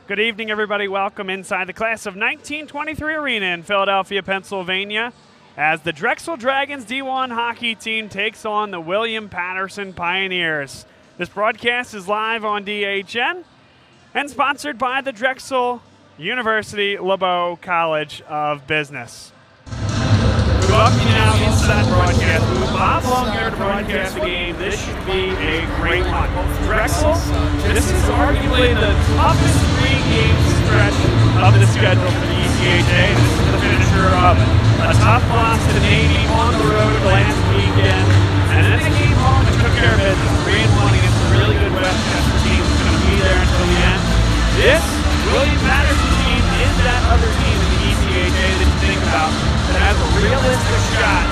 Good evening, everybody. Welcome inside the class of 1923 arena in Philadelphia, Pennsylvania, as the Drexel Dragons D1 hockey team takes on the William Paterson Pioneers. This broadcast is live on DHN and sponsored by the Drexel University LeBeau College of Business. We welcome you now inside broadcast. With Bob Long here to broadcast the game. This should be a great one. Drexel, this is arguably the toughest three-game stretch of the schedule for the ECHA. This is the finisher of it. A tough loss to Navy on the road last weekend, and then they came home and took care of business. 3-1 against a really good Westchester team that's going to be there until the end. This William Paterson team is that other team in the ECHA that you think about that has a realistic shot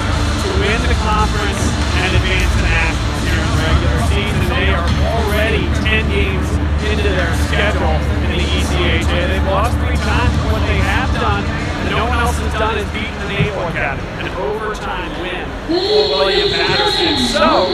to win the conference and advance to nationals here in the regular season. They are already 10 games into their schedule in the ECHA. They've lost 3 times. What they have done, and no one else has done, is beaten the Naval Academy, an overtime win for William Paterson. So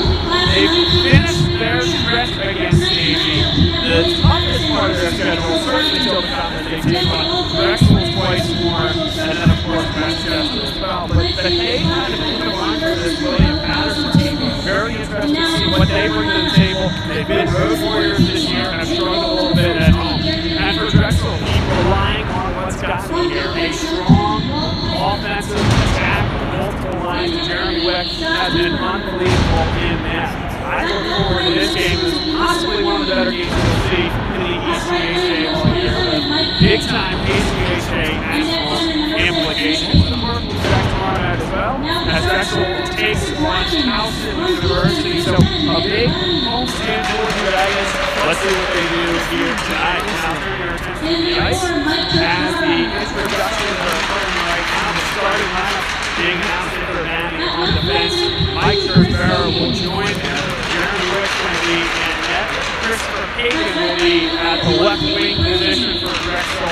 they've finished their stretch against Navy. The toughest part of their schedule, certainly still the conference they take on Drexel twice more, and then of course Westchester as well. But they kind of move on for this William Paterson team. Very interested to see what they bring to the table. They've been road warriors this year and have struggled a little bit at home. And for Drexel, relying on what's got to be here, a strong offensive attack, multiple lines. Jeremy Wick has been unbelievable in this. I look forward to this game. It's possibly one of the better games we'll see in the ECHA all year, with big-time ECHA national implications. The Harvard back tomorrow night as well, as Drexel takes on Towson University. So a big homestand for the Dragons. Let's see what they do here tonight. Now turn your attention to the ice as the introductions are occurring right now. The starting lineup being announced for Manny on defense. Mike Rivera will join him. Jeremy Wick will be in net. Christopher Hagan will be at the left wing position for Drexel.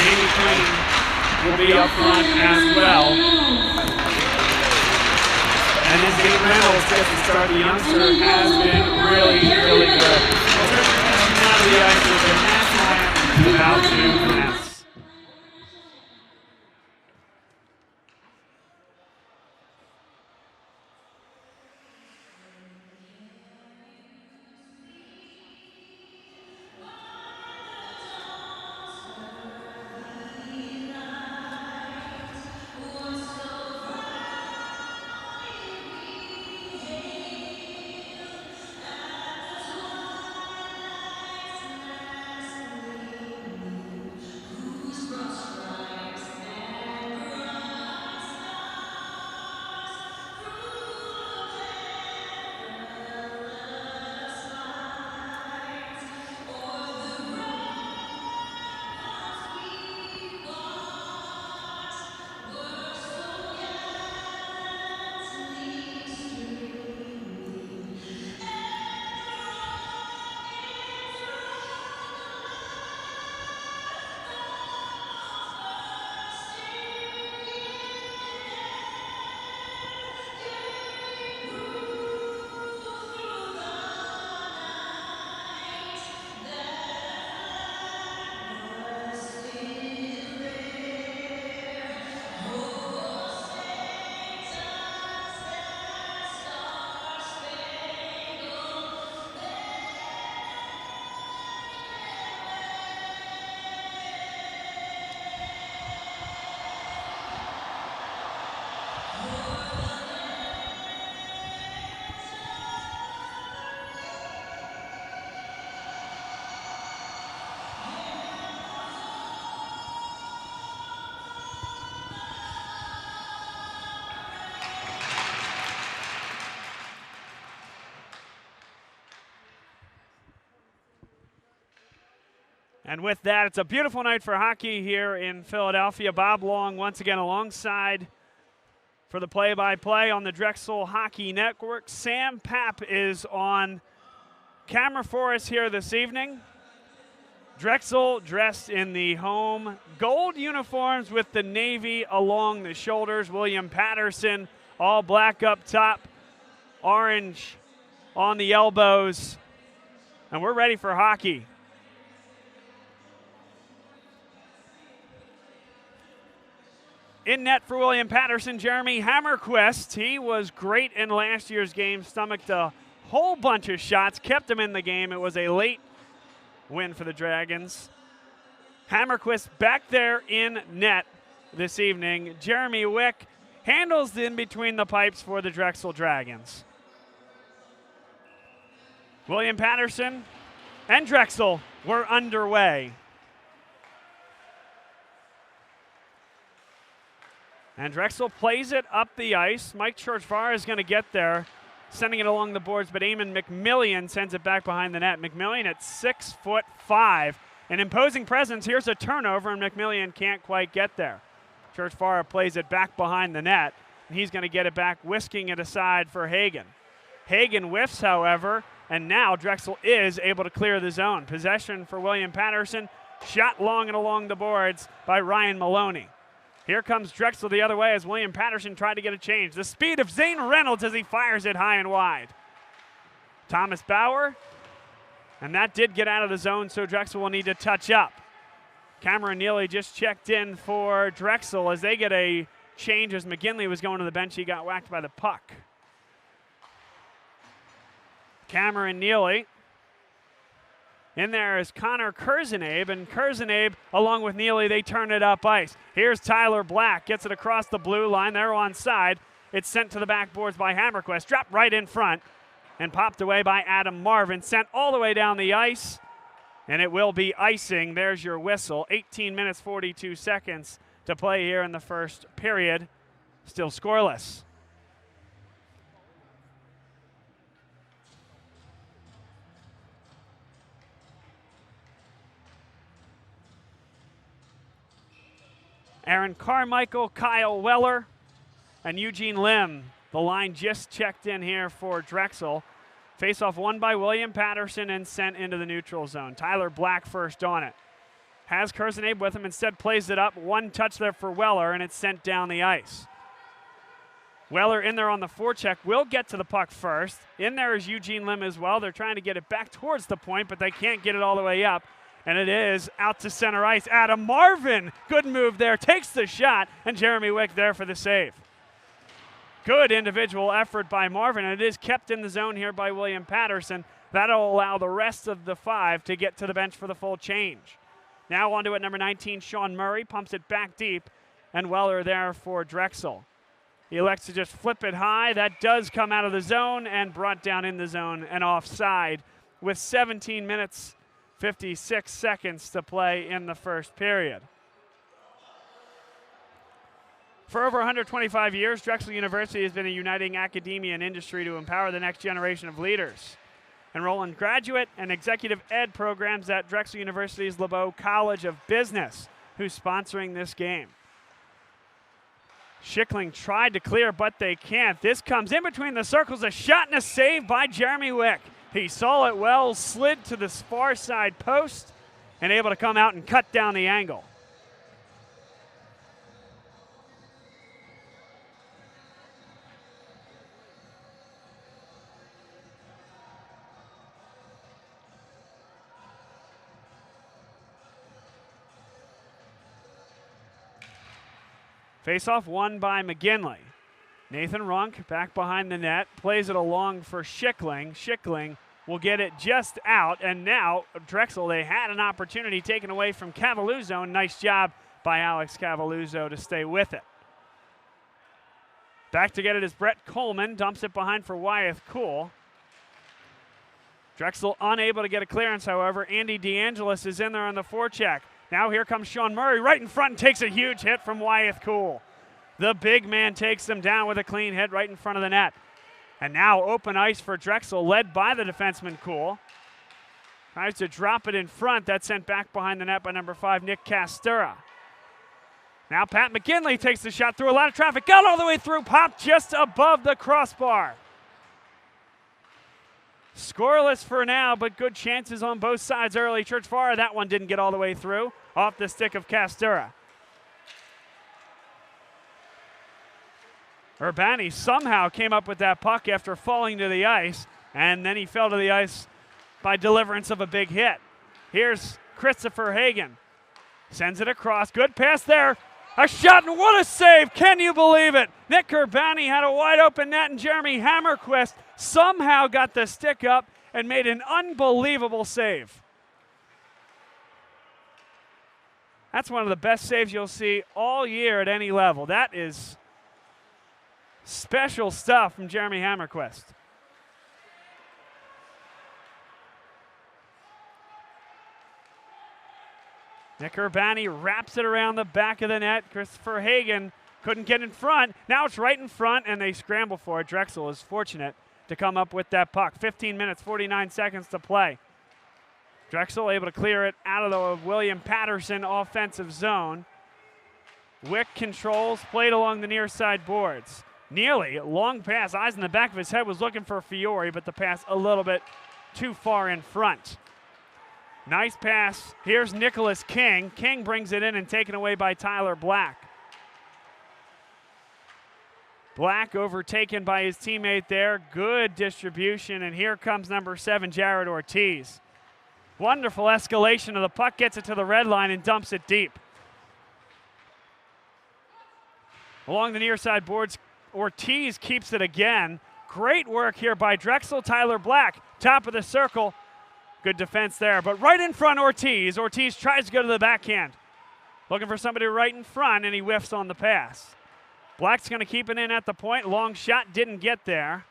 Jamie Queen will be up front as well. And then Dave Reynolds, just to start, the youngster has been really, really good. We'll turn your attention now to the ice as the national anthem is about to commence. And with that, it's a beautiful night for hockey here in Philadelphia. Bob Long once again alongside for the play-by-play on the Drexel Hockey Network. Sam Papp is on camera for us here this evening. Drexel dressed in the home gold uniforms with the navy along the shoulders. William Paterson all black up top, orange on the elbows. And we're ready for hockey. In net for William Paterson, Jeremy Hammerquist. He was great in last year's game, stomached a whole bunch of shots, kept him in the game. It was a late win for the Dragons. Hammerquist back there in net this evening. Jeremy Wick handles in between the pipes for the Drexel Dragons. William Paterson and Drexel were underway. And Drexel plays it up the ice. Mike Churchvar is going to get there, sending it along the boards, but Eamon McMillian sends it back behind the net. McMillian at 6'5", an imposing presence. Here's a turnover, and McMillian can't quite get there. Churchvar plays it back behind the net, and he's going to get it back, whisking it aside for Hagan. Hagan whiffs, however, and now Drexel is able to clear the zone. Possession for William Paterson, shot long and along the boards by Ryan Maloney. Here comes Drexel the other way as William Paterson tried to get a change. The speed of Zane Reynolds as he fires it high and wide. Thomas Bauer, and that did get out of the zone, so Drexel will need to touch up. Cameron Neely just checked in for Drexel as they get a change as McGinley was going to the bench. He got whacked by the puck. Cameron Neely. In there is Connor Kurzenabe, and Kurzenabe, along with Neely, they turn it up ice. Here's Tyler Black, gets it across the blue line. They're onside. It's sent to the backboards by Hammerquist, dropped right in front, and popped away by Adam Marvin. Sent all the way down the ice, and it will be icing. There's your whistle. 18 minutes, 42 seconds to play here in the first period. Still scoreless. Aaron Carmichael, Kyle Weller, and Eugene Lim. The line just checked in here for Drexel. Face-off won by William Paterson and sent into the neutral zone. Tyler Black first on it. Has Kurzenabe with him, instead plays it up. One touch there for Weller, and it's sent down the ice. Weller in there on the forecheck will get to the puck first. In there is Eugene Lim as well. They're trying to get it back towards the point, but they can't get it all the way up. And it is out to center ice. Adam Marvin, good move there, takes the shot, and Jeremy Wick there for the save. Good individual effort by Marvin, and it is kept in the zone here by William Paterson. That'll allow the rest of the five to get to the bench for the full change. Now on to it, number 19, Sean Murray, pumps it back deep, and Weller there for Drexel. He elects to just flip it high. That does come out of the zone and brought down in the zone and offside with 17 minutes 56 seconds to play in the first period. For over 125 years, Drexel University has been a uniting academia and industry to empower the next generation of leaders. Enroll in graduate and executive ed programs at Drexel University's LeBeau College of Business, who's sponsoring this game. Schickling tried to clear, but they can't. This comes in between the circles, a shot and a save by Jeremy Wick. He saw it well, slid to the far side post, and able to come out and cut down the angle. Face-off won by McGinley. Nathan Runk back behind the net, plays it along for Schickling. Schickling will get it just out, and now Drexel, they had an opportunity taken away from Cavalluzzo. Nice job by Alex Cavalluzzo to stay with it. Back to get it is Brett Coleman, dumps it behind for Wyeth Cool. Drexel unable to get a clearance, however. Andy DeAngelis is in there on the forecheck. Now here comes Sean Murray right in front and takes a huge hit from Wyeth Cool. The big man takes them down with a clean hit right in front of the net. And now open ice for Drexel, led by the defenseman Cool. Tries to drop it in front. That's sent back behind the net by number 5, Nick Castura. Now Pat McGinley takes the shot through a lot of traffic. Got all the way through, popped just above the crossbar. Scoreless for now, but good chances on both sides early. Churchvara, that one didn't get all the way through. Off the stick of Castura. Urbani somehow came up with that puck after falling to the ice, and then he fell to the ice by deliverance of a big hit. Here's Christopher Hagan. Sends it across. Good pass there. A shot, and what a save. Can you believe it? Nick Urbani had a wide open net, and Jeremy Hammerquist somehow got the stick up and made an unbelievable save. That's one of the best saves you'll see all year at any level. That is special stuff from Jeremy Hammerquist. Nick Urbani wraps it around the back of the net. Christopher Hagan couldn't get in front. Now it's right in front, and they scramble for it. Drexel is fortunate to come up with that puck. 15 minutes, 49 seconds to play. Drexel able to clear it out of the William Paterson offensive zone. Wick controls, played along the near side boards. Nearly, long pass, eyes in the back of his head, was looking for Fiore, but the pass a little bit too far in front. Nice pass. Here's Nicholas King. King brings it in and taken away by Tyler Black. Black overtaken by his teammate there. Good distribution, and here comes number 7, Jared Ortiz. Wonderful escalation of the puck, gets it to the red line and dumps it deep. Along the near side boards, Ortiz keeps it again. Great work here by Drexel. Tyler Black, top of the circle. Good defense there, but right in front, Ortiz. Ortiz tries to go to the backhand. Looking for somebody right in front, and he whiffs on the pass. Black's going to keep it in at the point. Long shot didn't get there.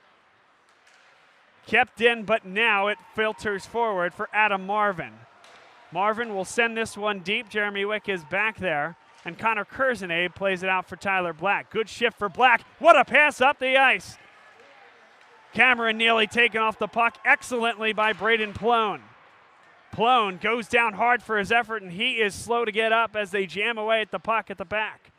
Kept in, but now it filters forward for Adam Marvin. Marvin will send this one deep. Jeremy Wick is back there, and Connor Kurzenabe plays it out for Tyler Black. Good shift for Black. What a pass up the ice. Cameron Neely taken off the puck excellently by Braden Plone. Plone goes down hard for his effort, and he is slow to get up as they jam away at the puck at the back.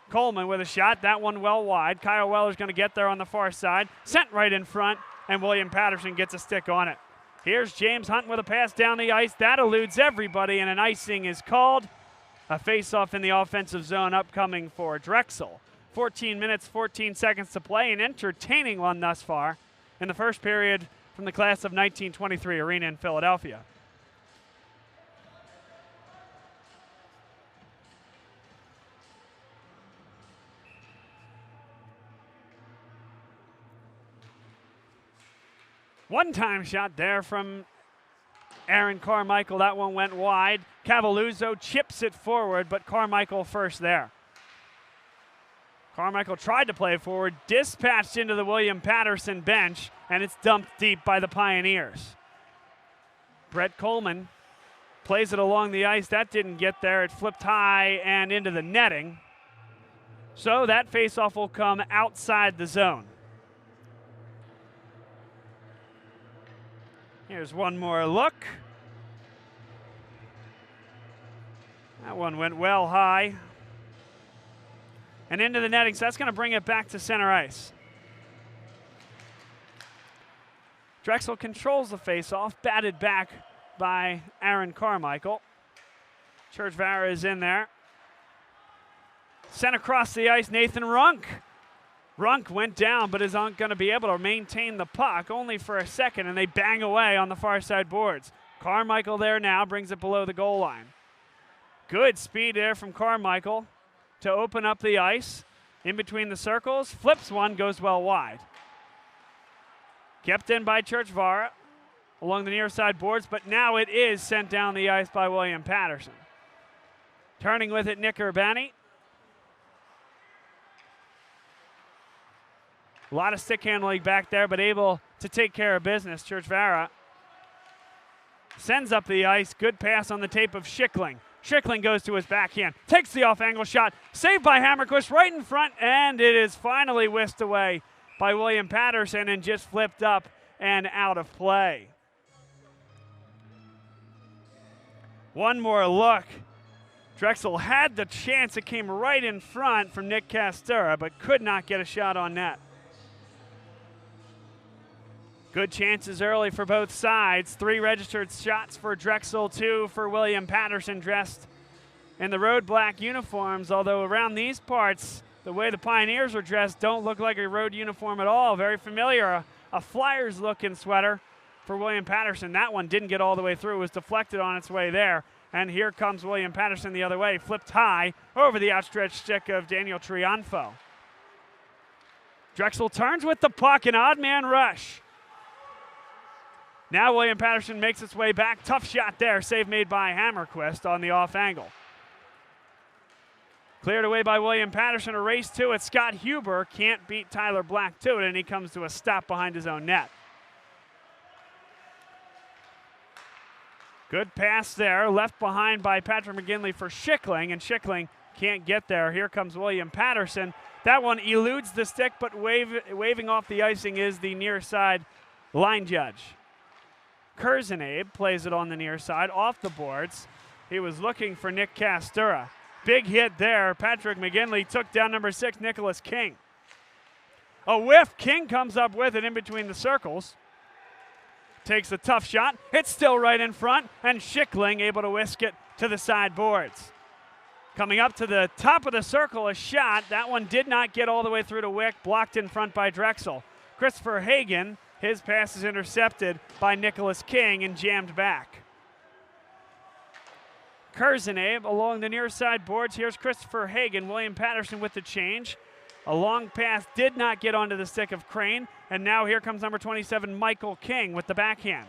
Coleman with a shot, that one well wide. Kyle Weller's going to get there on the far side. Sent right in front, and William Paterson gets a stick on it. Here's James Hunt with a pass down the ice. That eludes everybody, and an icing is called. A face-off in the offensive zone upcoming for Drexel. 14 minutes, 14 seconds to play. An entertaining one thus far in the first period from the class of 1923 arena in Philadelphia. One-time shot there from Aaron Carmichael. That one went wide. Cavalluzzo chips it forward, but Carmichael first there. Carmichael tried to play forward, dispatched into the William Paterson bench, and it's dumped deep by the Pioneers. Brett Coleman plays it along the ice. That didn't get there. It flipped high and into the netting. So that faceoff will come outside the zone. Here's one more look. That one went well high and into the netting, so that's going to bring it back to center ice. Drexel controls the faceoff, batted back by Aaron Carmichael. Churchvara is in there. Sent across the ice, Nathan Runk. Runk went down, but is not going to be able to maintain the puck only for a second, and they bang away on the far side boards. Carmichael there now brings it below the goal line. Good speed there from Carmichael to open up the ice in between the circles. Flips one, goes well wide. Kept in by Churchvara along the near side boards, but now it is sent down the ice by William Paterson. Turning with it, Nick Urbani. A lot of stick handling back there, but able to take care of business. Churchvara sends up the ice. Good pass on the tape of Schickling. Schickling goes to his backhand, takes the off-angle shot, saved by Hammerquist right in front, and it is finally whisked away by William Paterson and just flipped up and out of play. One more look. Drexel had the chance. It came right in front from Nick Castura, but could not get a shot on net. Good chances early for both sides. 3 registered shots for Drexel, 2 for William Paterson, dressed in the road black uniforms, although around these parts, the way the Pioneers are dressed don't look like a road uniform at all. Very familiar, a Flyers-looking sweater for William Paterson. That one didn't get all the way through. It was deflected on its way there. And here comes William Paterson the other way, flipped high over the outstretched stick of Daniel Triunfo. Drexel turns with the puck, an odd man rush. Now William Paterson makes its way back. Tough shot there, save made by Hammerquist on the off angle. Cleared away by William Paterson, a race to it. Scott Huber can't beat Tyler Black to it, and he comes to a stop behind his own net. Good pass there, left behind by Patrick McGinley for Schickling, and Schickling can't get there. Here comes William Paterson. That one eludes the stick, but waving off the icing is the near side line judge. Kurzenabe plays it on the near side, off the boards. He was looking for Nick Castura. Big hit there. Patrick McGinley took down number 6, Nicholas King. A whiff. King comes up with it in between the circles. Takes a tough shot. It's still right in front, and Schickling able to whisk it to the side boards. Coming up to the top of the circle, a shot. That one did not get all the way through to Wick, blocked in front by Drexel. Christopher Hagan, his pass is intercepted by Nicholas King and jammed back. Kurzenabe along the near side boards. Here's Christopher Hagan. William Paterson with the change. A long pass did not get onto the stick of Crane. And now here comes number 27, Michael King with the backhand.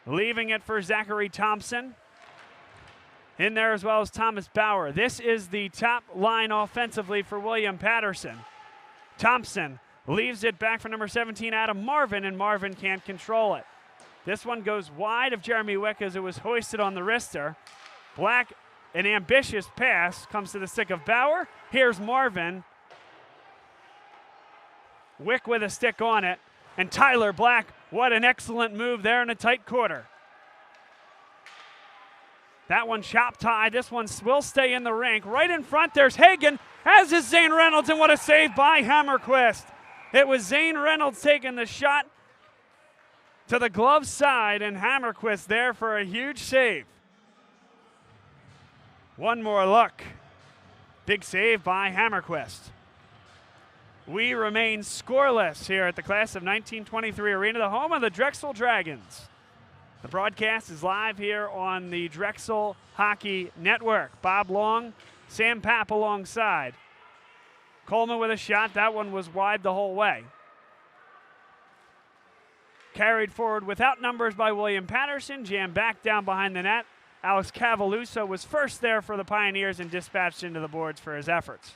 Leaving it for Zachary Thompson. In there as well as Thomas Bauer. This is the top line offensively for William Paterson. Thompson leaves it back for number 17, Adam Marvin, and Marvin can't control it. This one goes wide of Jeremy Wick as it was hoisted on the wrister. Black, an ambitious pass, comes to the stick of Bauer. Here's Marvin. Wick with a stick on it. And Tyler Black, what an excellent move there in a tight quarter. That one chopped high. This one will stay in the rink. Right in front, there's Hagan, as is Zane Reynolds, and what a save by Hammerquist. It was Zane Reynolds taking the shot to the glove side, and Hammerquist there for a huge save. One more look. Big save by Hammerquist. We remain scoreless here at the Class of 1923 Arena, the home of the Drexel Dragons. The broadcast is live here on the Drexel Hockey Network. Bob Long, Sam Papp alongside. Coleman with a shot. That one was wide the whole way. Carried forward without numbers by William Paterson. Jammed back down behind the net. Alex Cavaluso was first there for the Pioneers and dispatched into the boards for his efforts.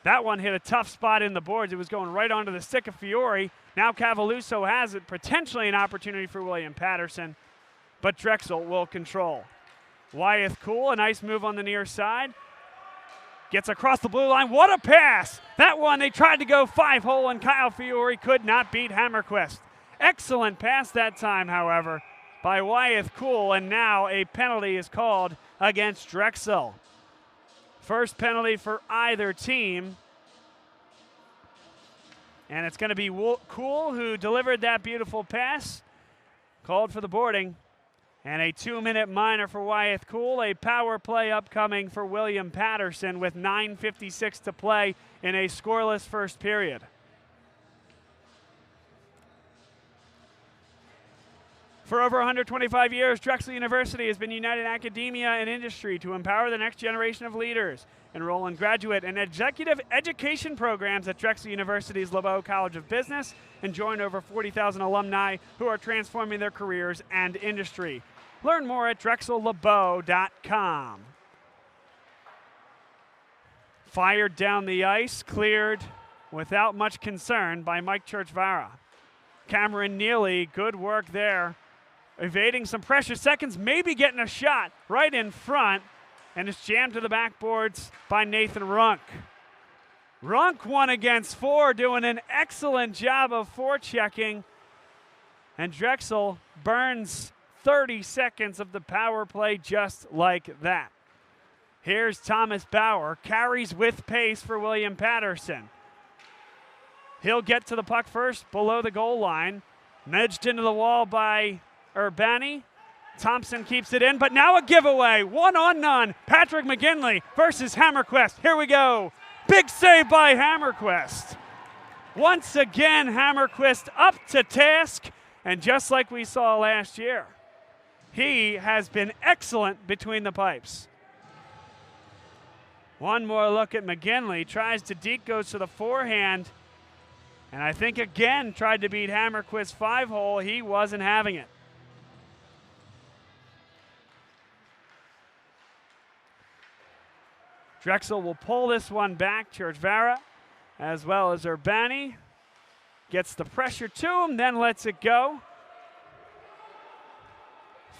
That one hit a tough spot in the boards. It was going right onto the stick of Fiore. Now Cavaluso has it, potentially an opportunity for William Paterson, but Drexel will control. Wyeth Cool, a nice move on the near side. Gets across the blue line. What a pass! That one, they tried to go 5-hole, and Kyle Fiore could not beat Hammerquist. Excellent pass that time, however, by Wyeth Cool, and now a penalty is called against Drexel. First penalty for either team. And it's going to be Cool who delivered that beautiful pass. Called for the boarding. And a 2-minute minor for Wyeth Cool. A power play upcoming for William Paterson with 9:56 to play in a scoreless first period. For over 125 years, Drexel University has been uniting academia and industry to empower the next generation of leaders. Enroll in graduate and executive education programs at Drexel University's LeBeau College of Business and join over 40,000 alumni who are transforming their careers and industry. Learn more at drexellebeau.com. Fired down the ice, cleared without much concern by Mike Churchvara. Cameron Neely, good work there. Evading some precious seconds, maybe getting a shot right in front, and it's jammed to the backboards by Nathan Runk. Runk 1 against 4, doing an excellent job of forechecking, and Drexel burns 30 seconds of the power play just like that. Here's Thomas Bauer, carries with pace for William Paterson. He'll get to the puck first, below the goal line, nudged into the wall by Urbani. Thompson keeps it in, but now a giveaway. 1-on-none. Patrick McGinley versus Hammerquist. Here we go. Big save by Hammerquist. Once again, Hammerquist up to task, and just like we saw last year, He has been excellent between the pipes. One more look at McGinley. Tries to deke, goes to the forehand. And I think again tried to beat Hammerquist 5-hole. He wasn't having it. Drexel will pull this one back. Churchvara, as well as Urbani, gets the pressure to him, then lets it go.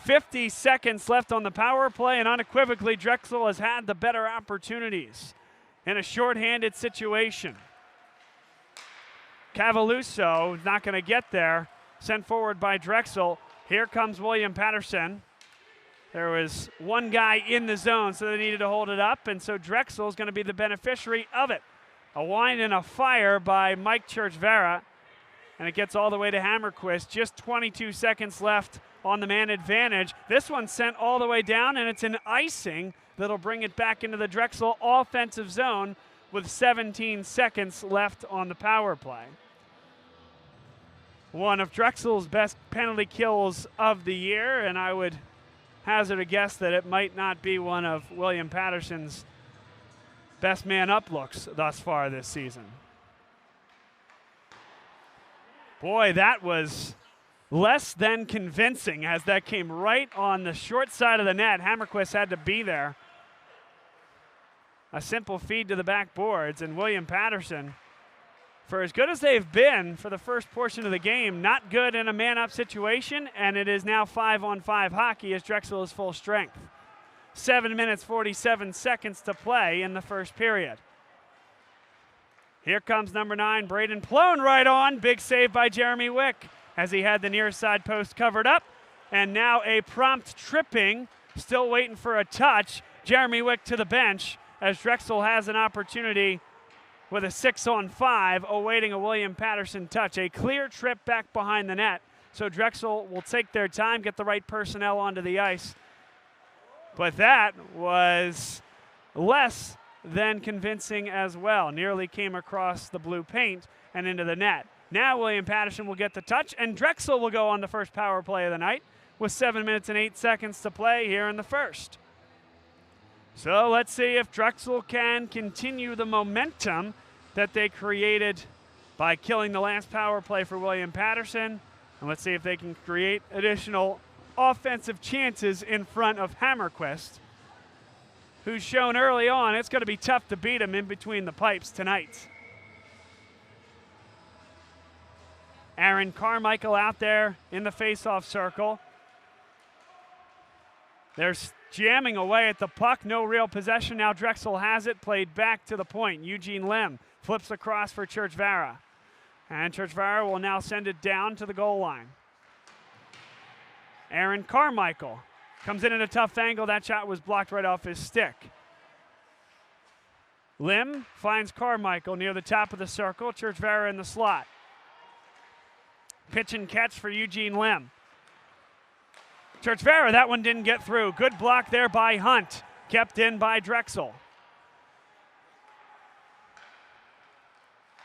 50 seconds left on the power play, and unequivocally Drexel has had the better opportunities in a shorthanded situation. Cavaluso is not going to get there. Sent forward by Drexel. Here comes William Paterson. There was one guy in the zone, so they needed to hold it up, and so Drexel is going to be the beneficiary of it. A wind and a fire by Mike Churchvara, and it gets all the way to Hammerquist. Just 22 seconds left on the man advantage. This one's sent all the way down, and it's an icing that'll bring it back into the Drexel offensive zone with 17 seconds left on the power play. One of Drexel's best penalty kills of the year, and I would hazard a guess that it might not be one of William Paterson's best man up looks thus far this season. Boy, that was less than convincing as that came right on the short side of the net. Hammerquist had to be there. A simple feed to the backboards, and William Paterson, for as good as they've been for the first portion of the game, not good in a man-up situation, and it is now 5-on-5 hockey as Drexel is full strength. 7 minutes, 47 seconds to play in the first period. Here comes number 9, Braden Plone right on. Big save by Jeremy Wick as he had the near side post covered up. And now a prompt tripping, still waiting for a touch. Jeremy Wick to the bench as Drexel has an opportunity with a 6-on-5 awaiting a William Paterson touch. A clear trip back behind the net. So Drexel will take their time, get the right personnel onto the ice. But that was less than convincing as well. Nearly came across the blue paint and into the net. Now William Paterson will get the touch, and Drexel will go on the first power play of the night with 7 minutes and 8 seconds to play here in the first. So let's see if Drexel can continue the momentum that they created by killing the last power play for William Paterson. And let's see if they can create additional offensive chances in front of Hammerquist, who's shown early on it's going to be tough to beat him in between the pipes tonight. Aaron Carmichael out there in the face-off circle. They're jamming away at the puck. No real possession. Now Drexel has it. Played back to the point. Eugene Lim flips across for Churchvara. And Churchvara will now send it down to the goal line. Aaron Carmichael comes in at a tough angle. That shot was blocked right off his stick. Lim finds Carmichael near the top of the circle. Churchvara in the slot. Pitch and catch for Eugene Lim. Churchvara, that one didn't get through. Good block there by Hunt. Kept in by Drexel.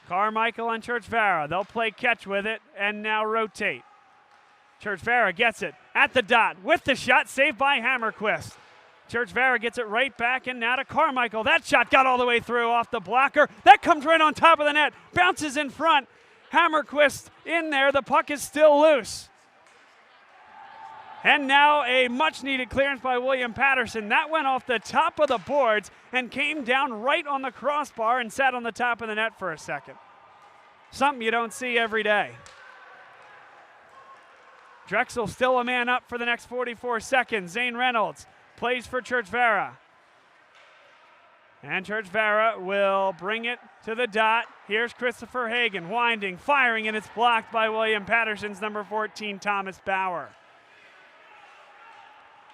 Carmichael and Churchvara, they'll play catch with it and now rotate. Churchvara gets it at the dot with the shot, saved by Hammerquist. Churchvara gets it right back and now to Carmichael. That shot got all the way through off the blocker. That comes right on top of the net, bounces in front. Hammerquist in there, the puck is still loose. And now a much-needed clearance by William Paterson. That went off the top of the boards and came down right on the crossbar and sat on the top of the net for a second. Something you don't see every day. Drexel still a man up for the next 44 seconds. Zane Reynolds plays for Churchvara. And Churchvara will bring it to the dot. Here's Christopher Hagan winding, firing, and it's blocked by William Paterson's number 14, Thomas Bauer.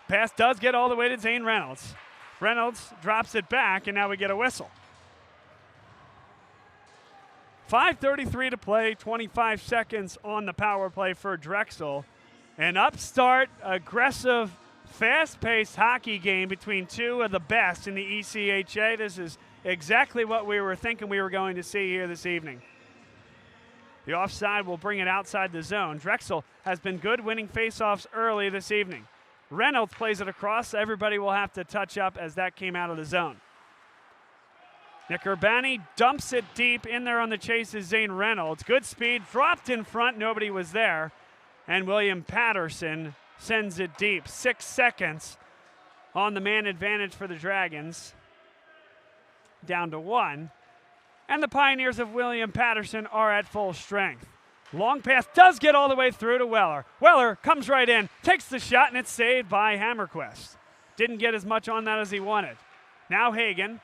Pass does get all the way to Zane Reynolds. Reynolds drops it back, and now we get a whistle. 5:33 to play, 25 seconds on the power play for Drexel. An upstart, aggressive, fast-paced hockey game between two of the best in the ECHA. This is exactly what we were thinking we were going to see here this evening. The offside will bring it outside the zone. Drexel has been good winning faceoffs early this evening. Reynolds plays it across. Everybody will have to touch up as that came out of the zone. Nick Urbani dumps it deep. In there on the chase is Zane Reynolds. Good speed, dropped in front. Nobody was there. And William Paterson sends it deep. 6 seconds on the man advantage for the Dragons. Down to 1. And the Pioneers of William Paterson are at full strength. Long pass does get all the way through to Weller. Weller comes right in, takes the shot, and it's saved by Hammerquist. Didn't get as much on that as he wanted. Now Hagen.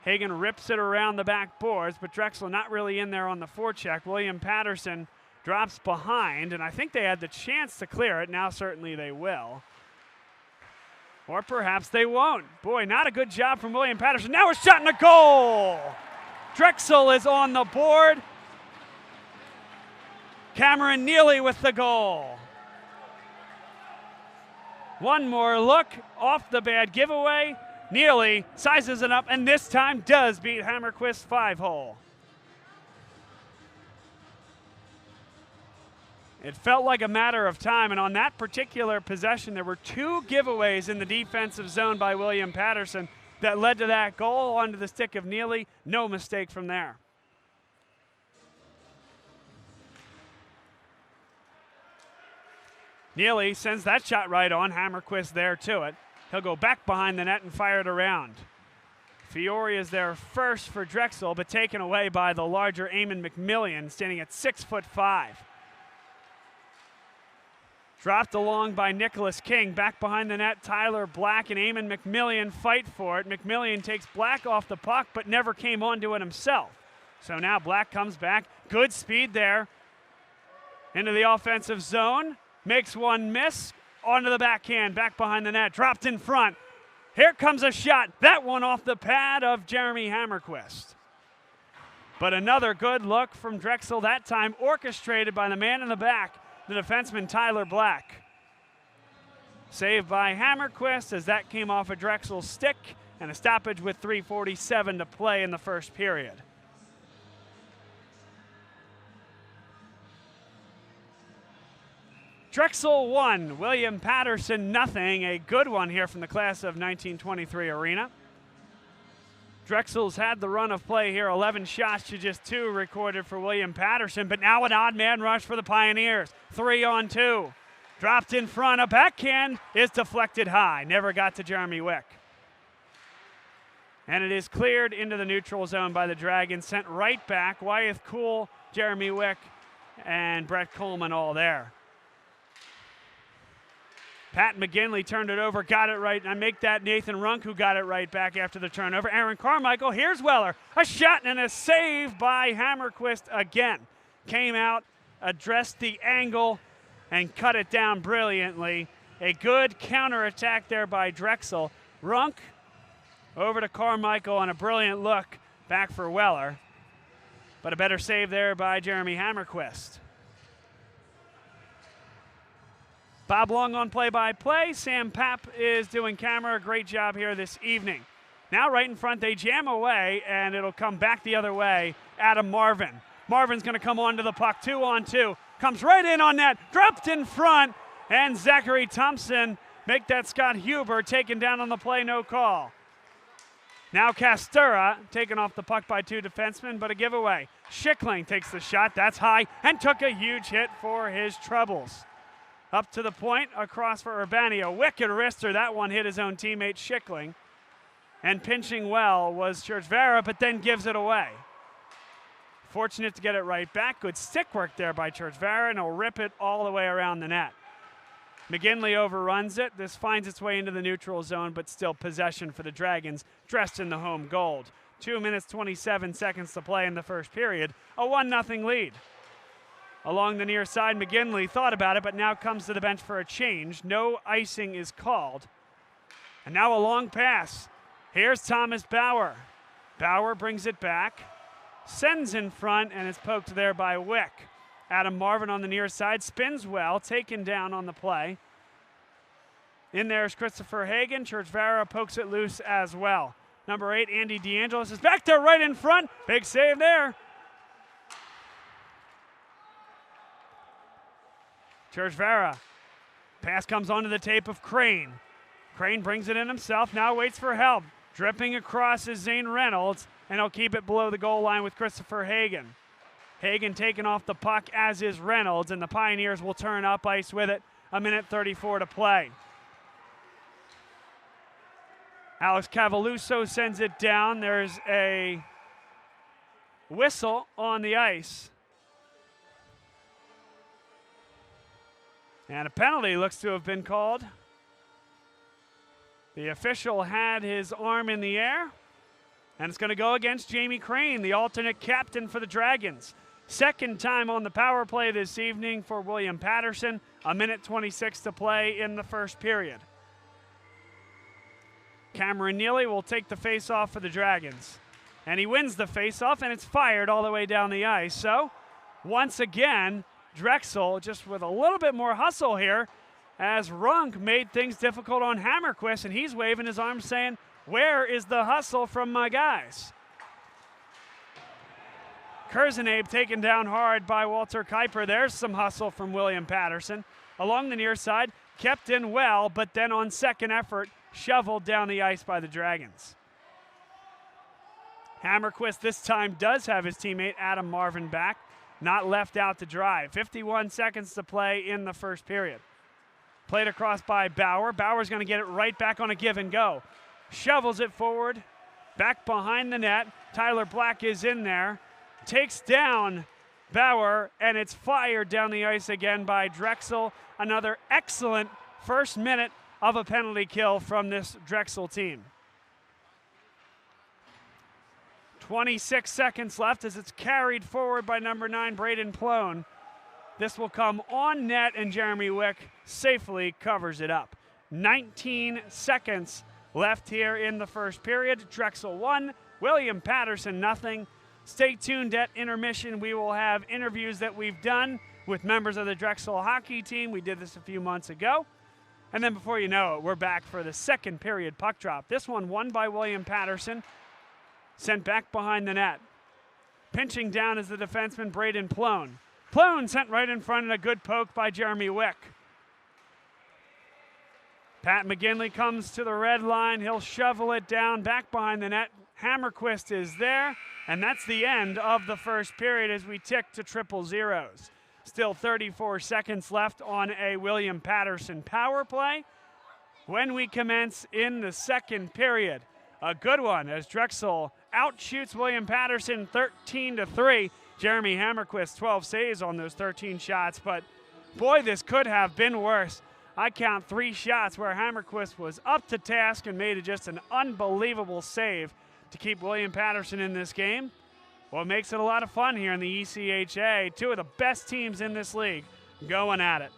Hagen rips it around the back boards, but Drexel not really in there on the forecheck. William Paterson drops behind, and I think they had the chance to clear it. Now certainly they will. Or perhaps they won't. Boy, not a good job from William Paterson. Now a shot and a goal! Drexel is on the board. Cameron Neely with the goal. One more look off the bad giveaway. Neely sizes it up and this time does beat Hammerquist's 5-hole. It felt like a matter of time, and on that particular possession, there were 2 giveaways in the defensive zone by William Paterson that led to that goal onto the stick of Neely. No mistake from there. Neely sends that shot right on. Hammerquist there to it. He'll go back behind the net and fire it around. Fiore is there first for Drexel, but taken away by the larger Eamon McMillian, standing at 6'5". Dropped along by Nicholas King. Back behind the net, Tyler Black and Eamon McMillian fight for it. McMillian takes Black off the puck, but never came onto it himself. So now Black comes back. Good speed there. Into the offensive zone. Makes one miss. Onto the backhand. Back behind the net. Dropped in front. Here comes a shot. That one off the pad of Jeremy Hammerquist. But another good look from Drexel, that time orchestrated by the man in the back, the defenseman Tyler Black. Saved by Hammerquist as that came off a Drexel stick, and a stoppage with 3:47 to play in the first period. Drexel 1, William Paterson nothing. A good one here from the class of 1923 arena. Drexel's had the run of play here, 11 shots to just 2 recorded for William Paterson, but now an odd man rush for the Pioneers. 3-on-2. Dropped in front, a backhand is deflected high. Never got to Jeremy Wick. And it is cleared into the neutral zone by the Dragons, sent right back. Wyeth Cool, Jeremy Wick, and Brett Coleman all there. Pat McGinley turned it over, got it right, and I make that Nathan Runk who got it right back after the turnover. Aaron Carmichael, here's Weller. A shot and a save by Hammerquist again. Came out, addressed the angle, and cut it down brilliantly. A good counterattack there by Drexel. Runk over to Carmichael on a brilliant look back for Weller. But a better save there by Jeremy Hammerquist. Bob Long on play-by-play. Sam Papp is doing camera. Great job here this evening. Now right in front, they jam away, and it'll come back the other way. Adam Marvin. Marvin's going to come onto the puck, 2-on-2. Comes right in on net, dropped in front, and Zachary Thompson make that Scott Huber taken down on the play, no call. Now Castura taken off the puck by 2 defensemen, but a giveaway. Schickling takes the shot, that's high, and took a huge hit for his troubles. Up to the point, across for Urbani. A wicked wrister. That one hit his own teammate Schickling. And pinching well was Churchvera, but then gives it away. Fortunate to get it right back. Good stick work there by Churchvera, and he'll rip it all the way around the net. McGinley overruns it. This finds its way into the neutral zone, but still possession for the Dragons, dressed in the home gold. 2 minutes, 27 seconds to play in the first period. A 1-0 lead. Along the near side, McGinley thought about it, but now comes to the bench for a change. No icing is called. And now a long pass. Here's Thomas Bauer. Bauer brings it back, sends in front, and it's poked there by Wick. Adam Marvin on the near side, spins well, taken down on the play. In there is Christopher Hagen. Churchvera pokes it loose as well. Number 8, Andy DeAngelis is back there right in front. Big save there. Churchvera Pass comes onto the tape of Crane. Crane brings it in himself, now waits for help. Dripping across is Zane Reynolds, and he'll keep it below the goal line with Christopher Hagan. Hagan taking off the puck, as is Reynolds, and the Pioneers will turn up ice with it. 1:34 to play. Alex Cavaluso sends it down. There's a whistle on the ice. And a penalty looks to have been called. The official had his arm in the air, and it's going to go against Jamie Crane, the alternate captain for the Dragons. Second time on the power play this evening for William Paterson. 1:26 to play in the first period. Cameron Neely will take the face-off for the Dragons. And he wins the face-off, and it's fired all the way down the ice. So, once again, Drexel just with a little bit more hustle here, as Runk made things difficult on Hammerquist, and he's waving his arms saying, "Where is the hustle from my guys?" Kurzenabe taken down hard by Walter Kuiper. There's some hustle from William Paterson. Along the near side, kept in well, but then on second effort, shoveled down the ice by the Dragons. Hammerquist this time does have his teammate Adam Marvin back, not left out to dry. 51 seconds to play in the first period. Played across by Bauer. Bauer's going to get it right back on a give and go. Shovels it forward, back behind the net. Tyler Black is in there. Takes down Bauer, and it's fired down the ice again by Drexel. Another excellent first minute of a penalty kill from this Drexel team. 26 seconds left as it's carried forward by number 9, Braden Plone. This will come on net, and Jeremy Wick safely covers it up. 19 seconds left here in the first period. Drexel 1, William Paterson nothing. Stay tuned at Intermission. We will have interviews that we've done with members of the Drexel hockey team. We did this a few months ago. And then before you know it, we're back for the second period puck drop. This one won by William Paterson, sent back behind the net. Pinching down is the defenseman Braden Plone. Plone sent right in front, and a good poke by Jeremy Wick. Pat McGinley comes to the red line. He'll shovel it down back behind the net. Hammerquist is there, and that's the end of the first period as we tick to triple zeros. Still 34 seconds left on a William Paterson power play when we commence in the second period. A good one as Drexel outshoots William Paterson 13-3. Jeremy Hammerquist 12 saves on those 13 shots, but boy, this could have been worse. I count 3 shots where Hammerquist was up to task and made just an unbelievable save to keep William Paterson in this game. Well, it makes it a lot of fun here in the ECHA. Two of the best teams in this league going at it.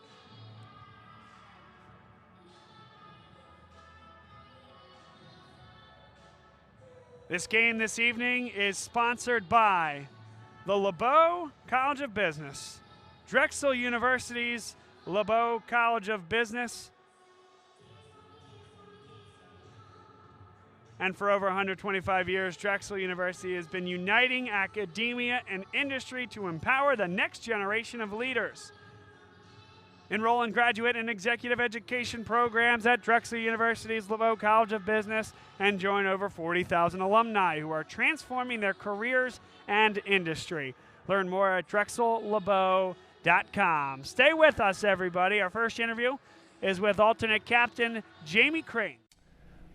This game this evening is sponsored by the LeBeau College of Business, Drexel University's LeBeau College of Business. And for over 125 years, Drexel University has been uniting academia and industry to empower the next generation of leaders. Enroll in graduate and executive education programs at Drexel University's LeBeau College of Business and join over 40,000 alumni who are transforming their careers and industry. Learn more at drexellebeau.com. Stay with us, everybody. Our first interview is with alternate captain Jamie Crane.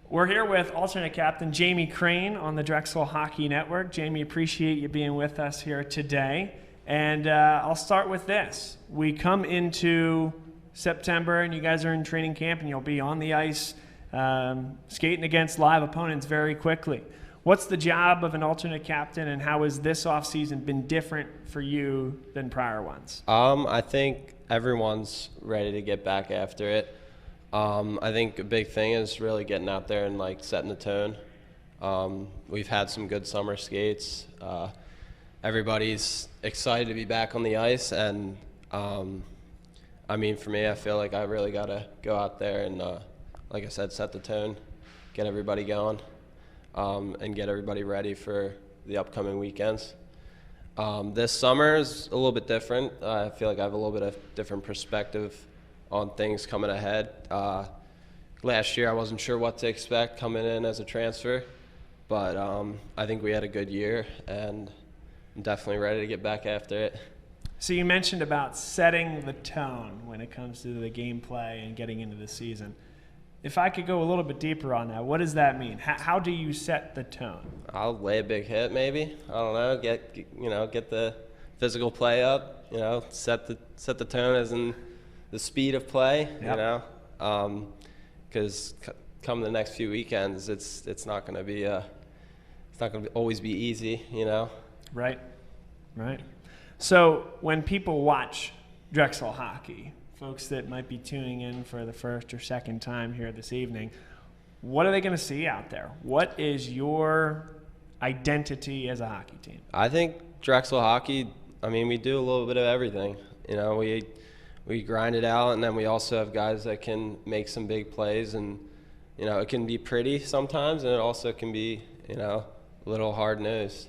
We're here with alternate captain Jamie Crane on the Drexel Hockey Network. Jamie, appreciate you being with us here today. And I'll start with this. We come into September, and you guys are in training camp, and you'll be on the ice skating against live opponents very quickly. What's the job of an alternate captain, and how has this offseason been different for you than prior ones? I think everyone's ready to get back after it. I think a big thing is really getting out there and setting the tone. We've had some good summer skates. Everybody's excited to be back on the ice, and for me, I feel like I really got to go out there and, like I said, set the tone, get everybody going, and get everybody ready for the upcoming weekends. This summer is a little bit different. I feel like I have a little bit of different perspective on things coming ahead. Last year I wasn't sure what to expect coming in as a transfer, but I think we had a good year, and I'm definitely ready to get back after it. So you mentioned about setting the tone when it comes to the gameplay and getting into the season. If I could go a little bit deeper on that, what does that mean? How do you set the tone? I'll lay a big hit, maybe. I don't know. Get the physical play up. Set the tone as in the speed of play. Yep. Because come the next few weekends, it's not going to be always be easy. Right. So when people watch Drexel hockey, folks that might be tuning in for the first or second time here this evening, what are they going to see out there? What is your identity as a hockey team? I think Drexel hockey, we do a little bit of everything. We grind it out, and then we also have guys that can make some big plays, and it can be pretty sometimes, and it also can be a little hard-nosed.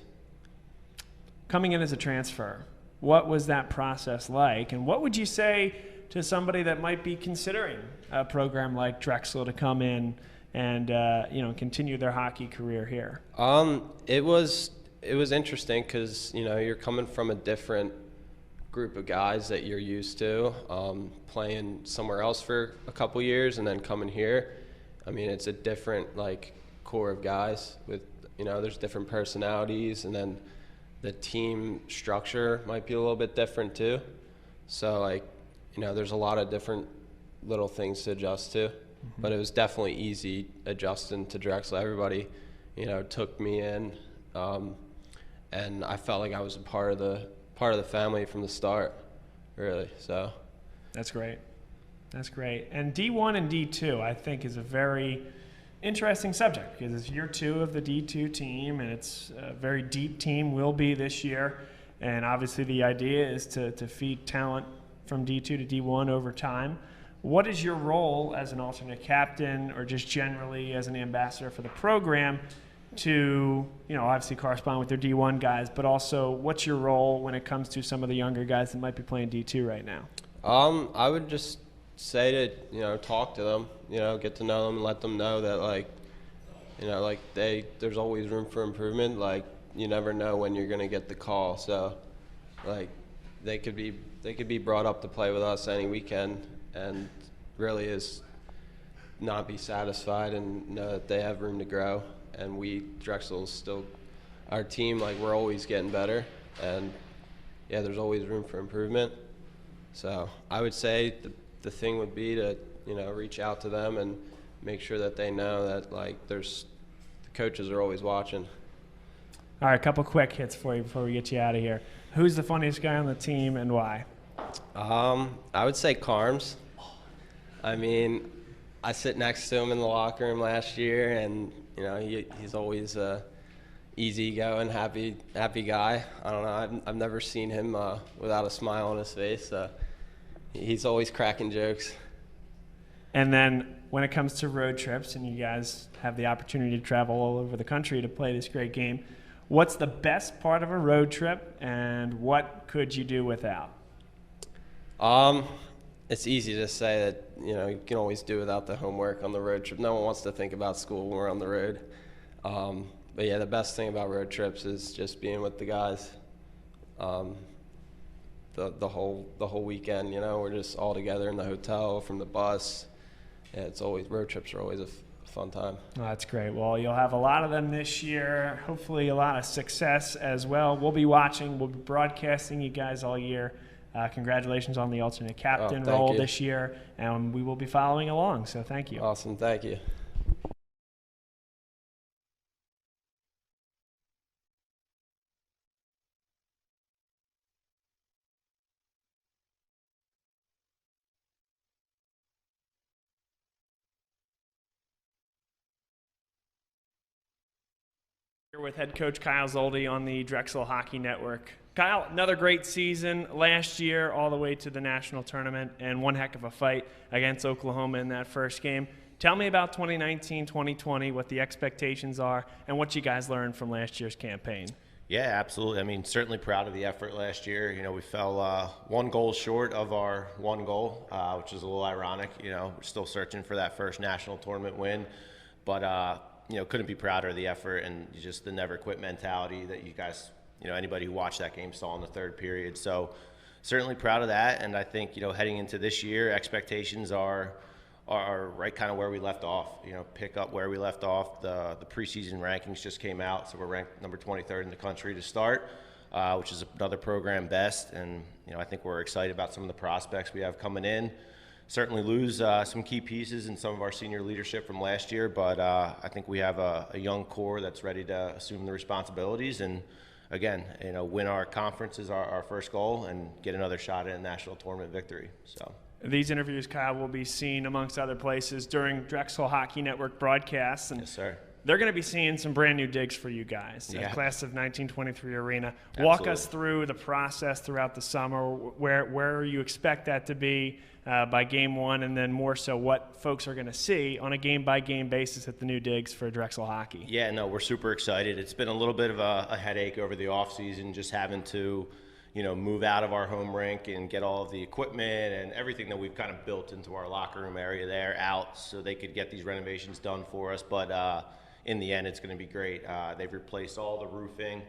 Coming in as a transfer, what was that process like, and what would you say to somebody that might be considering a program like Drexel to come in and continue their hockey career here? It was interesting because you're coming from a different group of guys that you're used to, playing somewhere else for a couple years and then coming here. It's a different core of guys with there's different personalities, and then the team structure might be a little bit different too. So there's a lot of different little things to adjust to, but it was definitely easy adjusting to Drexel. Everybody, took me in, and I felt like I was a part of the family from the start, really. So that's great. And D1 and D2, I think, is a very interesting subject because it's year 2 of the D2 team, and it's a very deep team, will be this year. And obviously the idea is to feed talent from D2 to D1 over time. What is your role as an alternate captain, or just generally as an ambassador for the program, to obviously correspond with their D1 guys, but also what's your role when it comes to some of the younger guys that might be playing D2 right now? I would just say to talk to them, get to know them, and let them know that there's always room for improvement. You never know when you're gonna get the call, so they could be brought up to play with us any weekend, and really is not be satisfied and know that they have room to grow. And Drexel's still our team. We're always getting better, and there's always room for improvement. So I would say the thing would be to reach out to them and make sure that they know that the coaches are always watching. All right, a couple quick hits for you before we get you out of here. Who's the funniest guy on the team and why? I would say Carms. I sit next to him in the locker room last year, and he's always a easygoing, happy guy. I don't know. I've never seen him without a smile on his face. He's always cracking jokes. And then when it comes to road trips, and you guys have the opportunity to travel all over the country to play this great game, what's the best part of a road trip, and what could you do without? It's easy to say that you can always do without the homework on the road trip. No one wants to think about school when we're on the road. But the best thing about road trips is just being with the guys. The whole weekend, we're just all together in the hotel, from the bus. Road trips are always a fun time. Oh, that's great. Well, you'll have a lot of them this year. Hopefully a lot of success as well. We'll be watching. We'll be broadcasting you guys all year. Congratulations on the alternate captain role this year, and we will be following along. So thank you. Awesome. Thank you. Here with head coach Kyle Zoldi on the Drexel Hockey Network. Kyle, another great season last year, all the way to the national tournament, and one heck of a fight against Oklahoma in that first game. Tell me about 2019-2020, what the expectations are, and what you guys learned from last year's campaign. Yeah, absolutely. I mean, certainly proud of the effort last year. You know, we fell 1 goal short of our 1 goal, which is a little ironic. You know, we're still searching for that first national tournament win, but you know, couldn't be prouder of the effort and just the never quit mentality that you guys, you know, anybody who watched that game saw in the 3rd period. So certainly proud of that. And I think, you know, heading into this year, expectations are right kind of where we left off, you know, pick up where we left off. The preseason rankings just came out, so we're ranked number 23rd in the country to start, which is another program best. And, you know, I think we're excited about some of the prospects we have coming in. Certainly lose some key pieces in some of our senior leadership from last year, but I think we have a young core that's ready to assume the responsibilities and, again, you know, win our conference is our first goal and get another shot at a national tournament victory. So. These interviews, Kyle, will be seen amongst other places during Drexel Hockey Network broadcasts. And yes, sir. They're going to be seeing some brand new digs for you guys. Yeah. Class of 1923 Arena. Absolutely. Walk us through the process throughout the summer, where you expect that to be by game 1, and then more so what folks are going to see on a game-by-game basis at the new digs for Drexel Hockey. Yeah, no, we're super excited. It's been a little bit of a headache over the offseason, just having to, you know, move out of our home rink and get all of the equipment and everything that we've kind of built into our locker room area there out so they could get these renovations done for us. But in the end, it's going to be great. They've replaced all the roofing,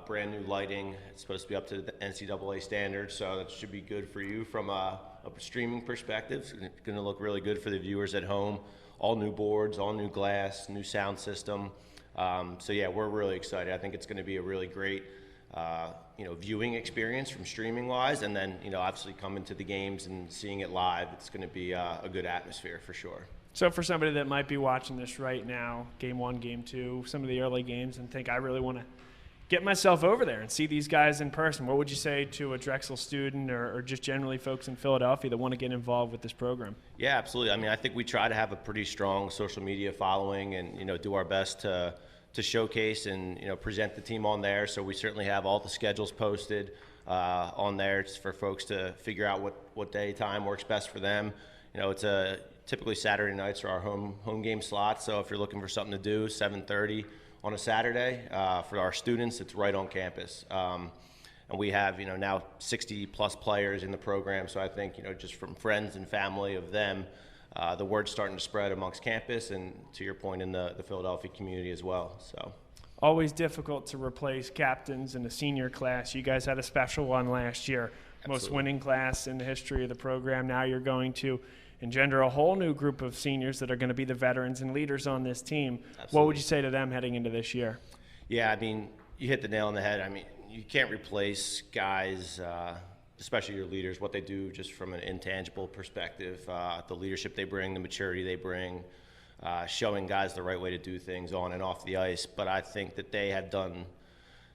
brand new lighting. It's supposed to be up to the NCAA standards, so that should be good for you from a streaming perspective. It's going to look really good for the viewers at home. All new boards, all new glass, new sound system. So yeah, we're really excited. I think it's going to be a really great you know, viewing experience from streaming wise, and then, you know, obviously coming to the games and seeing it live, it's going to be a good atmosphere for sure. So for somebody that might be watching this right now, game 1, game 2, some of the early games, and think, I really want to get myself over there and see these guys in person, what would you say to a Drexel student or just generally folks in Philadelphia that want to get involved with this program? Yeah, absolutely. I mean, I think we try to have a pretty strong social media following and, you know, do our best to showcase and, you know, present the team on there. So we certainly have all the schedules posted on there for folks to figure out what day time works best for them. You know, it's typically Saturday nights are our home game slots. So if you're looking for something to do, 7:30 on a Saturday for our students, it's right on campus. And we have, you know, now 60 plus players in the program. So I think, you know, just from friends and family of them, the word's starting to spread amongst campus and, to your point, in the Philadelphia community as well. So, always difficult to replace captains in a senior class. You guys had a special one last year. Absolutely. Most winning class in the history of the program. Now you're going to engender a whole new group of seniors that are going to be the veterans and leaders on this team. Absolutely. What would you say to them heading into this year? Yeah, I mean, you hit the nail on the head. I mean, you can't replace guys, especially your leaders, what they do just from an intangible perspective, the leadership they bring, the maturity they bring, showing guys the right way to do things on and off the ice. But I think that they have done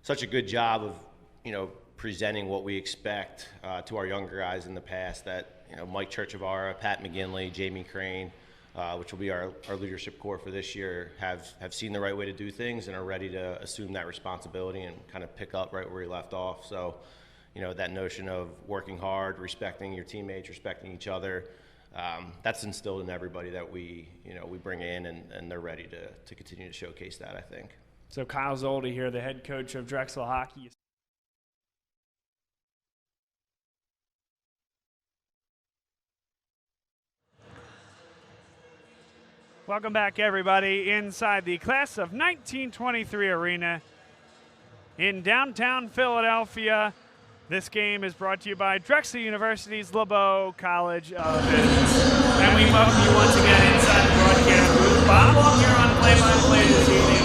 such a good job of, you know, presenting what we expect to our younger guys in the past that, you know, Mike Churchavara, Pat McGinley, Jamie Crane, which will be our leadership core for this year, have seen the right way to do things and are ready to assume that responsibility and kind of pick up right where we left off. So, you know, that notion of working hard, respecting your teammates, respecting each other, that's instilled in everybody that we bring in, and they're ready to continue to showcase that, I think. So Kyle Zoldi here, the head coach of Drexel Hockey. Welcome back, everybody, inside the class of 1923 arena in downtown Philadelphia. This game is brought to you by Drexel University's LeBeau College of Business. And we welcome you once again inside the broadcast booth. Bob Long here on play-by-play this evening.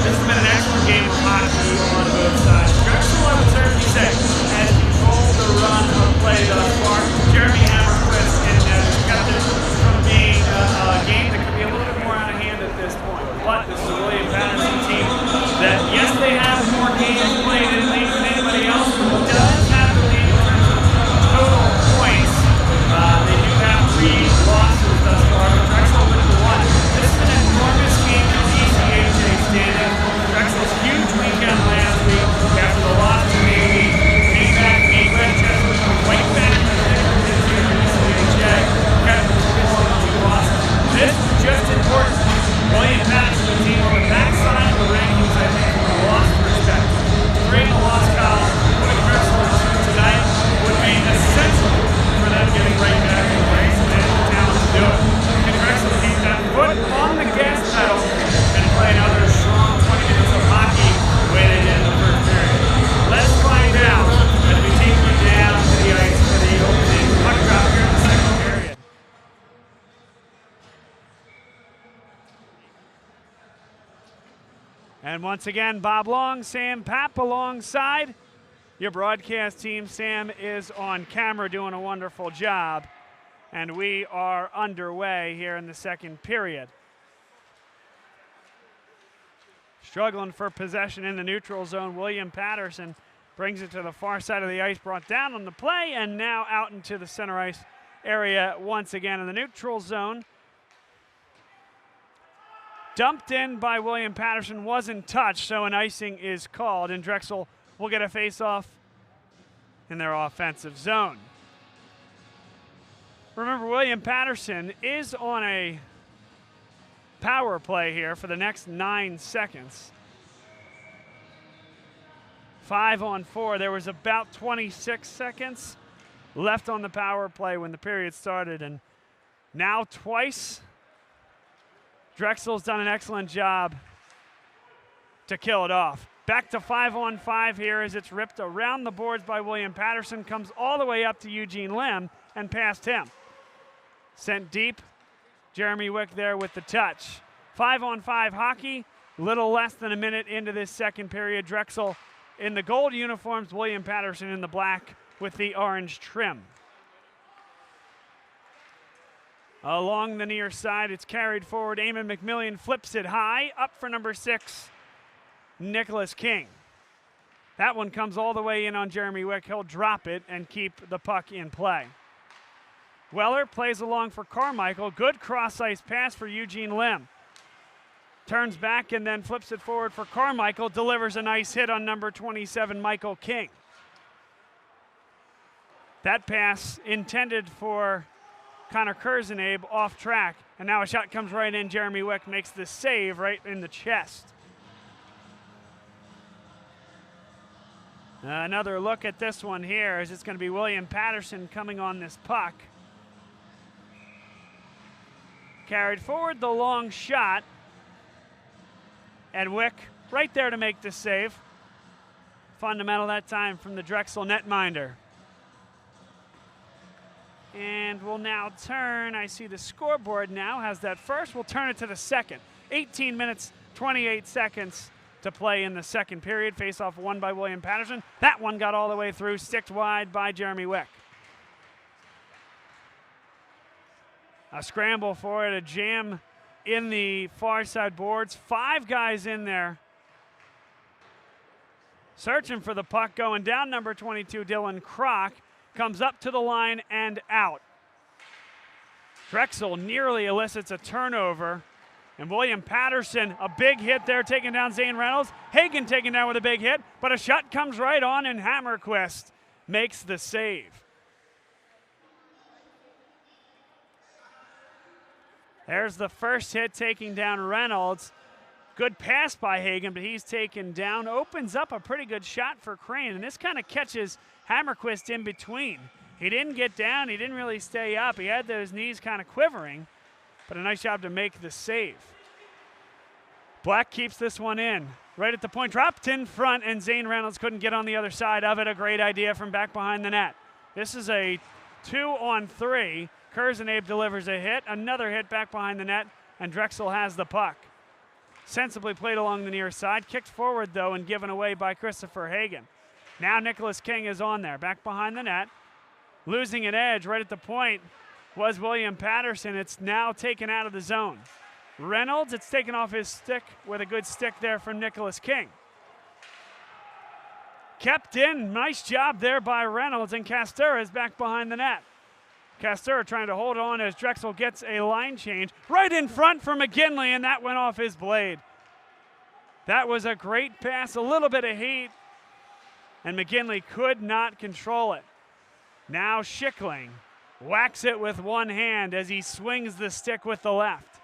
This has been an excellent game of hockey on both sides. Drexel, I would certainly say, has controlled the run of play thus far. Jeremy Hammerquist and kept it from being a game that could be a little bit more out of hand at this point. But this is a William Paterson team that, yes, they have more games played in league than anybody else, but does have the lead in terms of total points. They do have 3 losses thus far, but Drexel with the 1. This is an enormous game in ECHA standing. Drexel's huge weekend last week after the loss to Navy. Came back, beat Red Chester, right back to And once again, Bob Long, Sam Papp alongside your broadcast team. Sam is on camera doing a wonderful job. And we are underway here in the second period. Struggling for possession in the neutral zone. William Paterson brings it to the far side of the ice, brought down on the play, and now out into the center ice area once again in the neutral zone. Dumped in by William Paterson, wasn't touched, so an icing is called, and Drexel will get a face-off in their offensive zone. Remember, William Paterson is on a power play here for the next 9 seconds. 5 on 4. There was about 26 seconds left on the power play when the period started, and now twice Drexel's done an excellent job to kill it off. Back to 5 on 5 here as it's ripped around the boards by William Paterson, comes all the way up to Eugene Lim and past him. Sent deep, Jeremy Wick there with the touch. 5 on 5 hockey, little less than a minute into this second period. Drexel in the gold uniforms, William Paterson in the black with the orange trim. Along the near side, it's carried forward. Eamon McMillian flips it high, up for number 6, Nicholas King. That one comes all the way in on Jeremy Wick. He'll drop it and keep the puck in play. Weller plays along for Carmichael. Good cross-ice pass for Eugene Lim. Turns back and then flips it forward for Carmichael. Delivers a nice hit on number 27, Michael King. That pass intended for Connor Kurzenabe off track. And now a shot comes right in. Jeremy Wick makes the save right in the chest. Another look at this one here as it's going to be William Paterson coming on this puck. Carried forward the long shot. And Wick right there to make the save. Fundamental that time from the Drexel netminder. And we'll now turn, I see the scoreboard now has that first. We'll turn it to the second. 18 minutes, 28 seconds to play in the second period. Face-off won by William Paterson. That one got all the way through, sticked wide by Jeremy Wick. A scramble for it, a jam in the far side boards. 5 guys in there. Searching for the puck, going down number 22, Dylan Kroc. Comes up to the line and out. Drexel nearly elicits a turnover. And William Paterson, a big hit there, taking down Zane Reynolds. Hagen taken down with a big hit, but a shot comes right on, and Hammerquist makes the save. There's the first hit, taking down Reynolds. Good pass by Hagen, but he's taken down. Opens up a pretty good shot for Crane, and this kind of catches Hammerquist in between. He didn't get down. He didn't really stay up. He had those knees kind of quivering, but a nice job to make the save. Black keeps this one in. Right at the point, dropped in front, and Zane Reynolds couldn't get on the other side of it. A great idea from back behind the net. This is a 2-on-3. Kurzenabe delivers a hit, another hit back behind the net, and Drexel has the puck. Sensibly played along the near side, kicked forward though and given away by Christopher Hagen. Now Nicholas King is on there, back behind the net. Losing an edge right at the point was William Paterson. It's now taken out of the zone. Reynolds, it's taken off his stick with a good stick there from Nicholas King. Kept in, nice job there by Reynolds, and Castor is back behind the net. Castor trying to hold on as Drexel gets a line change right in front for McGinley, and that went off his blade. That was a great pass, a little bit of heat, and McGinley could not control it. Now Schickling whacks it with one hand as he swings the stick with the left.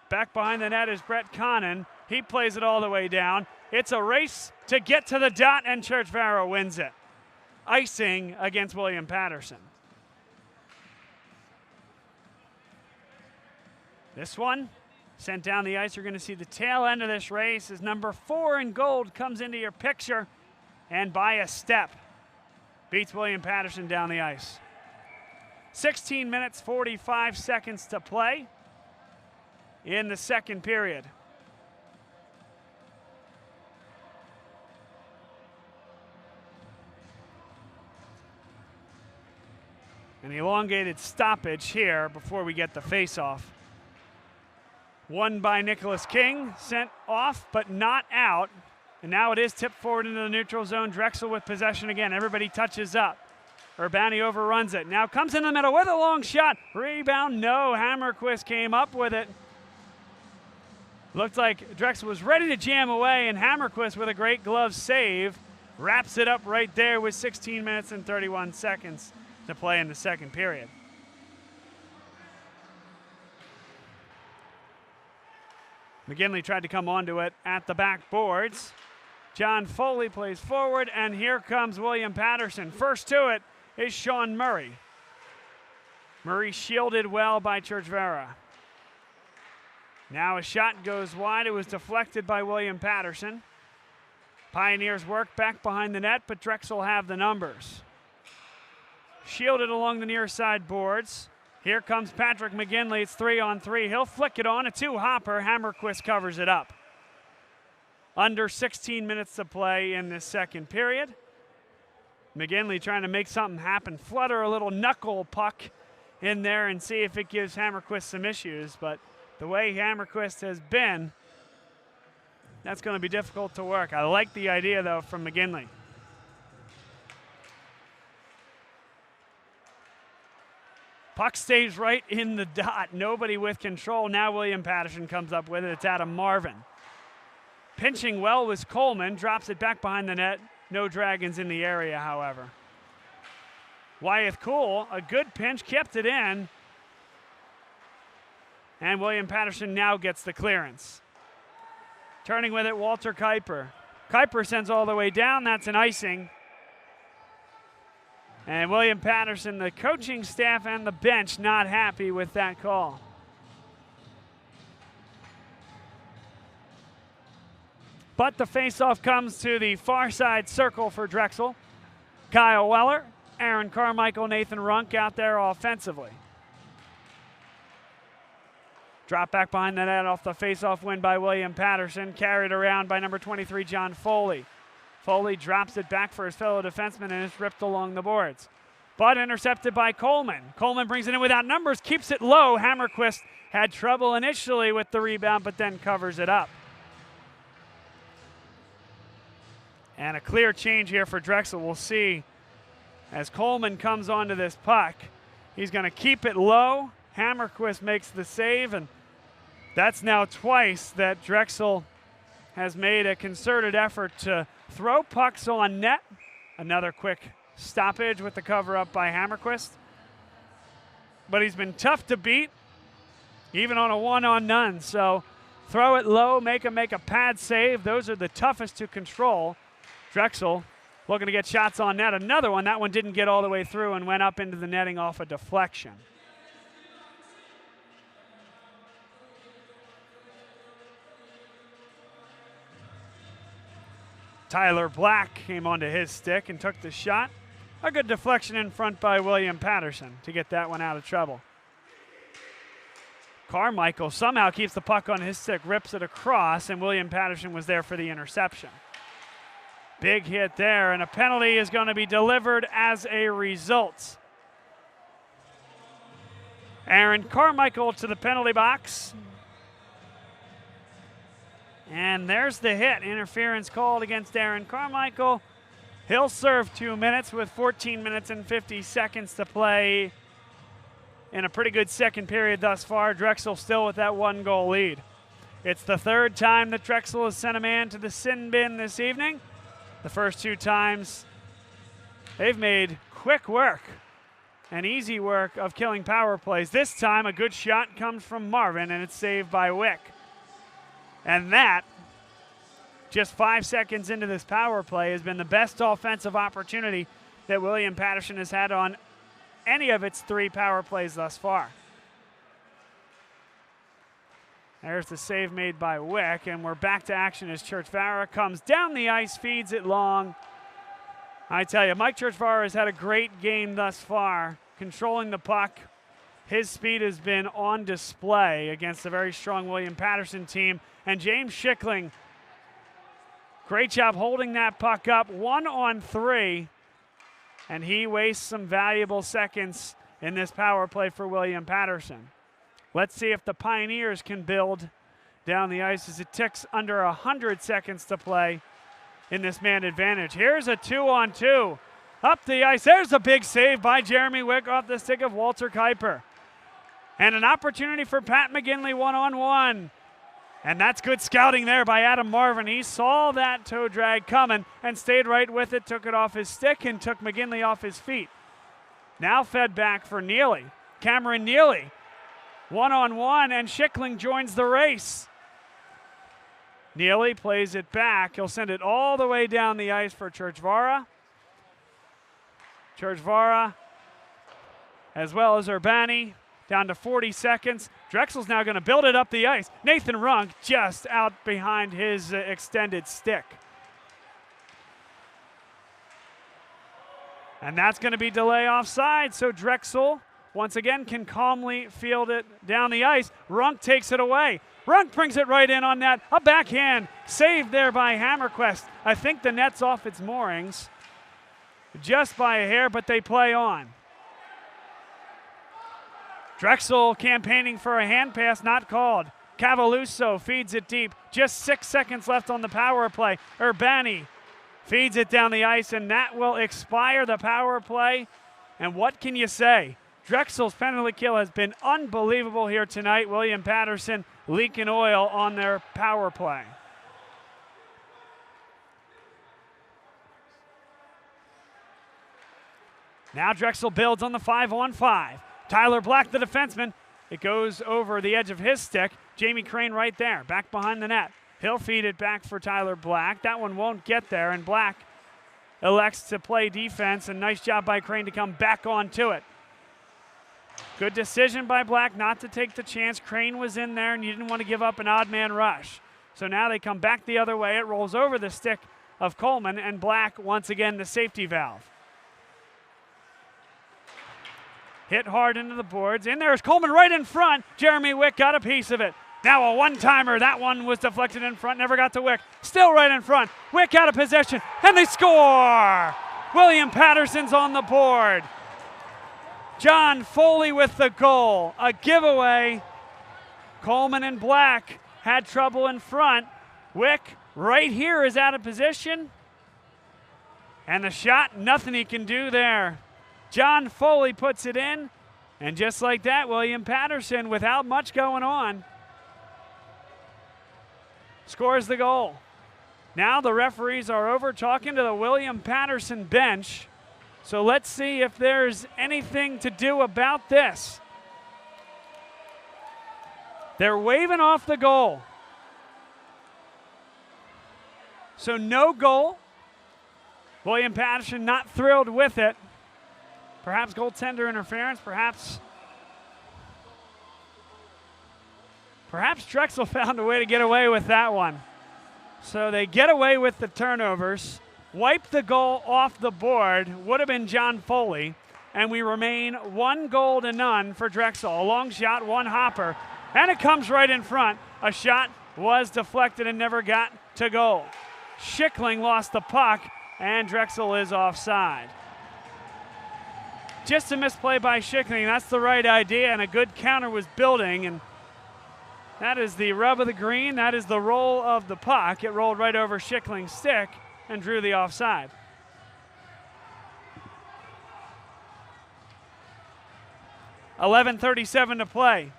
Back behind the net is Brett Connon. He plays it all the way down. It's a race to get to the dot, and Churchvarrow wins it. Icing against William Paterson. This one sent down the ice. You're going to see the tail end of this race as number 4 in gold comes into your picture and by a step beats William Paterson down the ice. 16 minutes, 45 seconds to play in the second period. An elongated stoppage here before we get the face-off. Won by Nicholas King, sent off but not out. And now it is tipped forward into the neutral zone. Drexel with possession again. Everybody touches up. Urbani overruns it. Now comes in the middle with a long shot. Rebound, no. Hammerquist came up with it. Looked like Drexel was ready to jam away, and Hammerquist with a great glove save wraps it up right there with 16 minutes and 31 seconds to play in the second period. McGinley tried to come onto it at the backboards. John Foley plays forward, and here comes William Paterson. First to it is Sean Murray. Murray shielded well by Churchvera. Now a shot goes wide. It was deflected by William Paterson. Pioneers work back behind the net, but Drexel have the numbers. Shielded along the near side boards. Here comes Patrick McGinley. It's 3-on-3. He'll flick it on. A two-hopper. Hammerquist covers it up. Under 16 minutes to play in this second period. McGinley trying to make something happen. Flutter a little knuckle puck in there and see if it gives Hammerquist some issues. But the way Hammerquist has been, that's going to be difficult to work. I like the idea, though, from McGinley. Puck stays right in the dot. Nobody with control. Now William Paterson comes up with it. It's Adam Marvin. Pinching well was Coleman. Drops it back behind the net. No Dragons in the area, however. Wyeth Cool, a good pinch, kept it in. And William Paterson now gets the clearance. Turning with it, Walter Kuiper. Kuiper sends all the way down. That's an icing. And William Paterson, the coaching staff and the bench, not happy with that call. But the faceoff comes to the far side circle for Drexel. Kyle Weller, Aaron Carmichael, Nathan Runk out there offensively. Drop back behind the net off the faceoff win by William Paterson. Carried around by number 23, John Foley. Foley drops it back for his fellow defenseman, and it's ripped along the boards. But intercepted by Coleman. Coleman brings it in without numbers, keeps it low. Hammerquist had trouble initially with the rebound, but then covers it up. And a clear change here for Drexel. We'll see as Coleman comes onto this puck. He's going to keep it low. Hammerquist makes the save, and that's now twice that Drexel has made a concerted effort to throw pucks on net. Another quick stoppage with the cover up by Hammerquist. But he's been tough to beat, even on a one-on-none. So throw it low, make a pad save. Those are the toughest to control. Drexel looking to get shots on net. Another one. That one didn't get all the way through and went up into the netting off a deflection. Tyler Black came onto his stick and took the shot. A good deflection in front by William Paterson to get that one out of trouble. Carmichael somehow keeps the puck on his stick, rips it across, and William Paterson was there for the interception. Big hit there, and a penalty is going to be delivered as a result. Aaron Carmichael to the penalty box. And there's the hit. Interference called against Aaron Carmichael. He'll serve 2 minutes with 14 minutes and 50 seconds to play in a pretty good second period thus far. Drexel still with that 1-goal lead. It's the third time that Drexel has sent a man to the sin bin this evening. The first 2 times, they've made quick work and easy work of killing power plays. This time, a good shot comes from Marvin, and it's saved by Wick. And that, just 5 seconds into this power play, has been the best offensive opportunity that William Paterson has had on any of its 3 power plays thus far. There's the save made by Wick, and we're back to action as Churchvara comes down the ice, feeds it long. I tell you, Mike Churchvara has had a great game thus far, controlling the puck. His speed has been on display against a very strong William Paterson team. And James Schickling, great job holding that puck up, 1-on-3. And he wastes some valuable seconds in this power play for William Paterson. Let's see if the Pioneers can build down the ice as it ticks under 100 seconds to play in this man advantage. Here's a 2-on-2. Up the ice. There's a big save by Jeremy Wick off the stick of Walter Kuiper. And an opportunity for Pat McGinley one-on-one. And that's good scouting there by Adam Marvin. He saw that toe drag coming and stayed right with it, took it off his stick and took McGinley off his feet. Now fed back for Neely. Cameron Neely, one-on-one, and Schickling joins the race. Neely plays it back. He'll send it all the way down the ice for Churchvara. Churchvara, as well as Urbani, down to 40 seconds. Drexel's now going to build it up the ice. Nathan Runk just out behind his extended stick. And that's going to be delay offside, so Drexel once again can calmly field it down the ice. Runk takes it away. Runk brings it right in on that. A backhand saved there by Hammerquest. I think the net's off its moorings just by a hair, but they play on. Drexel campaigning for a hand pass, not called. Cavaluso feeds it deep. Just 6 seconds left on the power play. Urbani feeds it down the ice, and that will expire the power play. And what can you say? Drexel's penalty kill has been unbelievable here tonight. William Paterson leaking oil on their power play. Now Drexel builds on the 5-on-5. Tyler Black, the defenseman. It goes over the edge of his stick. Jamie Crane right there, back behind the net. He'll feed it back for Tyler Black. That one won't get there, and Black elects to play defense, and nice job by Crane to come back onto it. Good decision by Black not to take the chance. Crane was in there, and you didn't want to give up an odd man rush. So now they come back the other way. It rolls over the stick of Coleman, and Black once again the safety valve. Hit hard into the boards. In there is Coleman right in front. Jeremy Wick got a piece of it. Now a one-timer. That one was deflected in front. Never got to Wick. Still right in front. Wick out of possession. And they score! William Paterson's on the board. John Foley with the goal. A giveaway. Coleman and Black had trouble in front. Wick right here is out of position. And the shot, nothing he can do there. John Foley puts it in, and just like that, William Paterson, without much going on, scores the goal. Now the referees are over talking to the William Paterson bench, so let's see if there's anything to do about this. They're waving off the goal. So no goal. William Paterson not thrilled with it. Perhaps goaltender interference, perhaps Drexel found a way to get away with that one. So they get away with the turnovers, wipe the goal off the board, would have been John Foley, and we remain 1-0 for Drexel. A long shot, one hopper, and it comes right in front. A shot was deflected and never got to goal. Schickling lost the puck, and Drexel is offside. Just a misplay by Schickling. That's the right idea, and a good counter was building, and that is the rub of the green. That is the roll of the puck. It rolled right over Schickling's stick and drew the offside. .11:37 to play.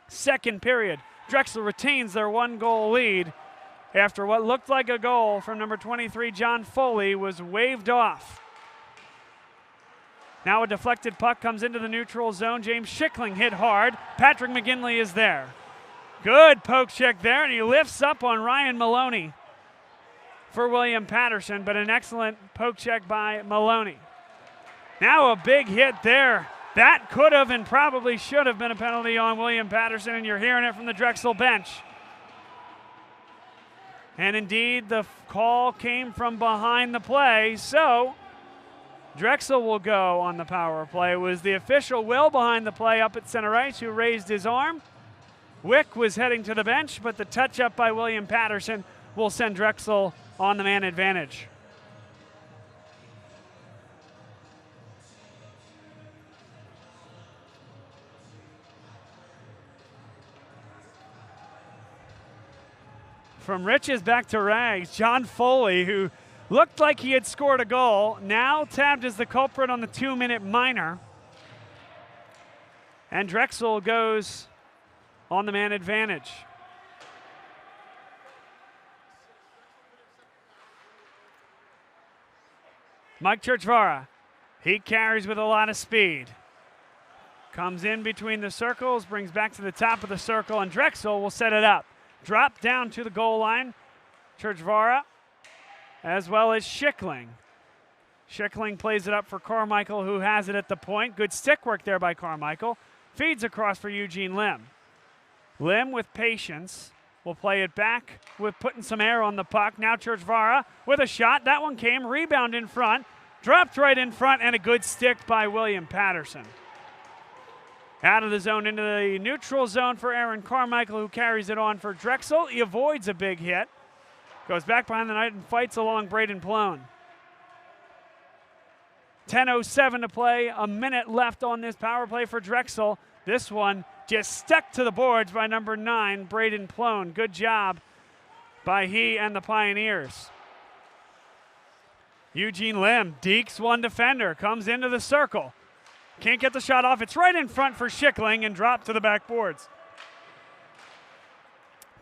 Second period. Drexel retains their 1-goal lead after what looked like a goal from number 23, John Foley, was waved off. Now a deflected puck comes into the neutral zone. James Schickling hit hard. Patrick McGinley is there. Good poke check there, and he lifts up on Ryan Maloney for William Paterson, but an excellent poke check by Maloney. Now a big hit there. That could have and probably should have been a penalty on William Paterson, and you're hearing it from the Drexel bench. And indeed, the call came from behind the play, so Drexel will go on the power play. It was the official Will behind the play up at center ice who raised his arm. Wick was heading to the bench, but the touch-up by William Paterson will send Drexel on the man advantage. From riches back to rags, John Foley, who looked like he had scored a goal, now tabbed as the culprit on the 2-minute minor. And Drexel goes on the man advantage. Mike Churchvara, he carries with a lot of speed. Comes in between the circles, brings back to the top of the circle, and Drexel will set it up. Drop down to the goal line. Churchvara, as well as Schickling. Schickling plays it up for Carmichael, who has it at the point. Good stick work there by Carmichael. Feeds across for Eugene Lim. Lim, with patience, will play it back with putting some air on the puck. Now Churchvara with a shot. That one came. Rebound in front. Dropped right in front, and a good stick by William Paterson. Out of the zone into the neutral zone for Aaron Carmichael, who carries it on for Drexel. He avoids a big hit. Goes back behind the net and fights along Braden Plone. 10:07 to play, a minute left on this power play for Drexel. This one just stuck to the boards by number 9, Braden Plone. Good job by he and the Pioneers. Eugene Lim dekes one defender, comes into the circle. Can't get the shot off. It's right in front for Schickling and dropped to the backboards.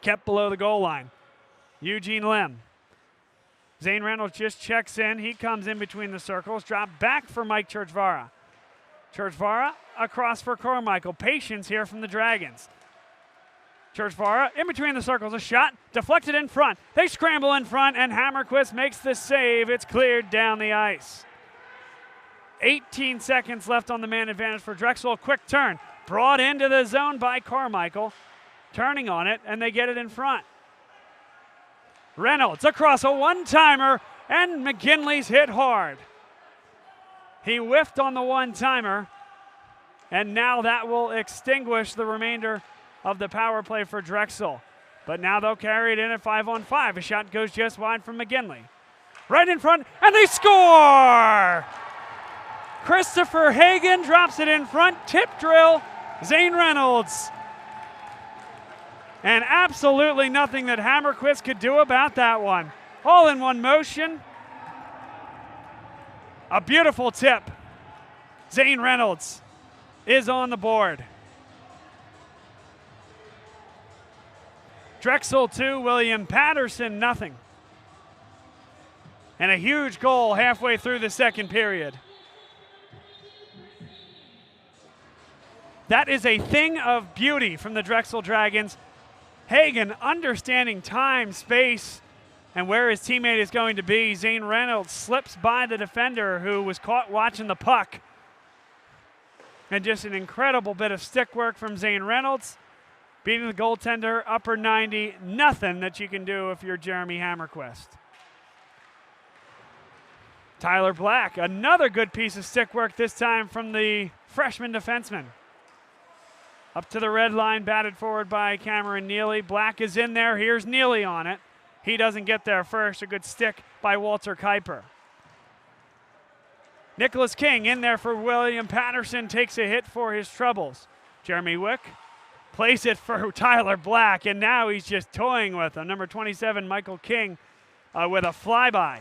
Kept below the goal line. Eugene Lim. Zane Reynolds just checks in. He comes in between the circles. Drop back for Mike Churchvara. Churchvara across for Carmichael. Patience here from the Dragons. Churchvara in between the circles. A shot deflected in front. They scramble in front, and Hammerquist makes the save. It's cleared down the ice. 18 seconds left on the man advantage for Drexel. A quick turn. Brought into the zone by Carmichael. Turning on it, and they get it in front. Reynolds across a one-timer, and McGinley's hit hard. He whiffed on the one-timer, and now that will extinguish the remainder of the power play for Drexel. But now they'll carry it in at 5-on-5. A shot goes just wide from McGinley. Right in front, and they score! Christopher Hagan drops it in front. Tip drill, Zane Reynolds. And absolutely nothing that Hammerquist could do about that one. All in one motion. A beautiful tip. Zane Reynolds is on the board. Drexel 2, William Paterson nothing. And a huge goal halfway through the second period. That is a thing of beauty from the Drexel Dragons. Hagan understanding time, space, and where his teammate is going to be. Zane Reynolds slips by the defender who was caught watching the puck. And just an incredible bit of stick work from Zane Reynolds. Beating the goaltender, upper 90, nothing that you can do if you're Jeremy Hammerquist. Tyler Black, another good piece of stick work, this time from the freshman defenseman. Up to the red line, batted forward by Cameron Neely. Black is in there. Here's Neely on it. He doesn't get there first. A good stick by Walter Kuiper. Nicholas King in there for William Paterson. Takes a hit for his troubles. Jeremy Wick plays it for Tyler Black, and now he's just toying with him. Number 27, Michael King, with a flyby.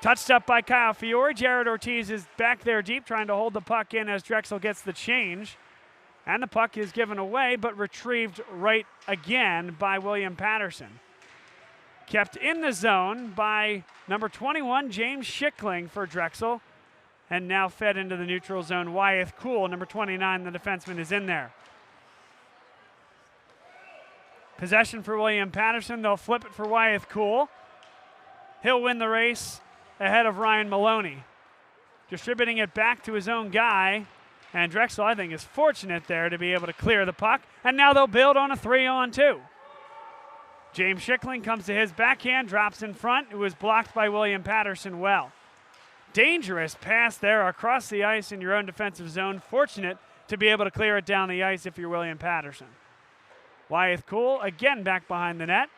Touched up by Kyle Fiore. Jared Ortiz is back there deep trying to hold the puck in as Drexel gets the change. And the puck is given away but retrieved right again by William Paterson. Kept in the zone by number 21, James Schickling for Drexel. And now fed into the neutral zone. Wyeth Cool, number 29, the defenseman, is in there. Possession for William Paterson. They'll flip it for Wyeth Cool. He'll win the race ahead of Ryan Maloney. Distributing it back to his own guy. And Drexel, I think, is fortunate there to be able to clear the puck. And now they'll build on a 3-on-2. James Schickling comes to his backhand, drops in front. It was blocked by William Paterson well. Dangerous pass there across the ice in your own defensive zone. Fortunate to be able to clear it down the ice if you're William Paterson. Wyeth Cool again back behind the net.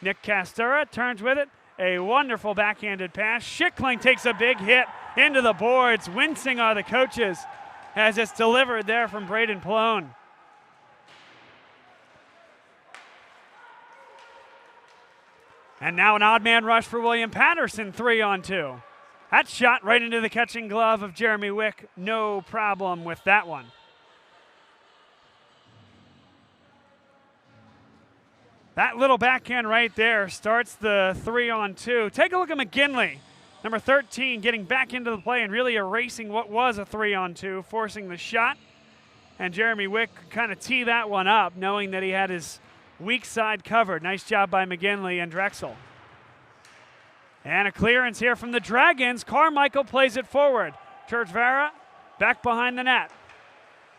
Nick Castura turns with it. A wonderful backhanded pass. Schickling takes a big hit into the boards. Wincing are the coaches as it's delivered there from Braden Plone. And now an odd man rush for William Paterson, 3-on-2. That shot right into the catching glove of Jeremy Wick. No problem with that one. That little backhand right there starts the 3-on-2. Take a look at McGinley, number 13, getting back into the play and really erasing what was a 3-on-2, forcing the shot. And Jeremy Wick kind of tee that one up, knowing that he had his weak side covered. Nice job by McGinley and Drexel. And a clearance here from the Dragons. Carmichael plays it forward. Churchvara back behind the net.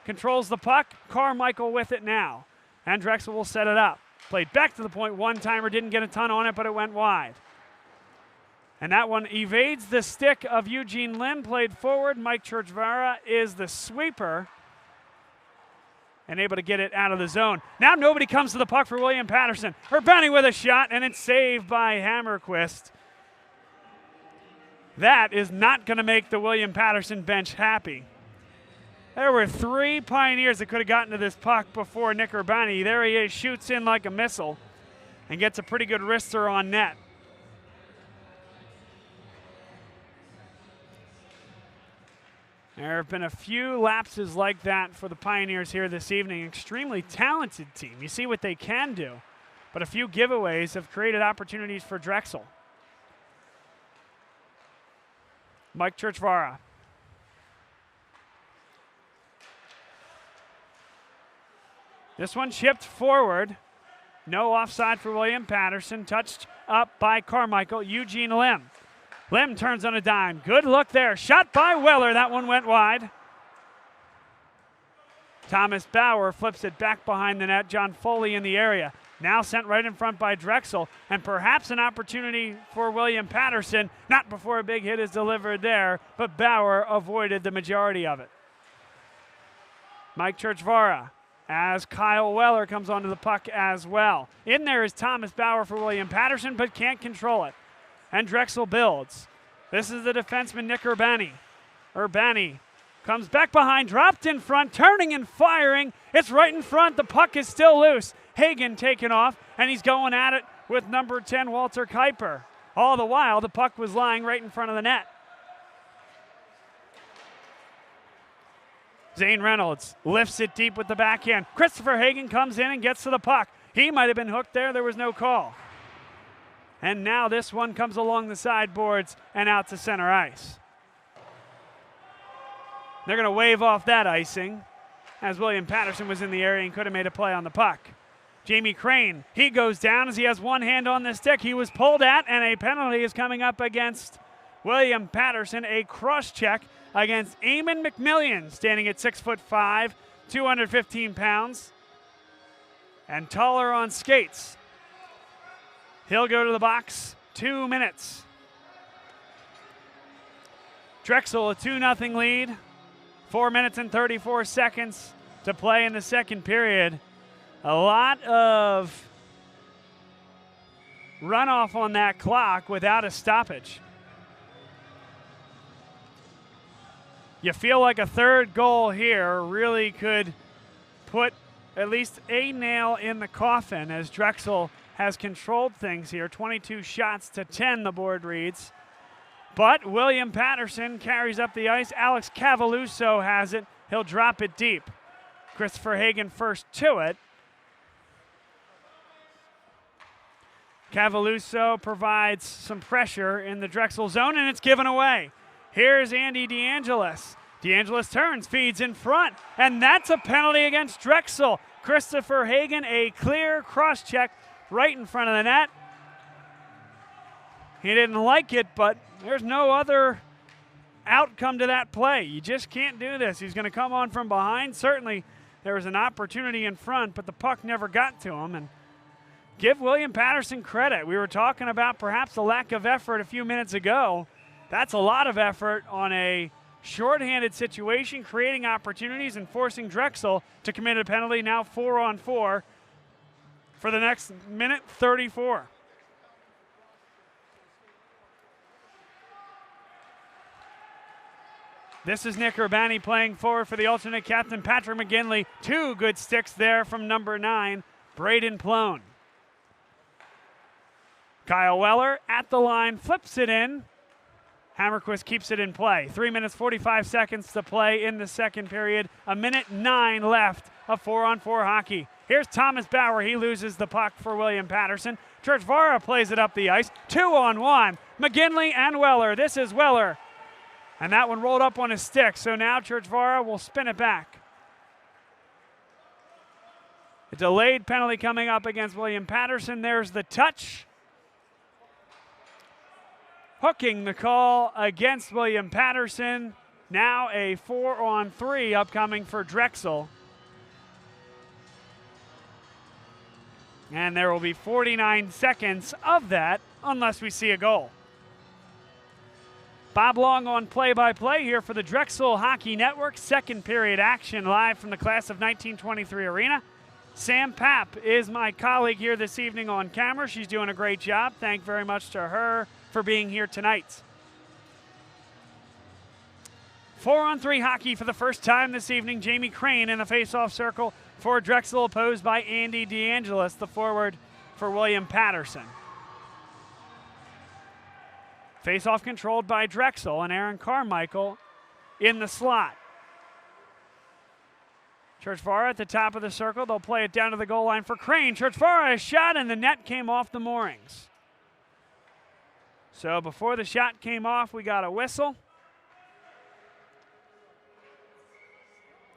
Controls the puck. Carmichael with it now. And Drexel will set it up. Played back to the point. One-timer, didn't get a ton on it, but it went wide. And that one evades the stick of Eugene Lim. Played forward. Mike Churchvara is the sweeper. And able to get it out of the zone. Now nobody comes to the puck for William Paterson. Urbani with a shot, and it's saved by Hammerquist. That is not going to make the William Paterson bench happy. There were 3 Pioneers that could have gotten to this puck before Nick Urbani. There he is, shoots in like a missile and gets a pretty good wrister on net. There have been a few lapses like that for the Pioneers here this evening. Extremely talented team. You see what they can do. But a few giveaways have created opportunities for Drexel. Mike Churchvara. This one chipped forward. No offside for William Paterson. Touched up by Carmichael. Eugene Lim. Lim turns on a dime. Good look there. Shot by Weller. That one went wide. Thomas Bauer flips it back behind the net. John Foley in the area. Now sent right in front by Drexel. And perhaps an opportunity for William Paterson. Not before a big hit is delivered there, but Bauer avoided the majority of it. Mike Churchvara as Kyle Weller comes onto the puck as well. In there is Thomas Bauer for William Paterson, but can't control it. And Drexel builds. This is the defenseman Nick Urbani. Urbani comes back behind, dropped in front, turning and firing. It's right in front. The puck is still loose. Hagen taken off, and he's going at it with number 10, Walter Kuiper. All the while, the puck was lying right in front of the net. Zane Reynolds lifts it deep with the backhand. Christopher Hagen comes in and gets to the puck. He might have been hooked there. There was no call. And now this one comes along the sideboards and out to center ice. They're going to wave off that icing as William Paterson was in the area and could have made a play on the puck. Jamie Crane, he goes down as he has one hand on the stick. He was pulled at, and a penalty is coming up against William Paterson. A cross-check against Eamon McMillian, standing at 6'5", 215 pounds, and taller on skates. He'll go to the box. 2 minutes. Drexel, a 2-0 lead. 4 minutes and 34 seconds to play in the second period. A lot of runoff on that clock without a stoppage. You feel like a third goal here really could put at least a nail in the coffin as Drexel has controlled things here. 22 shots to 10, the board reads. But William Paterson carries up the ice. Alex Cavaluso has it. He'll drop it deep. Christopher Hagen first to it. Cavaluso provides some pressure in the Drexel zone, and it's given away. Here's Andy DeAngelis. DeAngelis turns, feeds in front, and that's a penalty against Drexel. Christopher Hagen, a clear cross-check right in front of the net. He didn't like it, but there's no other outcome to that play. You just can't do this. He's going to come on from behind. Certainly there was an opportunity in front, but the puck never got to him. And give William Paterson credit. We were talking about perhaps a lack of effort a few minutes ago. That's a lot of effort on a shorthanded situation, creating opportunities and forcing Drexel to commit a penalty, now 4-on-4 for the next minute 34. This is Nick Urbani playing forward for the alternate captain, Patrick McGinley. 2 good sticks there from number 9, Braden Plone. Kyle Weller at the line, flips it in. Hammerquist keeps it in play. 3 minutes, 45 seconds to play in the second period. 1:09 left of 4-on-4 hockey. Here's Thomas Bauer. He loses the puck for William Paterson. Churchvara plays it up the ice. 2-on-1. McGinley and Weller. This is Weller. And that one rolled up on his stick. So now Churchvara will spin it back. A delayed penalty coming up against William Paterson. There's the touch. Hooking the call against William Paterson. Now a 4-on-3 upcoming for Drexel. And there will be 49 seconds of that unless we see a goal. Bob Long on play-by-play here for the Drexel Hockey Network. Second period action live from the class of 1923 arena. Sam Papp is my colleague here this evening on camera. She's doing a great job. Thank very much to her for being here tonight. 4-on-3 hockey for the first time this evening. Jamie Crane in the face-off circle for Drexel, opposed by Andy DeAngelis, the forward for William Paterson. Face-off controlled by Drexel and Aaron Carmichael in the slot. Churchvara at the top of the circle. They'll play it down to the goal line for Crane. Churchvara, a shot, and the net came off the moorings. So before the shot came off, we got a whistle.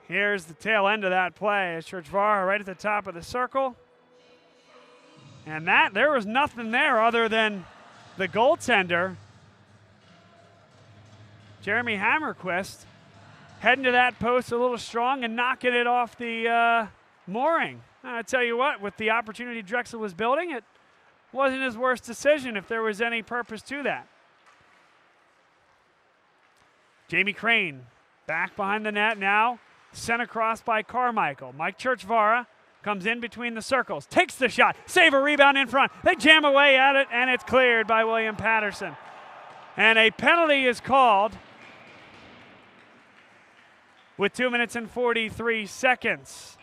Here's the tail end of that play as Churchvara right at the top of the circle. And there was nothing there other than the goaltender, Jeremy Hammerquist, heading to that post a little strong and knocking it off the mooring. I tell you what, with the opportunity Drexel was building, it wasn't his worst decision if there was any purpose to that. Jamie Crane back behind the net now. Sent across by Carmichael. Mike Churchvara comes in between the circles, takes the shot, save a rebound in front. They jam away at it, and it's cleared by William Paterson. And a penalty is called with 2 minutes and 43 seconds.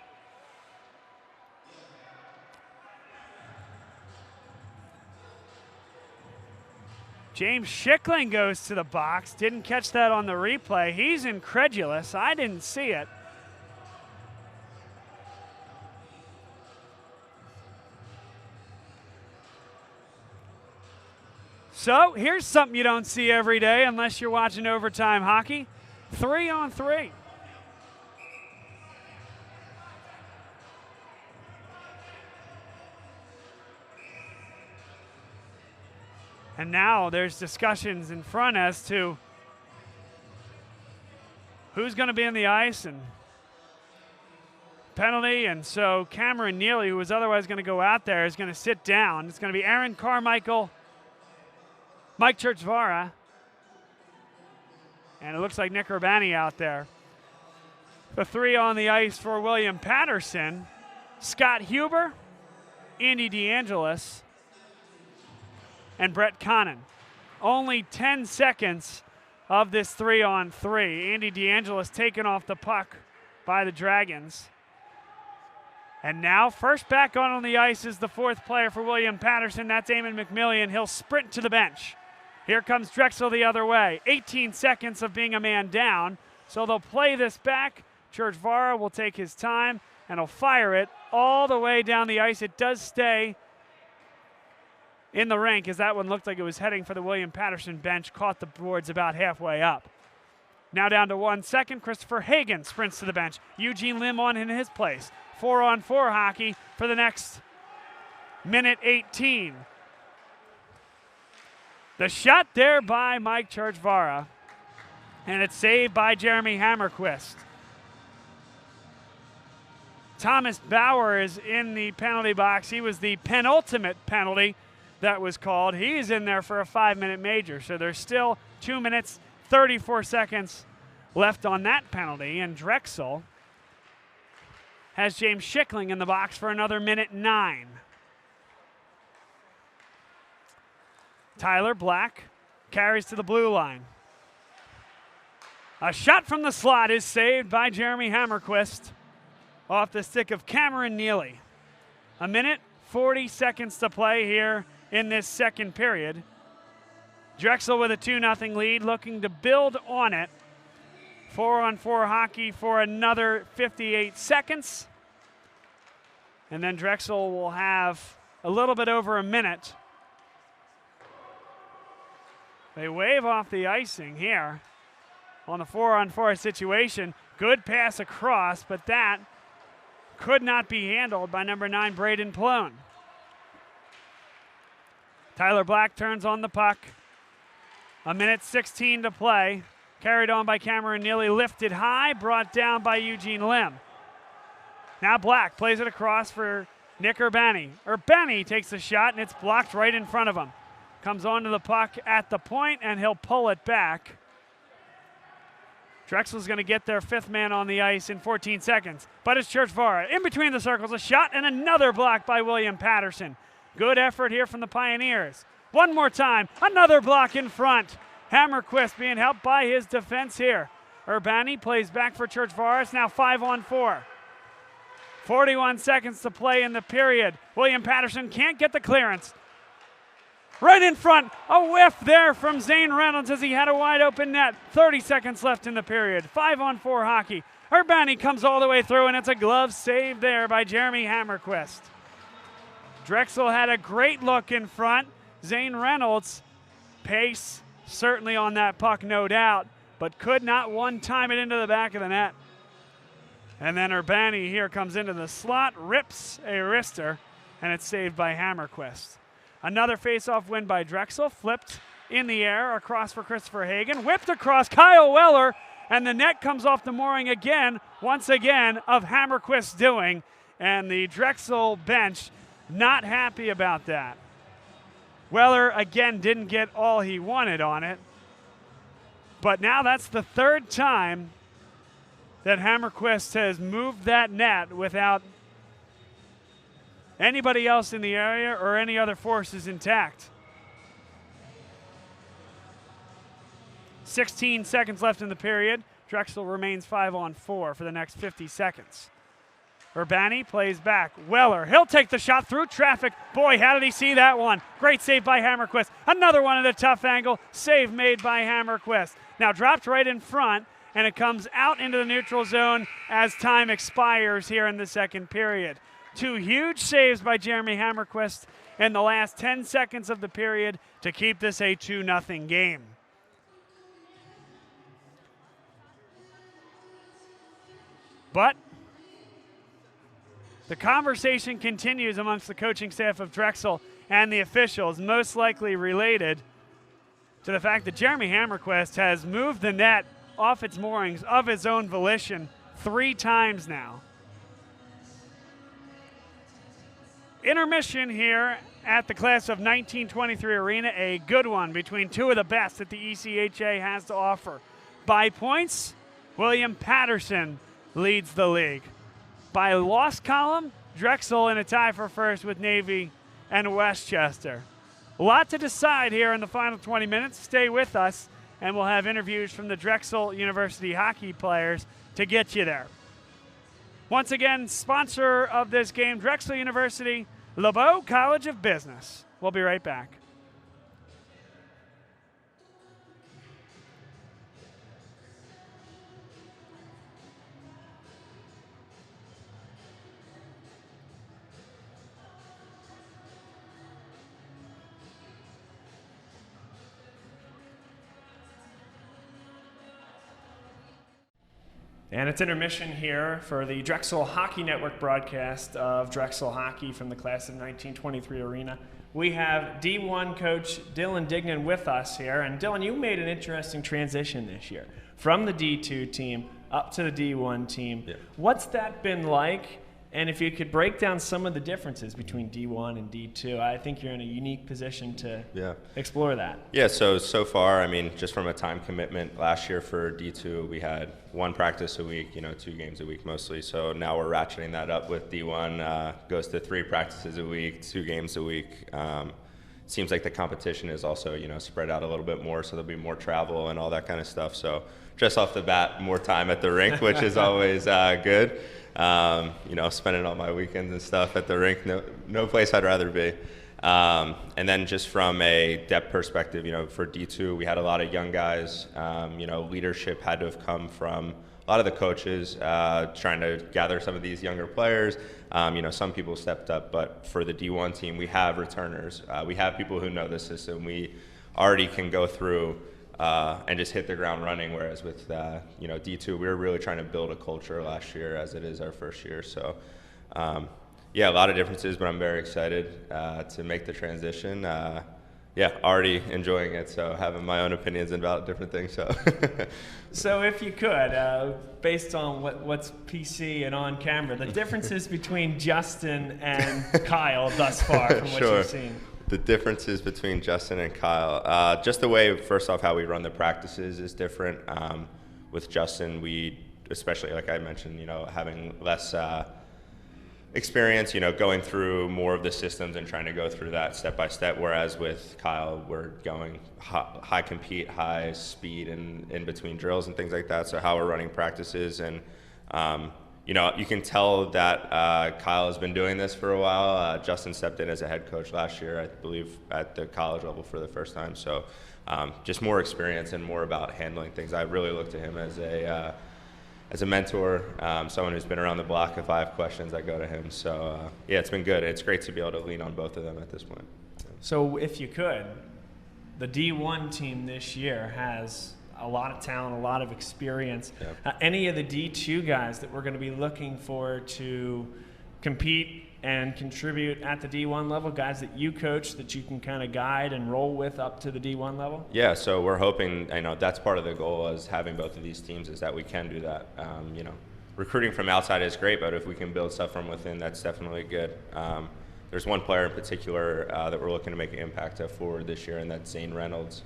James Schickling goes to the box. Didn't catch that on the replay. He's incredulous. I didn't see it. So here's something you don't see every day unless you're watching overtime hockey. 3-on-3. And now there's discussions in front as to who's going to be in the ice and penalty. And so Cameron Neely, who was otherwise going to go out there, is going to sit down. It's going to be Aaron Carmichael, Mike Churchvara, and it looks like Nick Urbani out there. The three on the ice for William Paterson, Scott Huber, Andy DeAngelis, and Brett Connon. Only 10 seconds of this 3-on-3. Andy DeAngelis taken off the puck by the Dragons. And now first back on the ice is the fourth player for William Paterson. That's Eamon McMillian. He'll sprint to the bench. Here comes Drexel the other way. 18 seconds of being a man down. So they'll play this back. Churchvara will take his time and he'll fire it all the way down the ice. It does stay in the rink as that one looked like it was heading for the William Paterson bench. Caught the boards about halfway up. Now down to 1 second. Christopher Hagan sprints to the bench. Eugene Lim on in his place. 4-on-4 hockey for the next minute 18. The shot there by Mike Churchvara, and it's saved by Jeremy Hammerquist. Thomas Bauer is in the penalty box. He was the penultimate penalty that was called. He's in there for a 5-minute major, so there's still 2 minutes, 34 seconds left on that penalty, and Drexel has James Schickling in the box for another minute 9. Tyler Black carries to the blue line. A shot from the slot is saved by Jeremy Hammerquist off the stick of Cameron Neely. A minute, 40 seconds to play here in this second period. Drexel with a 2-0 lead, looking to build on it. 4-on-4 hockey for another 58 seconds. And then Drexel will have a little bit over a minute. They wave off the icing here on the 4-on-4 situation. Good pass across, but that could not be handled by number 9, Braden Plone. Tyler Black turns on the puck. 1:16 to play. Carried on by Cameron Neely, lifted high, brought down by Eugene Lim. Now Black plays it across for Nick Urbani. Urbani takes a shot, and it's blocked right in front of him. Comes onto the puck at the point, and he'll pull it back. Drexel's going to get their 5th man on the ice in 14 seconds. But it's Churchvara. In between the circles, a shot and another block by William Paterson. Good effort here from the Pioneers. One more time, another block in front. Hammerquist being helped by his defense here. Urbani plays back for Churchvara. It's now 5-on-4. 41 seconds to play in the period. William Paterson can't get the clearance. Right in front, a whiff there from Zane Reynolds as he had a wide open net. 30 seconds left in the period. 5-on-4 hockey. Urbani comes all the way through, and it's a glove save there by Jeremy Hammerquist. Drexel had a great look in front. Zane Reynolds, pace certainly on that puck, no doubt, but could not one-time it into the back of the net. And then Urbani here comes into the slot, rips a wrister, and it's saved by Hammerquist. Another face-off win by Drexel, flipped in the air across for Christopher Hagan, whipped across Kyle Weller, and the net comes off the mooring again, once again, of Hammerquist's doing, and the Drexel bench not happy about that. Weller, again, didn't get all he wanted on it, but now that's the 3rd time that Hammerquist has moved that net without anybody else in the area or any other forces intact. 16 seconds left in the period. Drexel remains 5-on-4 for the next 50 seconds. Urbani plays back. Weller, he'll take the shot through traffic. Boy, how did he see that one? Great save by Hammerquist. Another one at a tough angle. Save made by Hammerquist. Now dropped right in front, and it comes out into the neutral zone as time expires here in the second period. 2 huge saves by Jeremy Hammerquist in the last 10 seconds of the period to keep this a 2-0 game. But the conversation continues amongst the coaching staff of Drexel and the officials, most likely related to the fact that Jeremy Hammerquist has moved the net off its moorings of his own volition 3 times now. Intermission here at the class of 1923 arena, a good one between 2 of the best that the ECHA has to offer. By points, William Paterson leads the league. By loss column, Drexel in a tie for first with Navy and Westchester. A lot to decide here in the final 20 minutes. Stay with us, and we'll have interviews from the Drexel University hockey players to get you there. Once again, sponsor of this game, Drexel University, LeBeau College of Business. We'll be right back. And it's intermission here for the Drexel Hockey Network broadcast of Drexel Hockey from the class of 1923 arena. We have D1 coach Dylan Dignan with us here. And Dylan, you made an interesting transition this year from the D2 team up to the D1 team. Yeah. What's that been like? And if you could break down some of the differences between D1 and D2, I think you're in a unique position to explore that. Yeah, so far, I mean, just from a time commitment, last year for D2, we had 1 practice a week, 2 games a week mostly. So now we're ratcheting that up with D1, goes to 3 practices a week, 2 games a week. Seems like the competition is also, spread out a little bit more, so there'll be more travel and all that kind of stuff. So just off the bat, more time at the rink, which is always good. Spending all my weekends and stuff at the rink, no place I'd rather be. And then just from a depth perspective, for D2, we had a lot of young guys. Leadership had to have come from a lot of the coaches trying to gather some of these younger players. Some people stepped up, but for the D1 team, we have returners. We have people who know the system. We already can go through and just hit the ground running, whereas with D2, we were really trying to build a culture last year as it is our first year. So a lot of differences, but I'm very excited to make the transition. Already enjoying it, so having my own opinions about different things. So if you could, based on what's PC and on camera, the differences between Justin and Kyle thus far from what Sure. you've seen. The differences between Justin and Kyle, just the way, first off, how we run the practices is different. With Justin, we, especially like I mentioned, having less experience, going through more of the systems and trying to go through that step by step, whereas with Kyle, we're going high compete, high speed, and in between drills and things like that. So how we're running practices, and you can tell that Kyle has been doing this for a while. Justin stepped in as a head coach last year, I believe, at the college level for the first time. So just more experience and more about handling things. I really look to him as a mentor, someone who's been around the block. If I have questions, I go to him. So it's been good. It's great to be able to lean on both of them at this point. So if you could, the D1 team this year has a lot of talent, a lot of experience. Yep. Any of the D2 guys that we're going to be looking for to compete and contribute at the D1 level, guys that you coach that you can kind of guide and roll with up to the D1 level? Yeah, so we're hoping, that's part of the goal is having both of these teams, is that we can do that. Recruiting from outside is great, but if we can build stuff from within, that's definitely good. There's one player in particular that we're looking to make an impact at forward this year, and that's Zane Reynolds.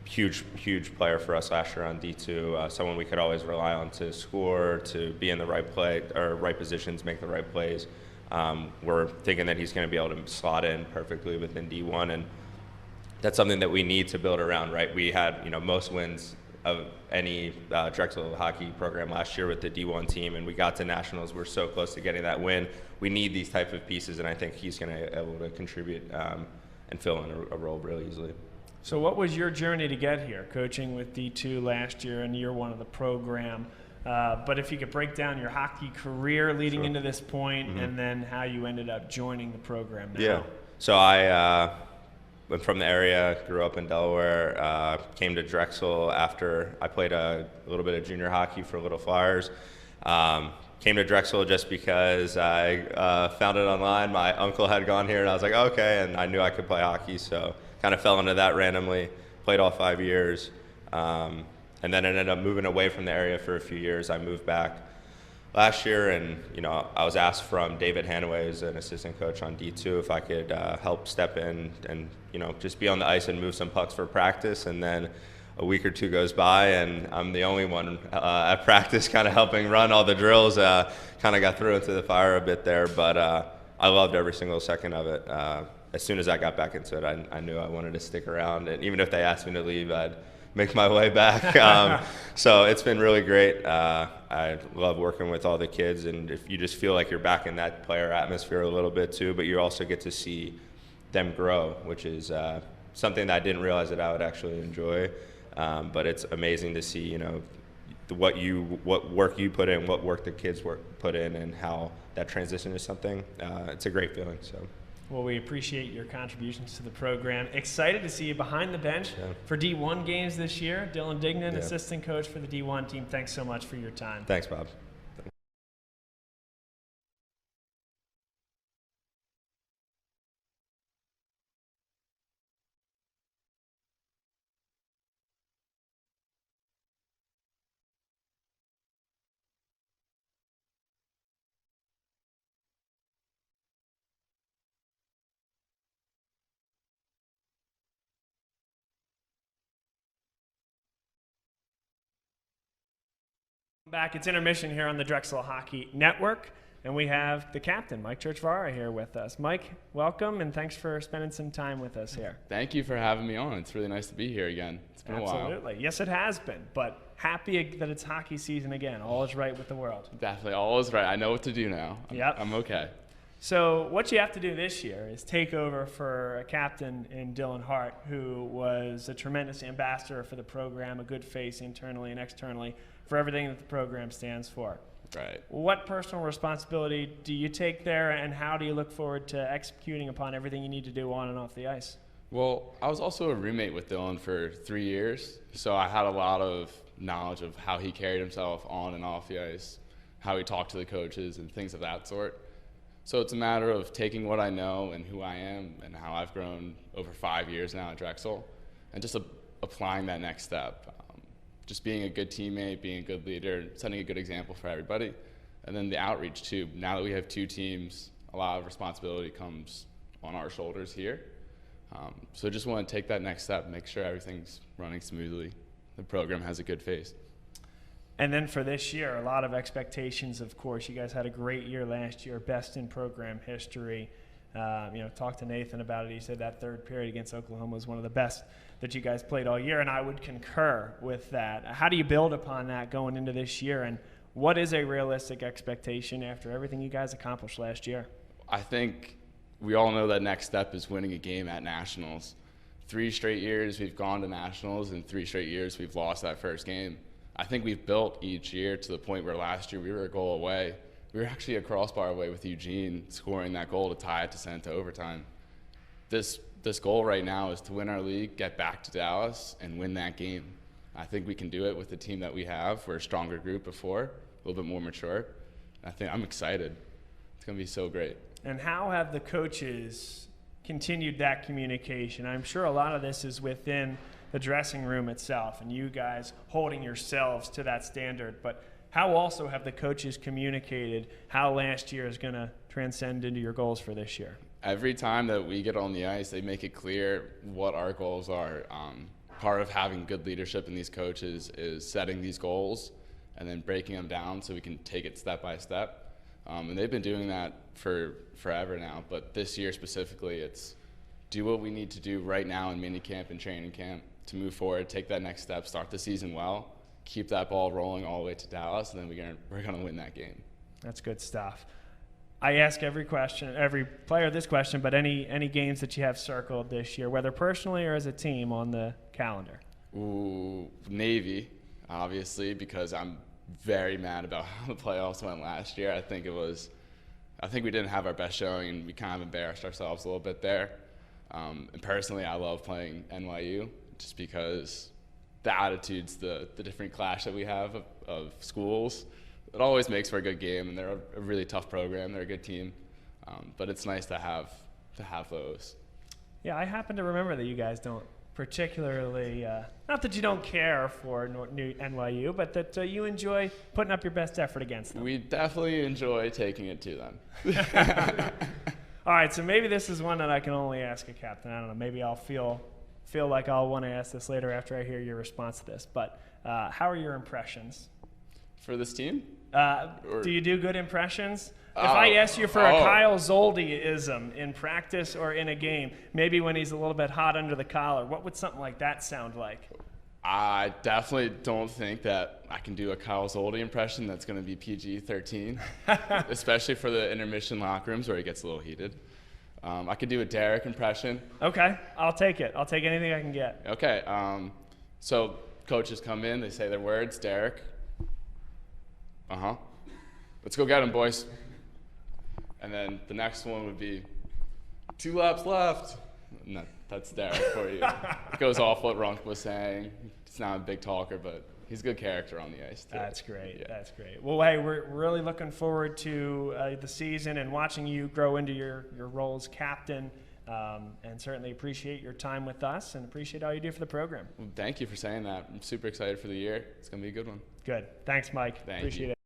Huge player for us last year on D2, someone we could always rely on to score, to be in the right play or right positions, make the right plays. We're thinking that he's going to be able to slot in perfectly within D1, and that's something that we need to build around, right? We had most wins of any Drexel hockey program last year with the D1 team, and we got to nationals. We're so close to getting that win. We need these type of pieces, and I think he's going to be able to contribute and fill in a role really easily. So what was your journey to get here, coaching with D2 last year and year one of the program? But if you could break down your hockey career leading Sure. into this point, and then how you ended up joining the program now. Yeah. So I went from the area, grew up in Delaware, came to Drexel after I played a little bit of junior hockey for Little Flyers. Came to Drexel just because I found it online. My uncle had gone here, and I was like, okay, and I knew I could play hockey, so kind of fell into that randomly, played all 5 years, and then ended up moving away from the area for a few years. I moved back last year, and I was asked from David Hanaway, who's an assistant coach on D2, if I could help step in and just be on the ice and move some pucks for practice. And then a week or two goes by, and I'm the only one at practice kind of helping run all the drills. Kind of got thrown into the fire a bit there, but I loved every single second of it. As soon as I got back into it, I knew I wanted to stick around, and even if they asked me to leave, I'd make my way back. So it's been really great. I love working with all the kids, and if you just feel like you're back in that player atmosphere a little bit too, but you also get to see them grow, which is something that I didn't realize that I would actually enjoy. But it's amazing to see, what work you put in, what work the kids put in, and how that transition is something. It's a great feeling. So. Well, we appreciate your contributions to the program. Excited to see you behind the bench for D1 games this year. Dylan Dignan, assistant coach for the D1 team. Thanks so much for your time. Thanks, Bob. Back, it's Intermission here on the Drexel Hockey Network, and we have the captain, Mike Churchvara, here with us. Mike, welcome, and thanks for spending some time with us here. Thank you for having me on. It's really nice to be here again. It's been a while. Absolutely. Yes, it has been, but happy that it's hockey season again. All is right with the world. Definitely. All is right. I know what to do now. Yep. I'm okay. So what you have to do this year is take over for a captain in Dylan Hart, who was a tremendous ambassador for the program, a good face internally and externally for everything that the program stands for. Right. What personal responsibility do you take there, and how do you look forward to executing upon everything you need to do on and off the ice? Well, I was also a roommate with Dylan for 3 years, so I had a lot of knowledge of how he carried himself on and off the ice, how he talked to the coaches and things of that sort. So it's a matter of taking what I know and who I am and how I've grown over 5 years now at Drexel, and just applying that next step. Just being a good teammate, being a good leader, setting a good example for everybody. And then the outreach too. Now that we have 2 teams, a lot of responsibility comes on our shoulders here. So just want to take that next step, make sure everything's running smoothly. The program has a good face. And then for this year, a lot of expectations, of course. You guys had a great year last year, best in program history. Talked to Nathan about it. He said that third period against Oklahoma was one of the best that you guys played all year, and I would concur with that. How do you build upon that going into this year, and what is a realistic expectation after everything you guys accomplished last year? I think we all know that next step is winning a game at Nationals. 3 straight years we've gone to Nationals, and 3 straight years we've lost that first game. I think we've built each year to the point where last year we were a goal away. We were actually a crossbar away with Eugene scoring that goal to tie it to send it to overtime. This goal right now is to win our league, get back to Dallas, and win that game. I think we can do it with the team that we have. We're a stronger group before, a little bit more mature. I think I'm excited. It's going to be so great. And how have the coaches continued that communication? I'm sure a lot of this is within the dressing room itself and you guys holding yourselves to that standard, but how also have the coaches communicated how last year is going to transcend into your goals for this year? Every time that we get on the ice, they make it clear what our goals are. Part of having good leadership in these coaches is setting these goals and then breaking them down so we can take it step by step. And they've been doing that for forever now, but this year specifically, it's do what we need to do right now in minicamp and training camp to move forward, take that next step, start the season well, keep that ball rolling all the way to Dallas, and then we're gonna win that game. That's good stuff. I ask every player this question, but any games that you have circled this year, whether personally or as a team, on the calendar? Ooh, Navy, obviously, because I'm very mad about how the playoffs went last year. I think we didn't have our best showing, and we kind of embarrassed ourselves a little bit there. And personally, I love playing NYU just because the attitudes, the different clash that we have of schools, it always makes for a good game, and they're a really tough program. They're a good team, but it's nice to have those. Yeah, I happen to remember that you guys don't particularly, not that you don't care for NYU, but that you enjoy putting up your best effort against them. We definitely enjoy taking it to them. All right, so maybe this is one that I can only ask a captain. I don't know, maybe I'll feel like I'll want to ask this later after I hear your response to this, but how are your impressions? For this team? Do you do good impressions? If I ask you for a Kyle Zoldi-ism in practice or in a game, maybe when he's a little bit hot under the collar, what would something like that sound like? I definitely don't think that I can do a Kyle Zoldi impression that's going to be PG-13, especially for the intermission locker rooms where it gets a little heated. I could do a Derek impression. Okay, I'll take it. I'll take anything I can get. Okay, so coaches come in, they say their words, Derek. Let's go get him, boys. And then the next one would be 2 laps left. No, that's Derek for you. It goes off what Runk was saying. He's not a big talker, but he's a good character on the ice, too. That's great. Yeah. That's great. Well, hey, we're really looking forward to the season and watching you grow into your role as captain, and certainly appreciate your time with us and appreciate all you do for the program. Well, thank you for saying that. I'm super excited for the year. It's going to be a good one. Good. Thanks, Mike. Appreciate it.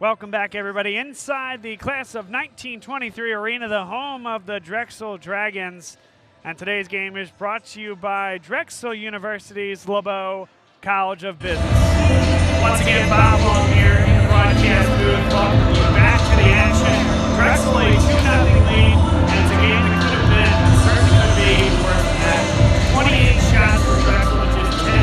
Welcome back, everybody, inside the class of 1923 arena, the home of the Drexel Dragons. And today's game is brought to you by Drexel University's LeBeau College of Business. Once again, Bob Long here in the broadcast booth. Welcome you back to the action. Drexel a 2-0 lead, and it's a game that could have been, certainly could be, worse than that. 28 shots for Drexel, which is 10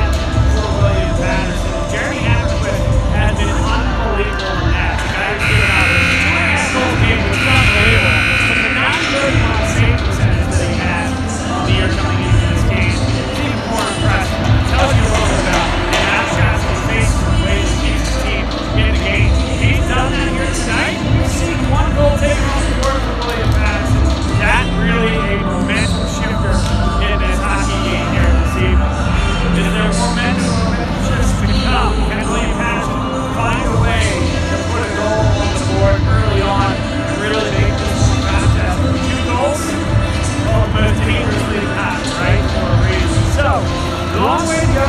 for William Paterson. Jeremy Hammerquist has been unbelievable in that. The guy who's given up 2.5 goals game was unbelievable. But the non-31 save percentage that he had on the year coming into this game is even more impressive. It tells you a little bit about the amount of shots he faces and the way he keeps his team in the game. He's done that here tonight. We've seen 1 goal taken off the board for William Paterson. That really a momentum shifter in this hockey game here this evening. Is there momentum shifts to come? Can William Paterson find a way to put a goal on the board early on and really make this one contest? 2 goals? Well, most dangerously not, right? For a reason. So, long way to go.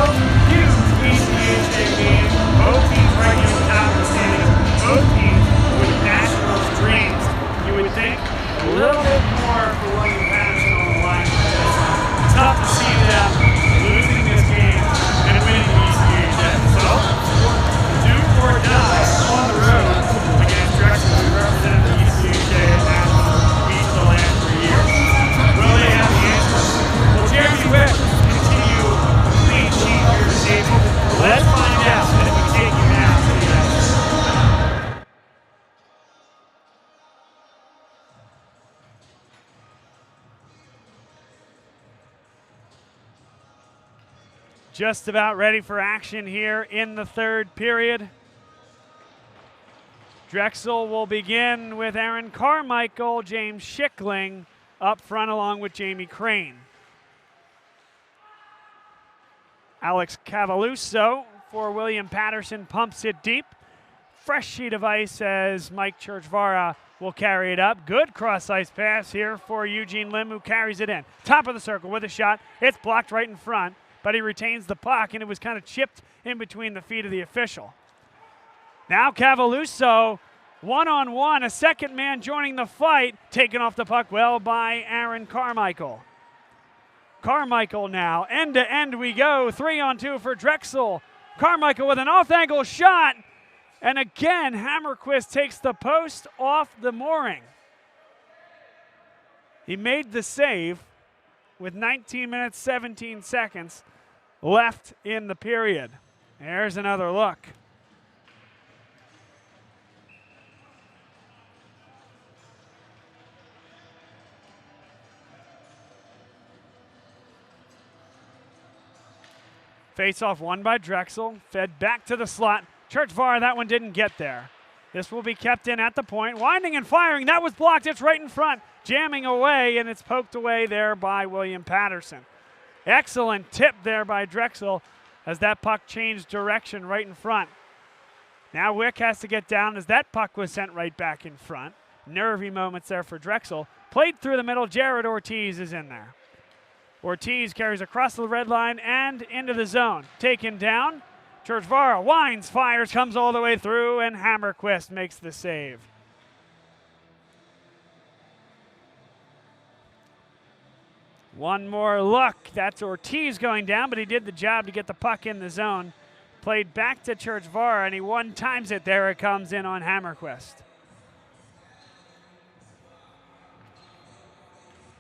Huge ECHA game. Both teams right in the top of the standings. Both teams with Nationals dreams. You would think a little bit more for William Paterson on the line. It's tough to see them losing this game and winning the ECHA. So, do or die on the road against Drexel, who represented the ECHA at Nationals each the last 3 years. Will they have the answers? Will Jeremy Wick continue a clean sheet here this evening? Let's find out as we take you now to the ice. Just about ready for action here in the third period. Drexel will begin with Aaron Carmichael, James Schickling up front along with Jamie Crane. Alex Cavaluso for William Paterson pumps it deep. Fresh sheet of ice as Mike Churchvara will carry it up. Good cross-ice pass here for Eugene Lim, who carries it in. Top of the circle with a shot. It's blocked right in front, but he retains the puck, and it was kind of chipped in between the feet of the official. Now Cavaluso, one-on-one, a second man joining the fight, taken off the puck well by Aaron Carmichael. Carmichael now, end-to-end we go, 3-on-2 for Drexel. Carmichael with an off-angle shot, and again, Hammerquist takes the post off the mooring. He made the save with 19 minutes, 17 seconds left in the period. There's another look. Face-off won by Drexel, fed back to the slot. Churchvar, that one didn't get there. This will be kept in at the point. Winding and firing, that was blocked. It's right in front, jamming away, and it's poked away there by William Paterson. Excellent tip there by Drexel as that puck changed direction right in front. Now Wick has to get down as that puck was sent right back in front. Nervy moments there for Drexel. Played through the middle, Jared Ortiz is in there. Ortiz carries across the red line and into the zone. Taken down. Churchvara winds, fires, comes all the way through, and Hammerquist makes the save. One more look. That's Ortiz going down, but he did the job to get the puck in the zone. Played back to Churchvara, and he one-times it. There it comes in on Hammerquist.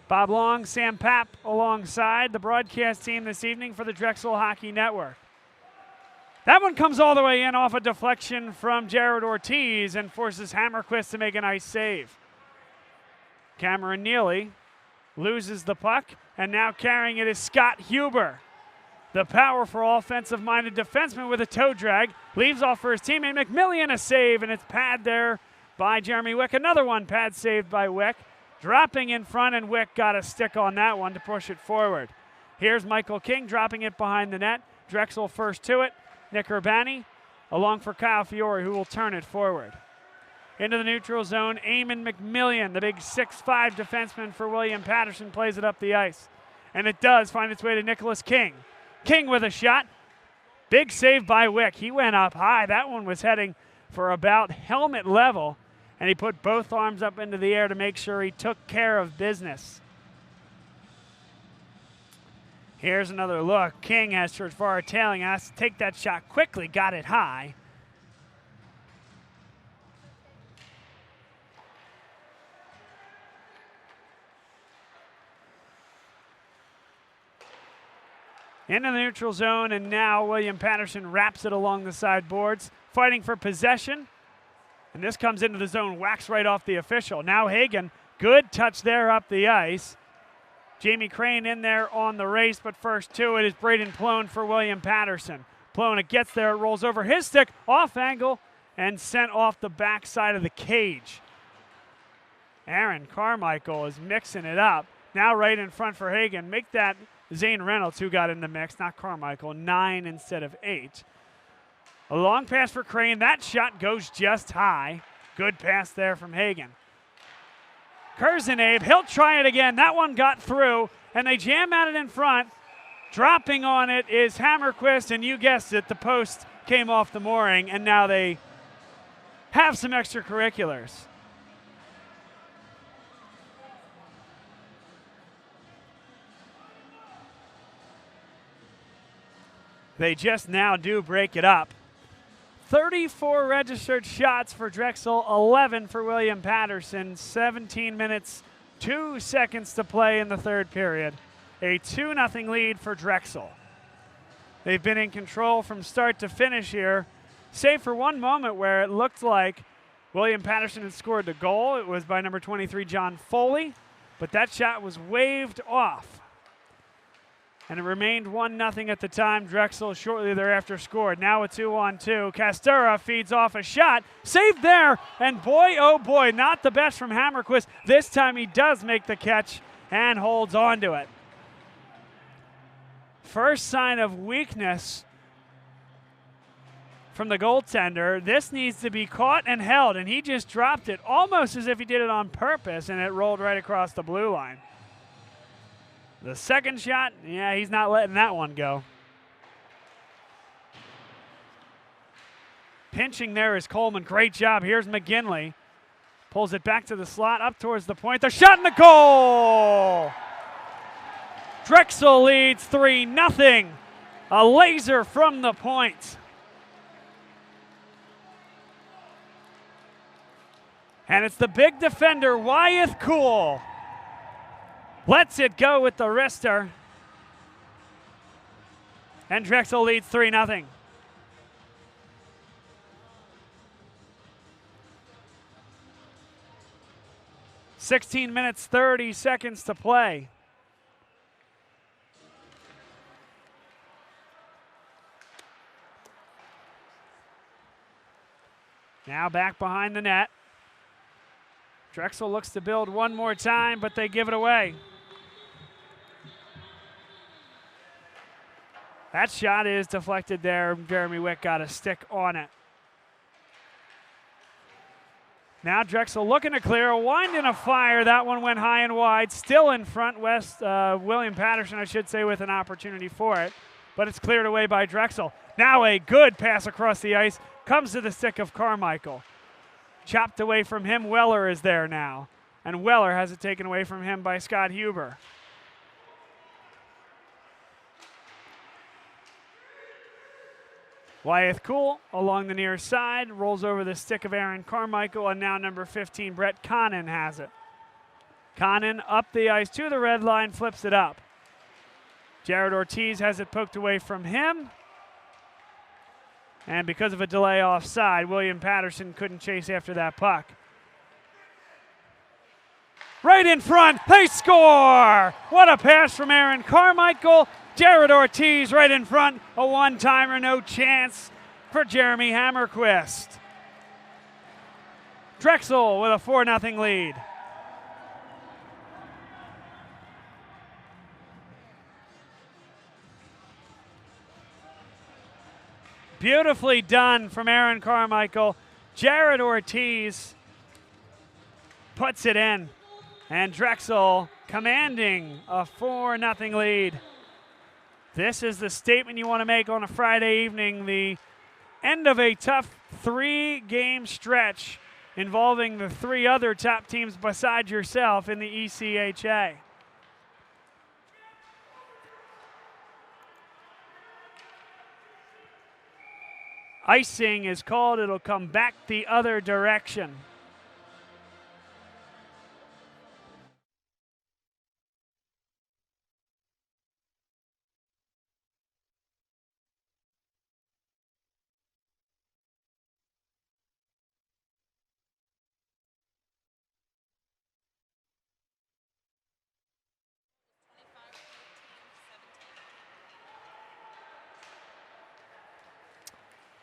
Bob Long, Sam Papp alongside the broadcast team this evening for the Drexel Hockey Network. That one comes all the way in off a deflection from Jared Ortiz and forces Hammerquist to make a nice save. Cameron Neely loses the puck, and now carrying it is Scott Huber. The powerful offensive-minded defenseman with a toe drag leaves off for his teammate McMillian, a save, and it's pad there by Jeremy Wick. Another one pad saved by Wick. Dropping in front, and Wick got a stick on that one to push it forward. Here's Michael King dropping it behind the net. Drexel first to it. Nick Urbani along for Kyle Fiore, who will turn it forward. Into the neutral zone, Eamon McMillian, the big 6'5 defenseman for William Paterson, plays it up the ice. And it does find its way to Nicholas King. King with a shot. Big save by Wick. He went up high. That one was heading for about helmet level, and he put both arms up into the air to make sure he took care of business. Here's another look. King has Churchvara tailing, has to take that shot quickly, got it high. Into the neutral zone, and now William Paterson wraps it along the sideboards, fighting for possession. And this comes into the zone, whacks right off the official. Now Hagan, good touch there up the ice. Jamie Crane in there on the race, but first to it is Braden Plone for William Paterson. Plone, it gets there, it rolls over his stick, off angle, and sent off the backside of the cage. Aaron Carmichael is mixing it up. Now right in front for Hagan. Make that Zane Reynolds, who got in the mix, not Carmichael, 9 instead of 8. A long pass for Crane. That shot goes just high. Good pass there from Hagan. Kurzenabe, he'll try it again. That one got through, and they jam at it in front. Dropping on it is Hammerquist, and you guessed it, the post came off the mooring, and now they have some extracurriculars. They just now do break it up. 34 registered shots for Drexel, 11 for William Paterson, 17 minutes, 2 seconds to play in the third period. A 2-0 lead for Drexel. They've been in control from start to finish here, save for one moment where it looked like William Paterson had scored the goal. It was by number 23, John Foley, but that shot was waved off. And it remained 1-0 at the time. Drexel shortly thereafter scored. Now a 2-on-2. Castura feeds off a shot. Saved there. And boy, oh boy, not the best from Hammerquist. This time he does make the catch and holds on to it. First sign of weakness from the goaltender. This needs to be caught and held. And he just dropped it almost as if he did it on purpose. And it rolled right across the blue line. The second shot, yeah, he's not letting that one go. Pinching there is Coleman. Great job. Here's McGinley. Pulls it back to the slot, up towards the point. The shot and the goal! Drexel leads 3-0. A laser from the point. And it's the big defender, Wyeth Cool. Lets it go with the wrister. And Drexel leads 3-0. "16 minutes, 30 seconds to play. Now back behind the net. Drexel looks to build one more time, but they give it away. That shot is deflected there. Jeremy Wick got a stick on it. Now Drexel looking to clear. A wind and a fire. That one went high and wide. Still in front. William Paterson, I should say, with an opportunity for it. But it's cleared away by Drexel. Now a good pass across the ice. Comes to the stick of Carmichael. Chopped away from him. Weller is there now. And Weller has it taken away from him by Scott Huber. Wyeth Cool along the near side, rolls over the stick of Aaron Carmichael, and now number 15, Brett Connon has it. Connon up the ice to the red line, flips it up. Jared Ortiz has it poked away from him. And because of a delay offside, William Paterson couldn't chase after that puck. Right in front, they score! What a pass from Aaron Carmichael. Jared Ortiz right in front, a one-timer, no chance for Jeremy Hammerquist. Drexel with a 4-0 lead. Beautifully done from Aaron Carmichael. Jared Ortiz puts it in, and Drexel commanding a 4-0 lead. This is the statement you want to make on a Friday evening, the end of a tough 3-game stretch involving the 3 other top teams besides yourself in the ECHA. Icing is called. It'll come back the other direction.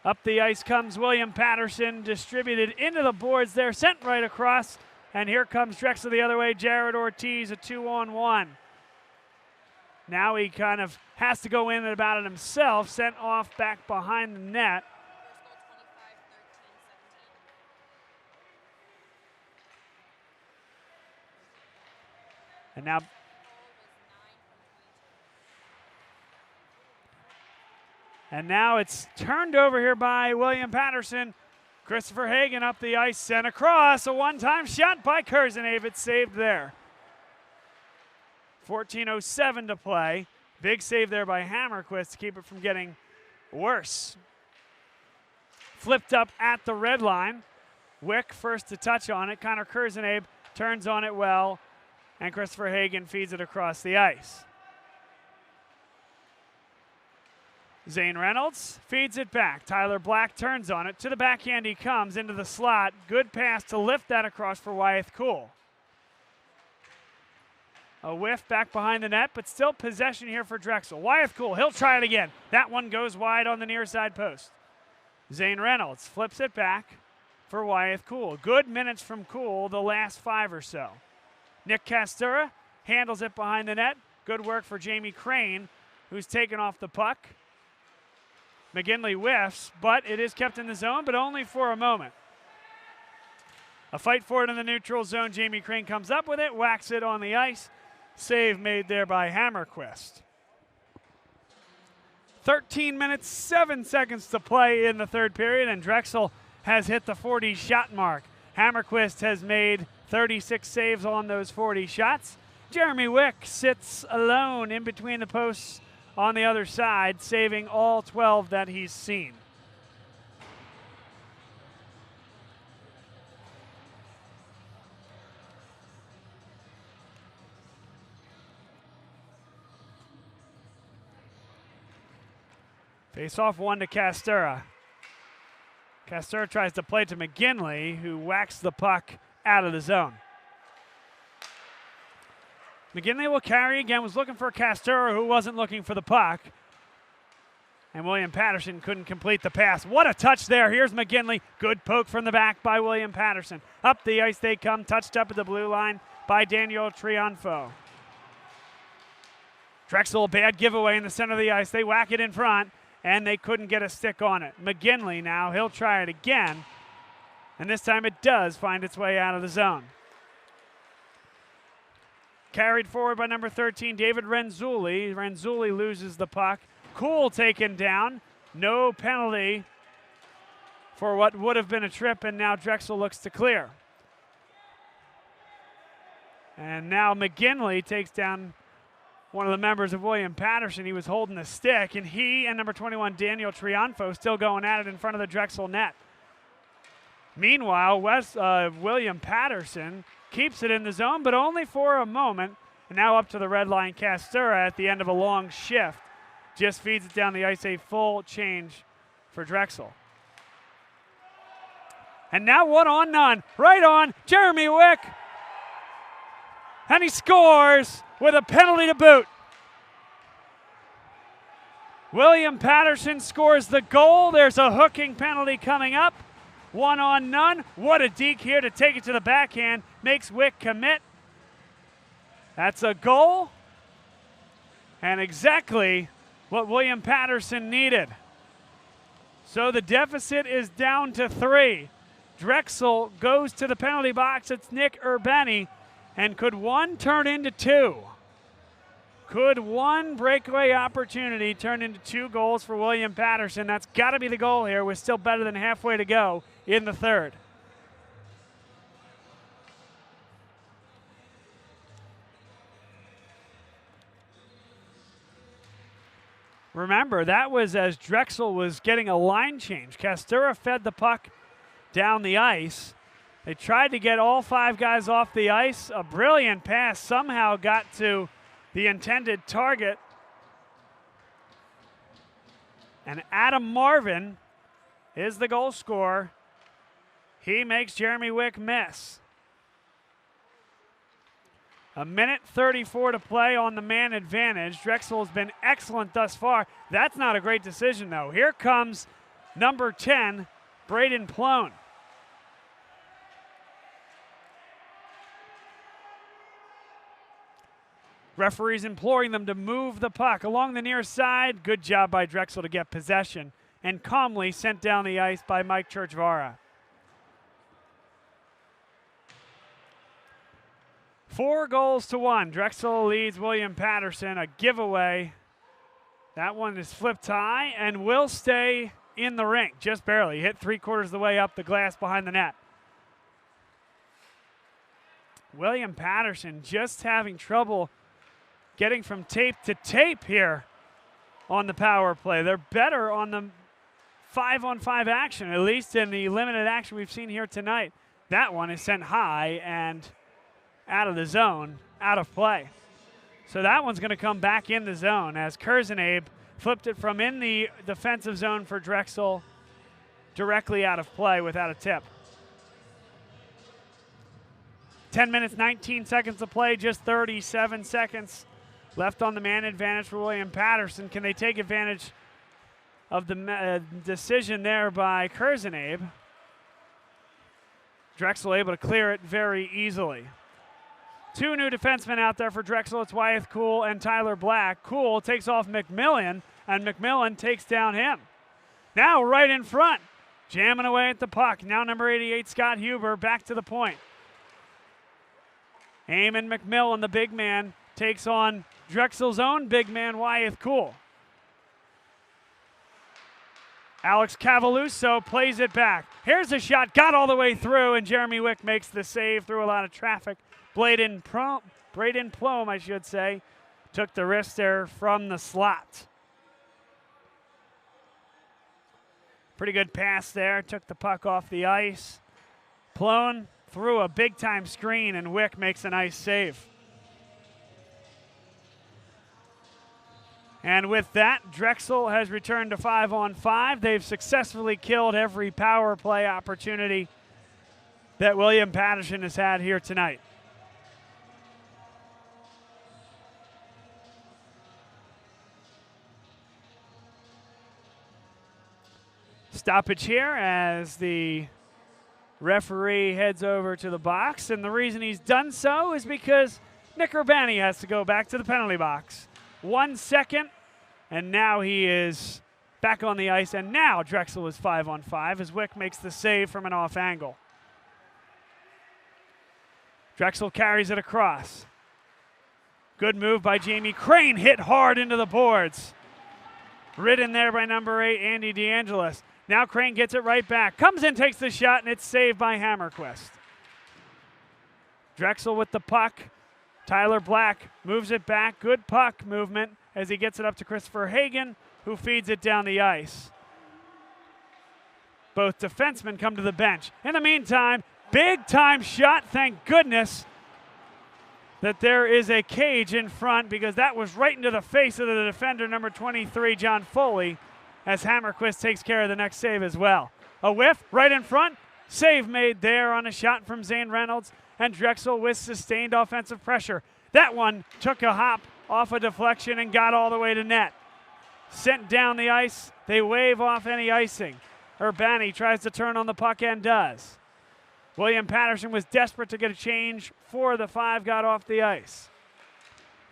Up the ice comes William Paterson, distributed into the boards there, sent right across. And here comes Drexel the other way, Jared Ortiz, a 2-on-1. Now he kind of has to go in about it himself, sent off back behind the net. And now it's turned over here by William Paterson. Christopher Hagan up the ice, sent across. A one-time shot by Kurzenave. It's saved there. 14:07 to play. Big save there by Hammerquist to keep it from getting worse. Flipped up at the red line. Wick first to touch on it. Connor Kurzenave turns on it well, and Christopher Hagan feeds it across the ice. Zane Reynolds feeds it back. Tyler Black turns on it. To the backhand he comes into the slot. Good pass to lift that across for Wyeth Cool. A whiff back behind the net, but still possession here for Drexel. Wyeth Cool, he'll try it again. That one goes wide on the near side post. Zane Reynolds flips it back for Wyeth Cool. Good minutes from Cool the last 5 or so. Nick Castura handles it behind the net. Good work for Jamie Crane, who's taken off the puck. McGinley whiffs, but it is kept in the zone, but only for a moment. A fight for it in the neutral zone. Jamie Crane comes up with it, whacks it on the ice. Save made there by Hammerquist. 13 minutes, 7 seconds to play in the third period, and Drexel has hit the 40 shot mark. Hammerquist has made 36 saves on those 40 shots. Jeremy Wick sits alone in between the posts on the other side, saving all 12 that he's seen. Face-off one to Castura. Castura tries to play to McGinley, who whacks the puck out of the zone. McGinley will carry again, was looking for Castura, who wasn't looking for the puck. And William Paterson couldn't complete the pass. What a touch there. Here's McGinley. Good poke from the back by William Paterson. Up the ice they come, touched up at the blue line by Daniel Triunfo. Drexel, bad giveaway in the center of the ice. They whack it in front, and they couldn't get a stick on it. McGinley now, he'll try it again. And this time it does find its way out of the zone. Carried forward by number 13, David Renzulli. Renzulli loses the puck. Cool taken down. No penalty for what would have been a trip, and now Drexel looks to clear. And now McGinley takes down one of the members of William Paterson. He was holding the stick, and he and number 21, Daniel Triunfo, still going at it in front of the Drexel net. Meanwhile, William Paterson keeps it in the zone, but only for a moment. And now up to the red line, Castura at the end of a long shift. Just feeds it down the ice, a full change for Drexel. And now 1-on-none, right on Jeremy Wick. And he scores with a penalty to boot. William Paterson scores the goal. There's a hooking penalty coming up. 1-on-none. What a deke here to take it to the backhand. Makes Wick commit. That's a goal. And exactly what William Paterson needed. So the deficit is down to 3. Drexel goes to the penalty box. It's Nick Urbani. And could one turn into 2? Could one breakaway opportunity turn into 2 goals for William Paterson? That's got to be the goal here. We're still better than halfway to go in the third. Remember, that was as Drexel was getting a line change. Castura fed the puck down the ice. They tried to get all 5 guys off the ice. A brilliant pass somehow got to the intended target. And Adam Marvin is the goal scorer. He makes Jeremy Wick miss. 1:34 to play on the man advantage. Drexel has been excellent thus far. That's not a great decision, though. Here comes number 10, Braden Plone. Referees imploring them to move the puck along the near side. Good job by Drexel to get possession, and calmly sent down the ice by Mike Churchvara. 4-1. Drexel leads William Paterson. A giveaway. That one is flipped high and will stay in the rink, just barely. Hit 3/4 of the way up the glass behind the net. William Paterson just having trouble getting from tape to tape here on the power play. They're better on the 5-on-5 action, at least in the limited action we've seen here tonight. That one is sent high and out of the zone, out of play. So that one's going to come back in the zone as Kurzenabe flipped it from in the defensive zone for Drexel directly out of play without a tip. 10 minutes, 19 seconds to play, just 37 seconds left on the man advantage for William Paterson. Can they take advantage of the decision there by Kurzenabe? Drexel able to clear it very easily. 2 new defensemen out there for Drexel. It's Wyeth Kuhl and Tyler Black. Kuhl takes off McMillan, and McMillan takes down him. Now right in front, jamming away at the puck. Now number 88, Scott Huber, back to the point. Eamon McMillan, the big man, takes on Drexel's own big man, Wyeth Kuhl. Alex Cavaluso plays it back. Here's a shot, got all the way through, and Jeremy Wick makes the save through a lot of traffic. Braden Plome, I should say, took the wrist there from the slot. Pretty good pass there, took the puck off the ice. Plone threw a big-time screen, and Wick makes a nice save. And with that, Drexel has returned to 5-on-5. They've successfully killed every power play opportunity that William Paterson has had here tonight. Stoppage here as the referee heads over to the box, and the reason he's done so is because Nick Urbani has to go back to the penalty box. 1 second, and now he is back on the ice, and now Drexel is 5-on-5 as Wick makes the save from an off angle. Drexel carries it across. Good move by Jamie Crane, hit hard into the boards. Ridden there by number 8, Andy DeAngelis. Now Crane gets it right back. Comes in, takes the shot, and it's saved by Hammerquist. Drexel with the puck. Tyler Black moves it back. Good puck movement as he gets it up to Christopher Hagan, who feeds it down the ice. Both defensemen come to the bench. In the meantime, big-time shot, thank goodness that there is a cage in front because that was right into the face of the defender, number 23, John Foley, as Hammerquist takes care of the next save as well. A whiff right in front, save made there on a shot from Zane Reynolds, and Drexel with sustained offensive pressure. That one took a hop off a deflection and got all the way to net. Sent down the ice, they wave off any icing. Urbani tries to turn on the puck and does. William Paterson was desperate to get a change. 4 of the 5 got off the ice.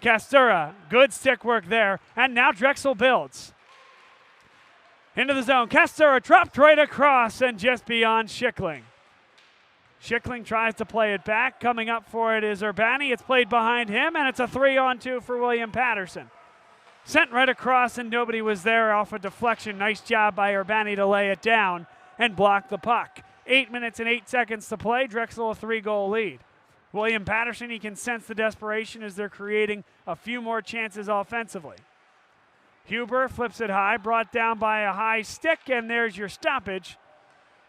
Castura, good stick work there, and now Drexel builds. Into the zone, Castura dropped right across and just beyond Schickling. Schickling tries to play it back. Coming up for it is Urbani. It's played behind him, and it's a 3-on-2 for William Paterson. Sent right across, and nobody was there off a deflection. Nice job by Urbani to lay it down and block the puck. 8 minutes and 8 seconds to play. Drexel a 3-goal lead. William Paterson, he can sense the desperation as they're creating a few more chances offensively. Huber flips it high, brought down by a high stick, and there's your stoppage.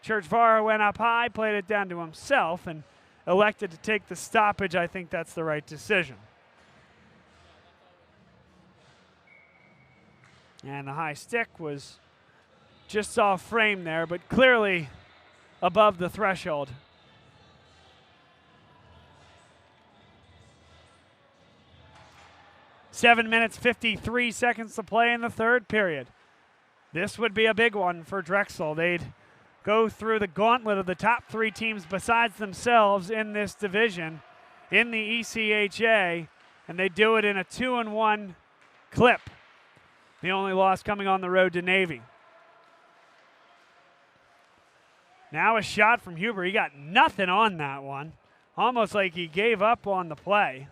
Churchvara went up high, played it down to himself, and elected to take the stoppage. I think that's the right decision. And the high stick was just off frame there, but clearly above the threshold. Seven minutes, 53 seconds to play in the third period. This would be a big one for Drexel. They'd go through the gauntlet of the top three teams besides themselves in this division in the ECHA, and they do it in a 2-1 clip. The only loss coming on the road to Navy. Now a shot from Huber. He got nothing on that one. Almost like he gave up on the play.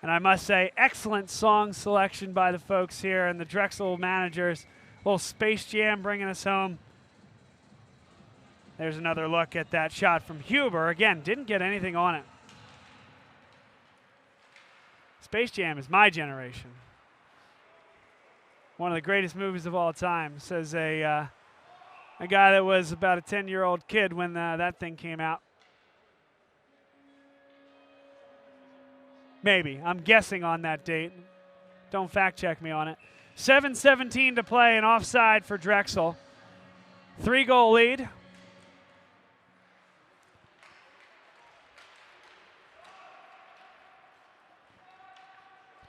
And I must say, excellent song selection by the folks here and the Drexel managers. A little Space Jam bringing us home. There's another look at that shot from Huber. Again, didn't get anything on it. Space Jam is my generation. One of the greatest movies of all time, says a guy that was about a 10-year-old kid when that thing came out. Maybe. I'm guessing on that date. Don't fact check me on it. 7:17 to play and offside for Drexel. 3-goal lead.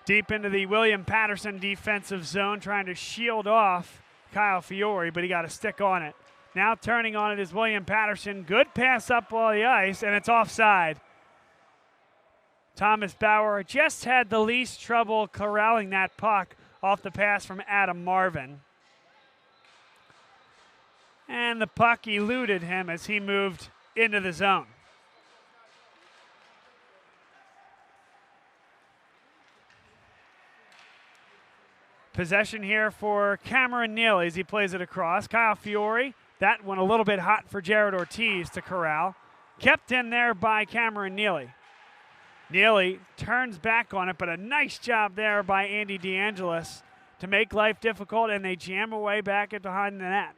Deep into the William Paterson defensive zone, trying to shield off Kyle Fiore, but he got a stick on it. Now turning on it is William Paterson. Good pass up on the ice, and it's offside. Thomas Bauer just had the least trouble corralling that puck off the pass from Adam Marvin. And the puck eluded him as he moved into the zone. Possession here for Cameron Neely as he plays it across. Kyle Fiore, that one a little bit hot for Jared Ortiz to corral. Kept in there by Cameron Neely. Neely turns back on it, but a nice job there by Andy DeAngelis to make life difficult, and they jam away back at behind the net.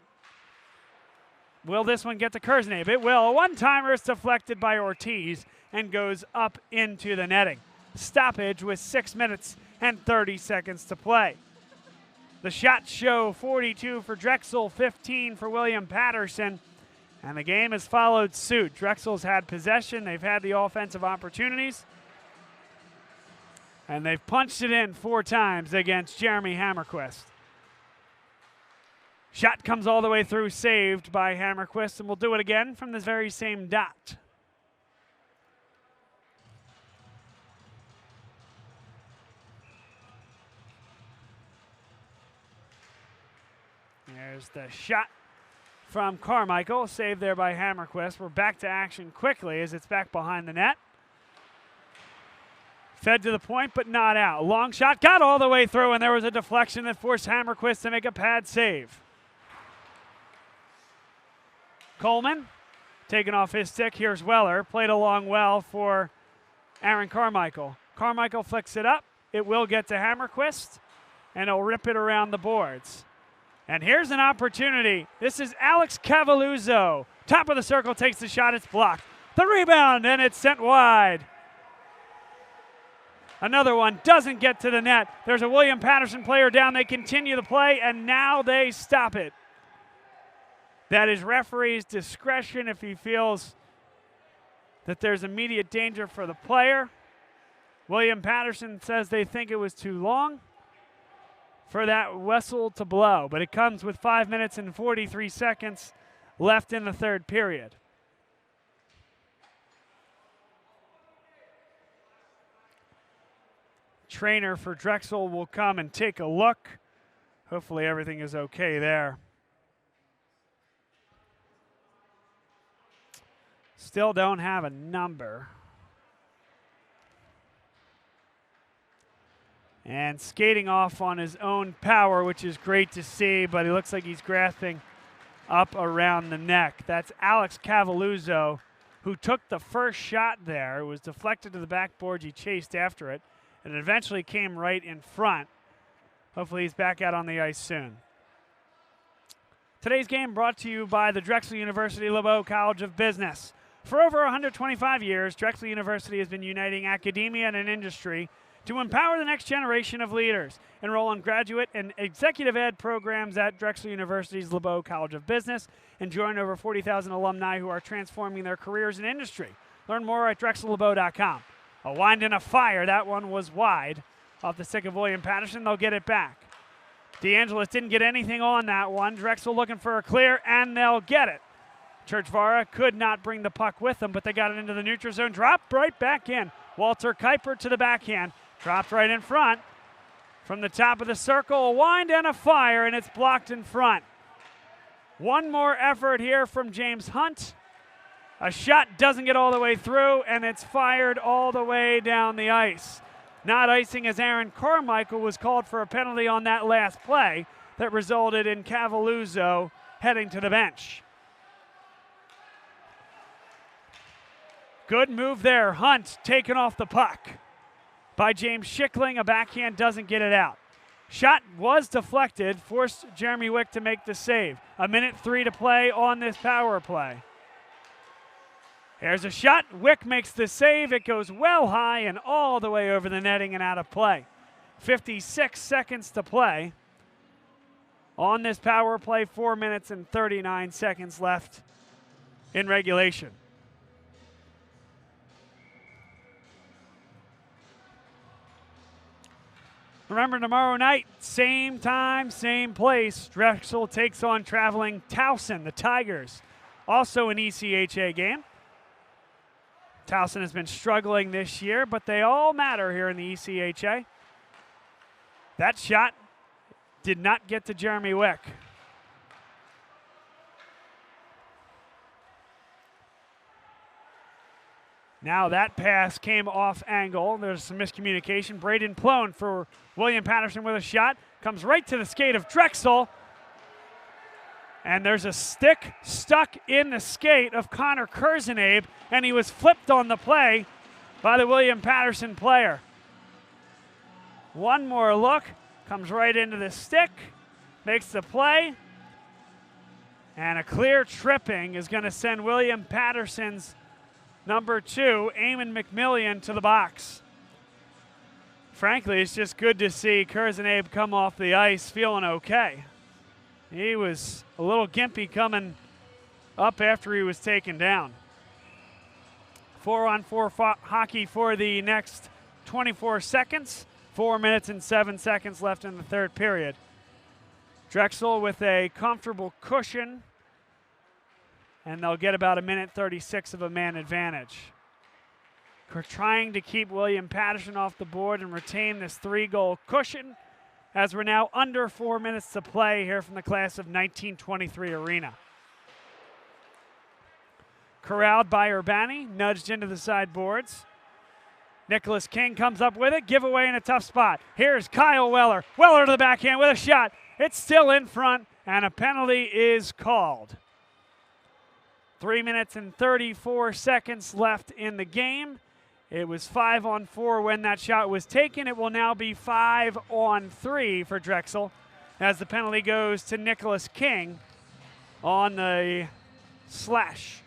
Will this one get to Kersnabe? It will. A one-timer is deflected by Ortiz and goes up into the netting. Stoppage with 6 minutes and 30 seconds to play. The shots show 42 for Drexel, 15 for William Paterson, and the game has followed suit. Drexel's had possession. They've had the offensive opportunities. And they've punched it in 4 times against Jeremy Hammerquist. Shot comes all the way through, saved by Hammerquist, and we'll do it again from this very same dot. There's the shot from Carmichael, saved there by Hammerquist. We're back to action quickly as it's back behind the net. Fed to the point, but not out. Long shot, got all the way through, and there was a deflection that forced Hammerquist to make a pad save. Coleman, taken off his stick. Here's Weller, played along well for Aaron Carmichael. Carmichael flicks it up. It will get to Hammerquist, and he'll rip it around the boards. And here's an opportunity. This is Alex Cavalluzzo. Top of the circle, takes the shot. It's blocked. The rebound, and it's sent wide. Another one doesn't get to the net. There's a William Paterson player down. They continue the play, and now they stop it. That is referee's discretion if he feels that there's immediate danger for the player. William Paterson says they think it was too long for that whistle to blow, but it comes with 5 minutes and 43 seconds left in the third period. Trainer for Drexel will come and take a look. Hopefully everything is okay there. Still don't have a number. And skating off on his own power, which is great to see, but he looks like he's grasping up around the neck. That's Alex Cavalluzzo, who took the first shot there. It was deflected to the backboard. He chased after it, and it eventually came right in front. Hopefully he's back out on the ice soon. Today's game brought to you by the Drexel University LeBeau College of Business. For over 125 years, Drexel University has been uniting academia and industry to empower the next generation of leaders. Enroll in graduate and executive ed programs at Drexel University's LeBeau College of Business and join over 40,000 alumni who are transforming their careers in industry. Learn more at drexellebeau.com. A wind and a fire. That one was wide off the stick of William Paterson. They'll get it back. DeAngelis didn't get anything on that one. Drexel looking for a clear, and they'll get it. Churchvara could not bring the puck with them, but they got it into the neutral zone. Dropped right back in. Walter Kuiper to the backhand. Dropped right in front. From the top of the circle, a wind and a fire, and it's blocked in front. One more effort here from James Hunt. A shot doesn't get all the way through, and it's fired all the way down the ice. Not icing as Aaron Carmichael was called for a penalty on that last play that resulted in Cavalluzzo heading to the bench. Good move there. Hunt taken off the puck by James Schickling. A backhand doesn't get it out. Shot was deflected, forced Jeremy Wick to make the save. 1:03 to play on this power play. Here's a shot. Wick makes the save. It goes well high and all the way over the netting and out of play. 56 seconds to play on this power play. 4 minutes and 39 seconds left in regulation. Remember, tomorrow night, same time, same place, Drexel takes on traveling Towson, the Tigers. Also an ECHA game. Towson has been struggling this year, but they all matter here in the ECHA. That shot did not get to Jeremy Wick. Now that pass came off angle. There's some miscommunication. Braden Plone for William Paterson with a shot. Comes right to the skate of Drexel. And there's a stick stuck in the skate of Connor Kurzenabe, and he was flipped on the play by the William Paterson player. One more look. Comes right into the stick. Makes the play. And a clear tripping is going to send William Paterson's number 2, Eamon McMillian, to the box. Frankly, it's just good to see Kurzenabe come off the ice feeling okay. He was a little gimpy coming up after he was taken down. 4-on-4 hockey for the next 24 seconds. 4 minutes and 7 seconds left in the third period. Drexel with a comfortable cushion, and they'll get about 1:36 of a man advantage. We're trying to keep William Paterson off the board and retain this 3-goal cushion, as we're now under 4 minutes to play here from the class of 1923 arena. Corralled by Urbani, nudged into the sideboards. Nicholas King comes up with it, giveaway in a tough spot. Here's Kyle Weller. Weller to the backhand with a shot. It's still in front, and a penalty is called. 3 minutes and 34 seconds left in the game. It was 5-on-4 when that shot was taken. It will now be 5-on-3 for Drexel as the penalty goes to Nicholas King on the slash.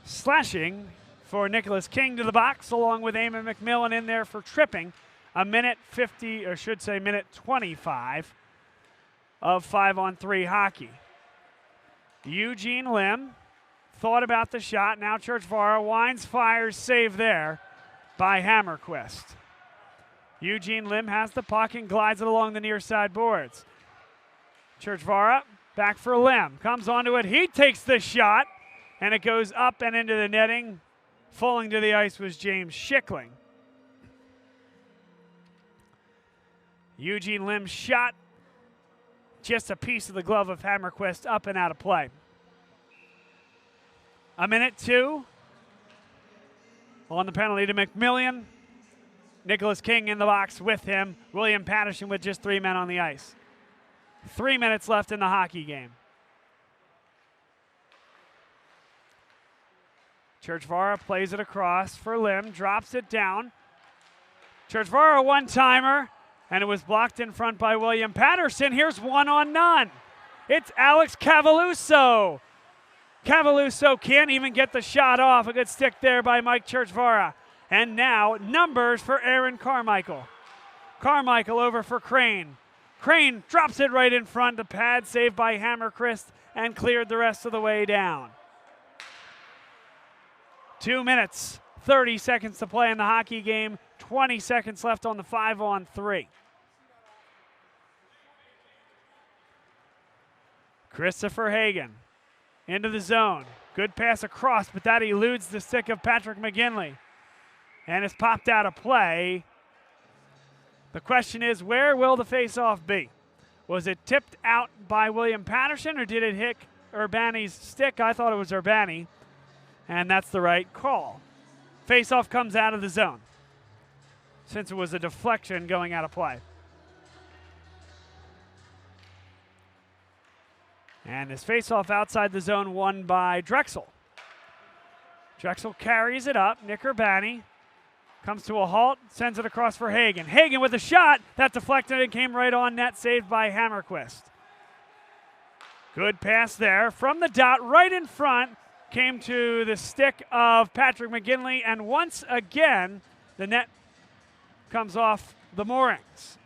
Slashing for Nicholas King to the box, along with Eamon McMillan in there for tripping. 1:50, or should say 1:25 of 5-on-3 hockey. Eugene Lim thought about the shot. Now Churchvara winds, fires, save there by Hammerquist. Eugene Lim has the puck and glides it along the near side boards. Churchvara back for Lim. Comes onto it. He takes the shot, and it goes up and into the netting. Falling to the ice was James Schickling. Eugene Lim's shot, just a piece of the glove of Hammerquist, up and out of play. 1:02 on the penalty to McMillian. Nicholas King in the box with him. William Paterson with just 3 men on the ice. 3 minutes left in the hockey game. Churchvara plays it across for Lim, drops it down. Churchvara one-timer, and it was blocked in front by William Paterson. Here's one on none. It's Alex Cavaluso. Cavaluso can't even get the shot off. A good stick there by Mike Churchvara. And now numbers for Aaron Carmichael. Carmichael over for Crane. Crane drops it right in front. The pad saved by Hammerquist and cleared the rest of the way down. 2 minutes, 30 seconds to play in the hockey game. 20 seconds left on the 5-on-3. Christopher Hagan into the zone. Good pass across, but that eludes the stick of Patrick McGinley. And it's popped out of play. The question is, where will the faceoff be? Was it tipped out by William Paterson, or did it hit Urbani's stick? I thought it was Urbani, and that's the right call. Faceoff comes out of the zone, since it was a deflection going out of play. And this faceoff outside the zone won by Drexel. Drexel carries it up. Nick Urbani comes to a halt, sends it across for Hagan. Hagan with a shot. That deflected and came right on net, saved by Hammerquist. Good pass there from the dot right in front. Came to the stick of Patrick McGinley, and once again, the net comes off the moorings.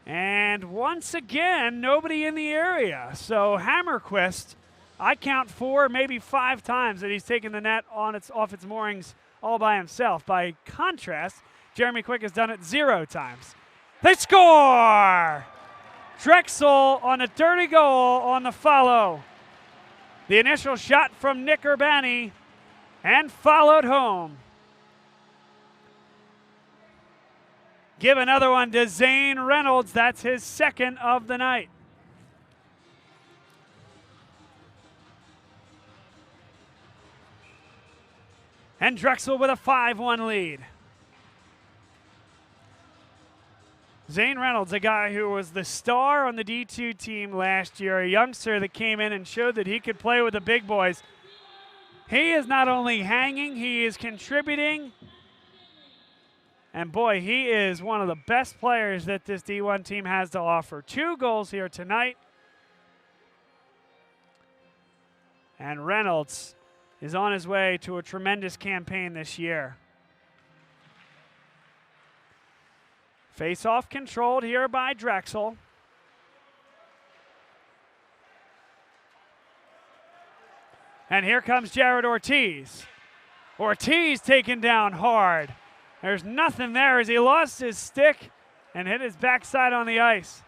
And once again, nobody in the area. So Hammerquist, I count 4, maybe 5 times that he's taken the net off its moorings all by himself. By contrast, Jeremy Quick has done it 0 times. They score! Drexel on a dirty goal on the follow. The initial shot from Nick Urbani and followed home. Give another one to Zane Reynolds. That's his second of the night. And Drexel with a 5-1 lead. Zane Reynolds, a guy who was the star on the D2 team last year, a youngster that came in and showed that he could play with the big boys. He is not only hanging, he is contributing. And boy, he is one of the best players that this D1 team has to offer. 2 goals here tonight. And Reynolds is on his way to a tremendous campaign this year. Face-off controlled here by Drexel. And here comes Jared Ortiz. Ortiz taken down hard. There's nothing there as he lost his stick and hit his backside on the ice.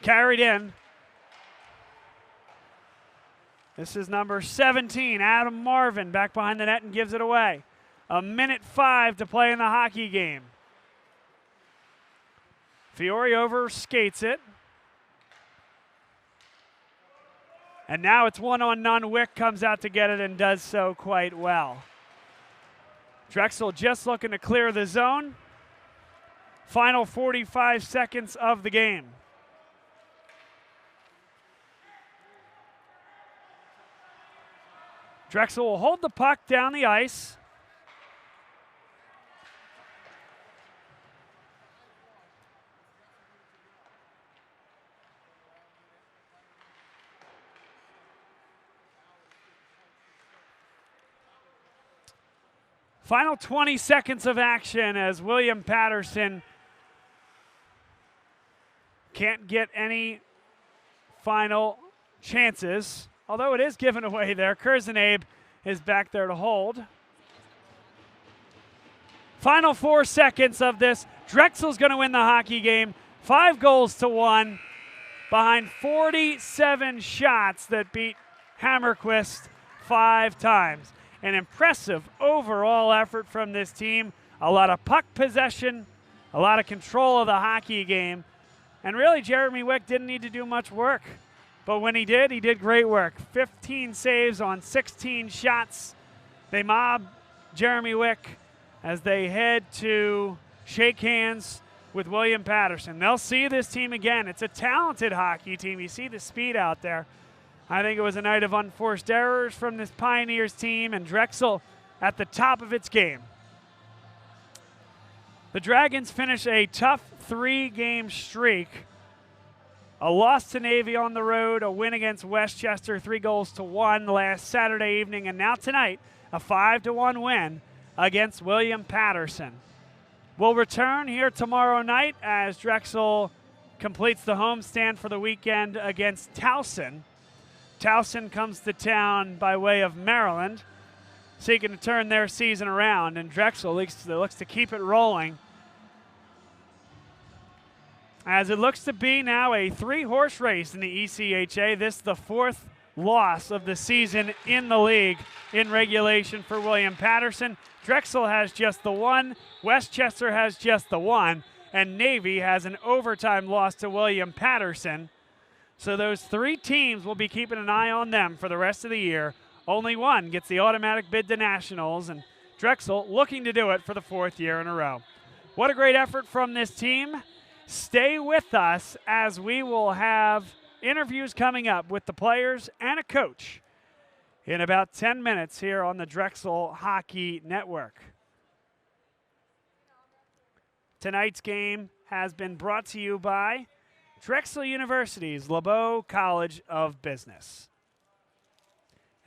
Carried in. This is number 17, Adam Marvin, back behind the net and gives it away. 1:05 to play in the hockey game. Fiore over skates it. And now it's 1-on-none. Wick comes out to get it and does so quite well. Drexel just looking to clear the zone. Final 45 seconds of the game. Drexel will hold the puck down the ice. Final 20 seconds of action as William Paterson can't get any final chances, although it is given away there. Kurzenabe is back there to hold. Final 4 seconds of this. Drexel's going to win the hockey game, 5-1 behind 47 shots that beat Hammerquist 5 times. An impressive overall effort from this team. A lot of puck possession, a lot of control of the hockey game. And really, Jeremy Wick didn't need to do much work. But when he did great work. 15 saves on 16 shots. They mob Jeremy Wick as they head to shake hands with William Paterson. They'll see this team again. It's a talented hockey team. You see the speed out there. I think it was a night of unforced errors from this Pioneers team, and Drexel at the top of its game. The Dragons finish a tough 3-game streak. A loss to Navy on the road, a win against Westchester, 3-1 last Saturday evening, and now tonight, a 5-1 win against William Paterson. We'll return here tomorrow night as Drexel completes the homestand for the weekend against Towson. Towson comes to town by way of Maryland, seeking to turn their season around, and Drexel looks to keep it rolling, as it looks to be now a 3-horse race in the ECHA. This is the 4th loss of the season in the league in regulation for William Paterson. Drexel has just the 1, Westchester has just the 1, and Navy has an overtime loss to William Paterson. So those 3 teams will be keeping an eye on them for the rest of the year. Only one gets the automatic bid to nationals, and Drexel looking to do it for the 4th year in a row. What a great effort from this team. Stay with us as we will have interviews coming up with the players and a coach in about 10 minutes here on the Drexel Hockey Network. Tonight's game has been brought to you by Drexel University's LeBeau College of Business.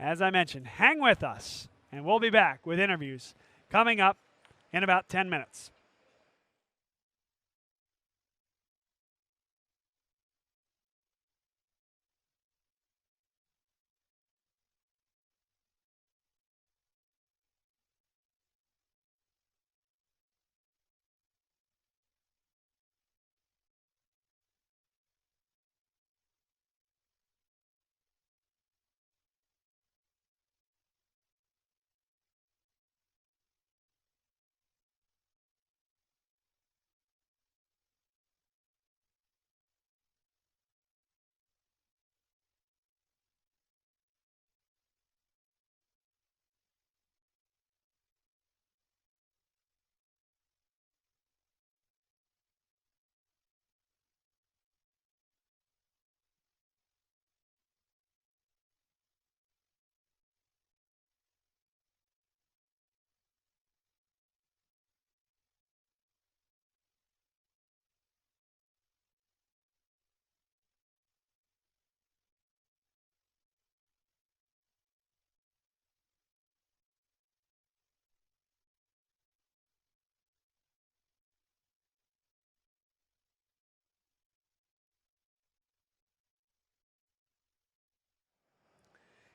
As I mentioned, hang with us, and we'll be back with interviews coming up in about 10 minutes.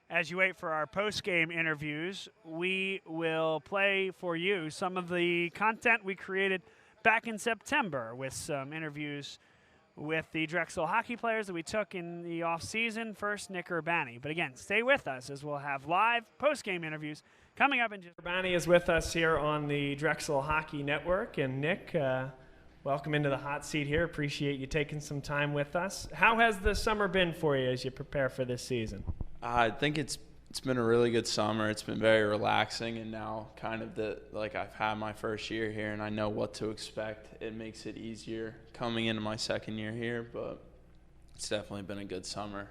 As you wait for our post-game interviews, we will play for you some of the content we created back in September with some interviews with the Drexel hockey players that we took in the off-season. First, Nick Urbani. But again, stay with us as we'll have live post-game interviews coming up in just... Urbani is with us here on the Drexel Hockey Network. And Nick, welcome into the hot seat here. Appreciate you taking some time with us. How has the summer been for you as you prepare for this season? I think it's been a really good summer. It's been very relaxing, and now kind of I've had my first year here and I know what to expect. It makes it easier coming into my second year here, but it's definitely been a good summer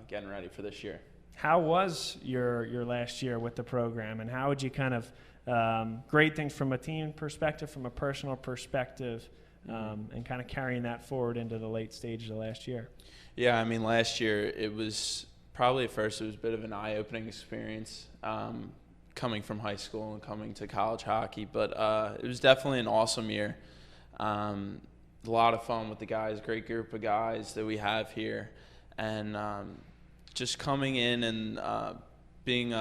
getting ready for this year. How was your last year with the program, and how would you kind of grade things from a team perspective, from a personal perspective, and kind of carrying that forward into the late stage of the last year? Yeah, I mean, last year it was probably at first it was a bit of an eye-opening experience coming from high school and coming to college hockey, but it was definitely an awesome year. A lot of fun with the guys, great group of guys that we have here, and just coming in and being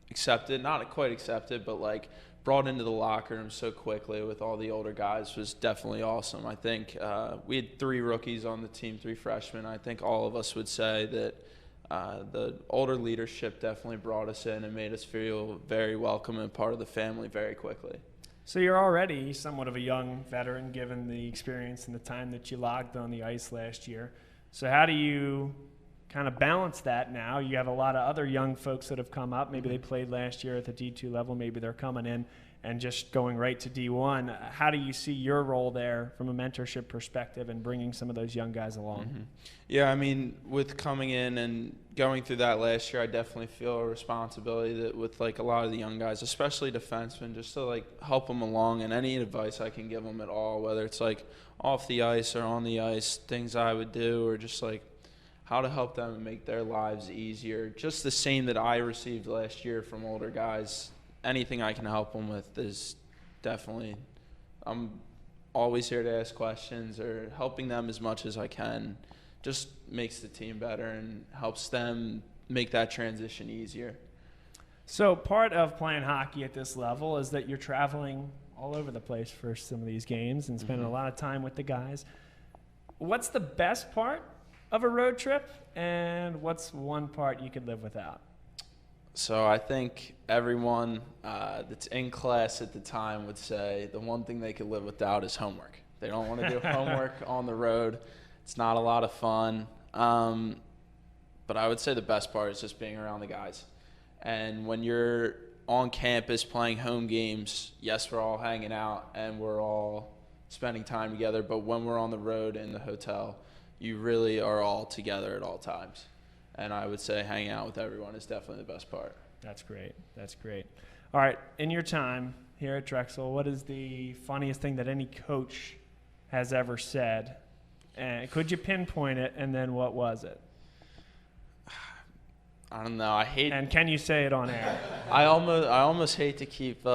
accepted, not quite accepted, but like brought into the locker room so quickly with all the older guys was definitely awesome. I think we had 3 rookies on the team, 3 freshmen. I think all of us would say that the older leadership definitely brought us in and made us feel very welcome and part of the family very quickly. So you're already somewhat of a young veteran given the experience and the time that you logged on the ice last year. So how do you kind of balance that now. You have a lot of other young folks that have come up. Maybe they played last year at the D2 level. Maybe they're coming in and just going right to D1. How do you see your role there from a mentorship perspective and bringing some of those young guys along? Mm-hmm. Yeah, I mean, with coming in and going through that last year, I definitely feel a responsibility that with like a lot of the young guys, especially defensemen, just to like help them along, and any advice I can give them at all, whether it's like off the ice or on the ice, things I would do, or just like how to help them and make their lives easier. Just the same that I received last year from older guys. Anything I can help them with is definitely, I'm always here to ask questions or helping them as much as I can. Just makes the team better and helps them make that transition easier. So part of playing hockey at this level is that you're traveling all over the place for some of these games and spending a lot of time with the guys. What's the best part of a road trip, and what's one part you could live without? So I think everyone that's in class at the time would say the one thing they could live without is homework. They don't want to do homework on the road. It's not a lot of fun. But I would say the best part is just being around the guys. And when you're on campus playing home games, yes, we're all hanging out and we're all spending time together. But when we're on the road in the hotel, you really are all together at all times. And I would say hanging out with everyone is definitely the best part. That's great. That's great. All right, in your time here at Drexel, what is the funniest thing that any coach has ever said? And could you pinpoint it, and then what was it? I don't know. And can you say it on air? I almost hate to keep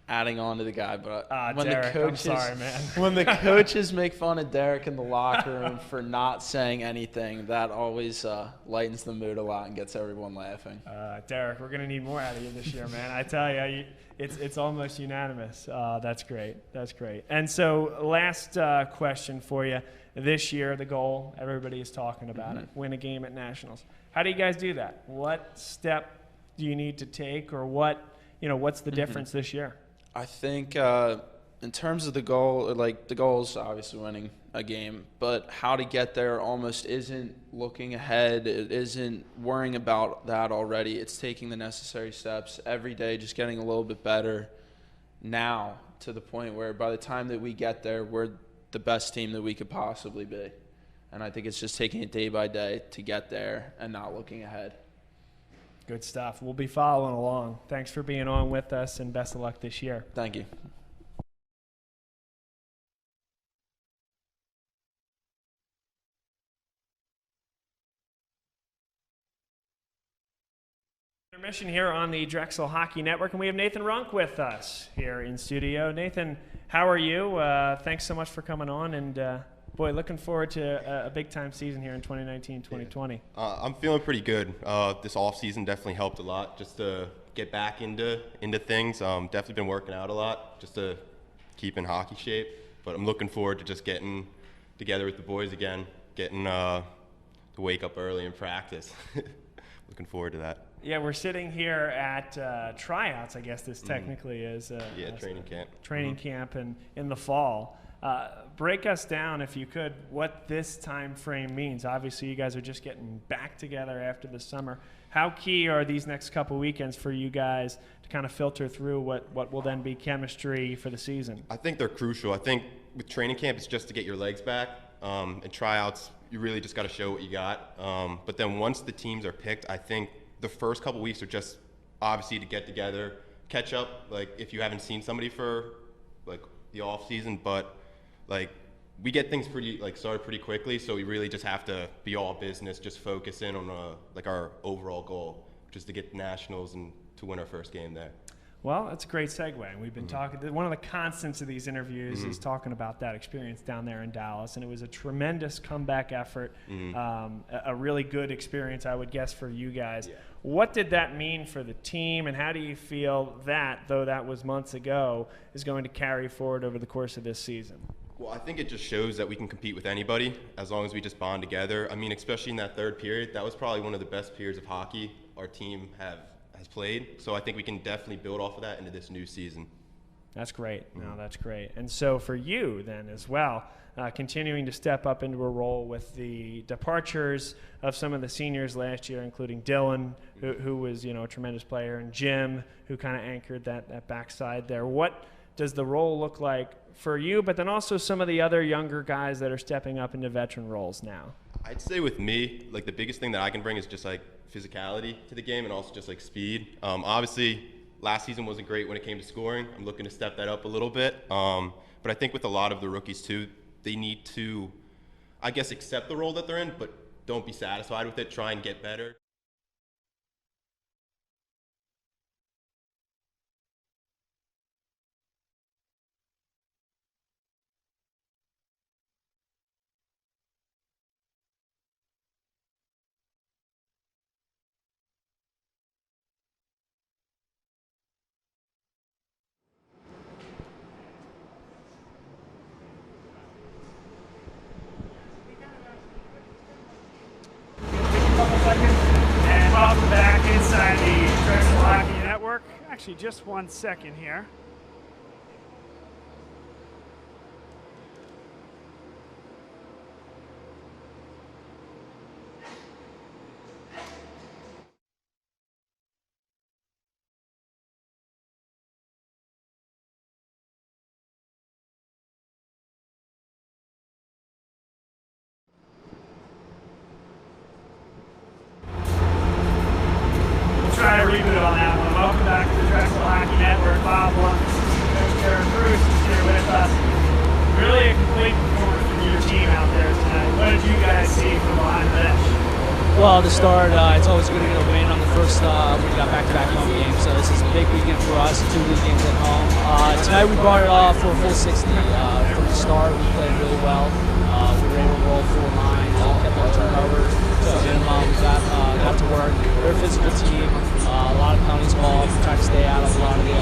adding on to the guy, but when Derek, the coaches, I'm sorry, man. when the coaches make fun of Derek in the locker room for not saying anything, that always lightens the mood a lot and gets everyone laughing. Derek, we're gonna need more out of you this year, man. I tell you, it's almost unanimous. That's great. That's great. And so, last question for you. This year, the goal, everybody is talking about it: win a game at nationals. How do you guys do that? What step do you need to take, or what's the difference this year? I think in terms of the goal, like the goal is obviously winning a game, but how to get there almost isn't looking ahead. It isn't worrying about that already. It's taking the necessary steps every day, just getting a little bit better now to the point where by the time that we get there, we're the best team that we could possibly be. And I think it's just taking it day by day to get there and not looking ahead. Good stuff. We'll be following along. Thanks for being on with us, and best of luck this year. Thank you. Intermission here on the Drexel Hockey Network, and we have Nathan Runk with us here in studio. Nathan, how are you? Thanks so much for coming on, and boy, looking forward to a big-time season here in 2019-2020. I'm feeling pretty good. This offseason definitely helped a lot just to get back into things. Definitely been working out a lot just to keep in hockey shape. But I'm looking forward to just getting together with the boys again, getting to wake up early and practice. Looking forward to that. Yeah, we're sitting here at tryouts, I guess this technically is. Training camp. Training camp in the fall. Break us down, if you could, what this time frame means. Obviously, you guys are just getting back together after the summer. How key are these next couple weekends for you guys to kind of filter through what will then be chemistry for the season? I think they're crucial. I think with training camp, it's just to get your legs back. And tryouts, you really just got to show what you got. But then once the teams are picked, I think the first couple weeks are just obviously to get together, catch up, like if you haven't seen somebody for like the off season, but like we get things started pretty quickly, so we really just have to be all business, just focus in on like our overall goal, which is to get nationals and to win our first game there. Well, that's a great segue. We've been talking. One of the constants of these interviews is talking about that experience down there in Dallas, and it was a tremendous comeback effort, a really good experience, I would guess, for you guys. Yeah. What did that mean for the team, and how do you feel that, though that was months ago, is going to carry forward over the course of this season? Well, I think it just shows that we can compete with anybody as long as we just bond together. I mean, especially in that third period, that was probably one of the best periods of hockey our team has played. So I think we can definitely build off of that into this new season. That's great. No, that's great. And so for you then as well, continuing to step up into a role with the departures of some of the seniors last year, including Dylan, who was, a tremendous player, and Jim, who kind of anchored that backside there. What does the role look like for you, but then also some of the other younger guys that are stepping up into veteran roles now? I'd say with me, like the biggest thing that I can bring is just like physicality to the game and also just like speed. Obviously, last season wasn't great when it came to scoring. I'm looking to step that up a little bit. But I think with a lot of the rookies too, they need to, I guess, accept the role that they're in, but don't be satisfied with it. Try and get better. And welcome back inside the Drexel Hockey Network. Actually, just 1 second here. Try to reboot on that one. Welcome back to the Drexel Hockey Network. Bob Lund, Coach Derek Cruz is here with us. Really a complete performance from your team out there tonight. What did you guys see from behind the bench? Well, to start, it's always good to get a win on the first we got back-to-back home games, so this is a big weekend for us, 2 league games at home. Tonight we brought it off for a full 60. From the start, we played really well. We were able to roll 4 lines, kept our turnovers, and we got to work. They're a physical team, a lot of penalties called. We tried to stay out of a lot of the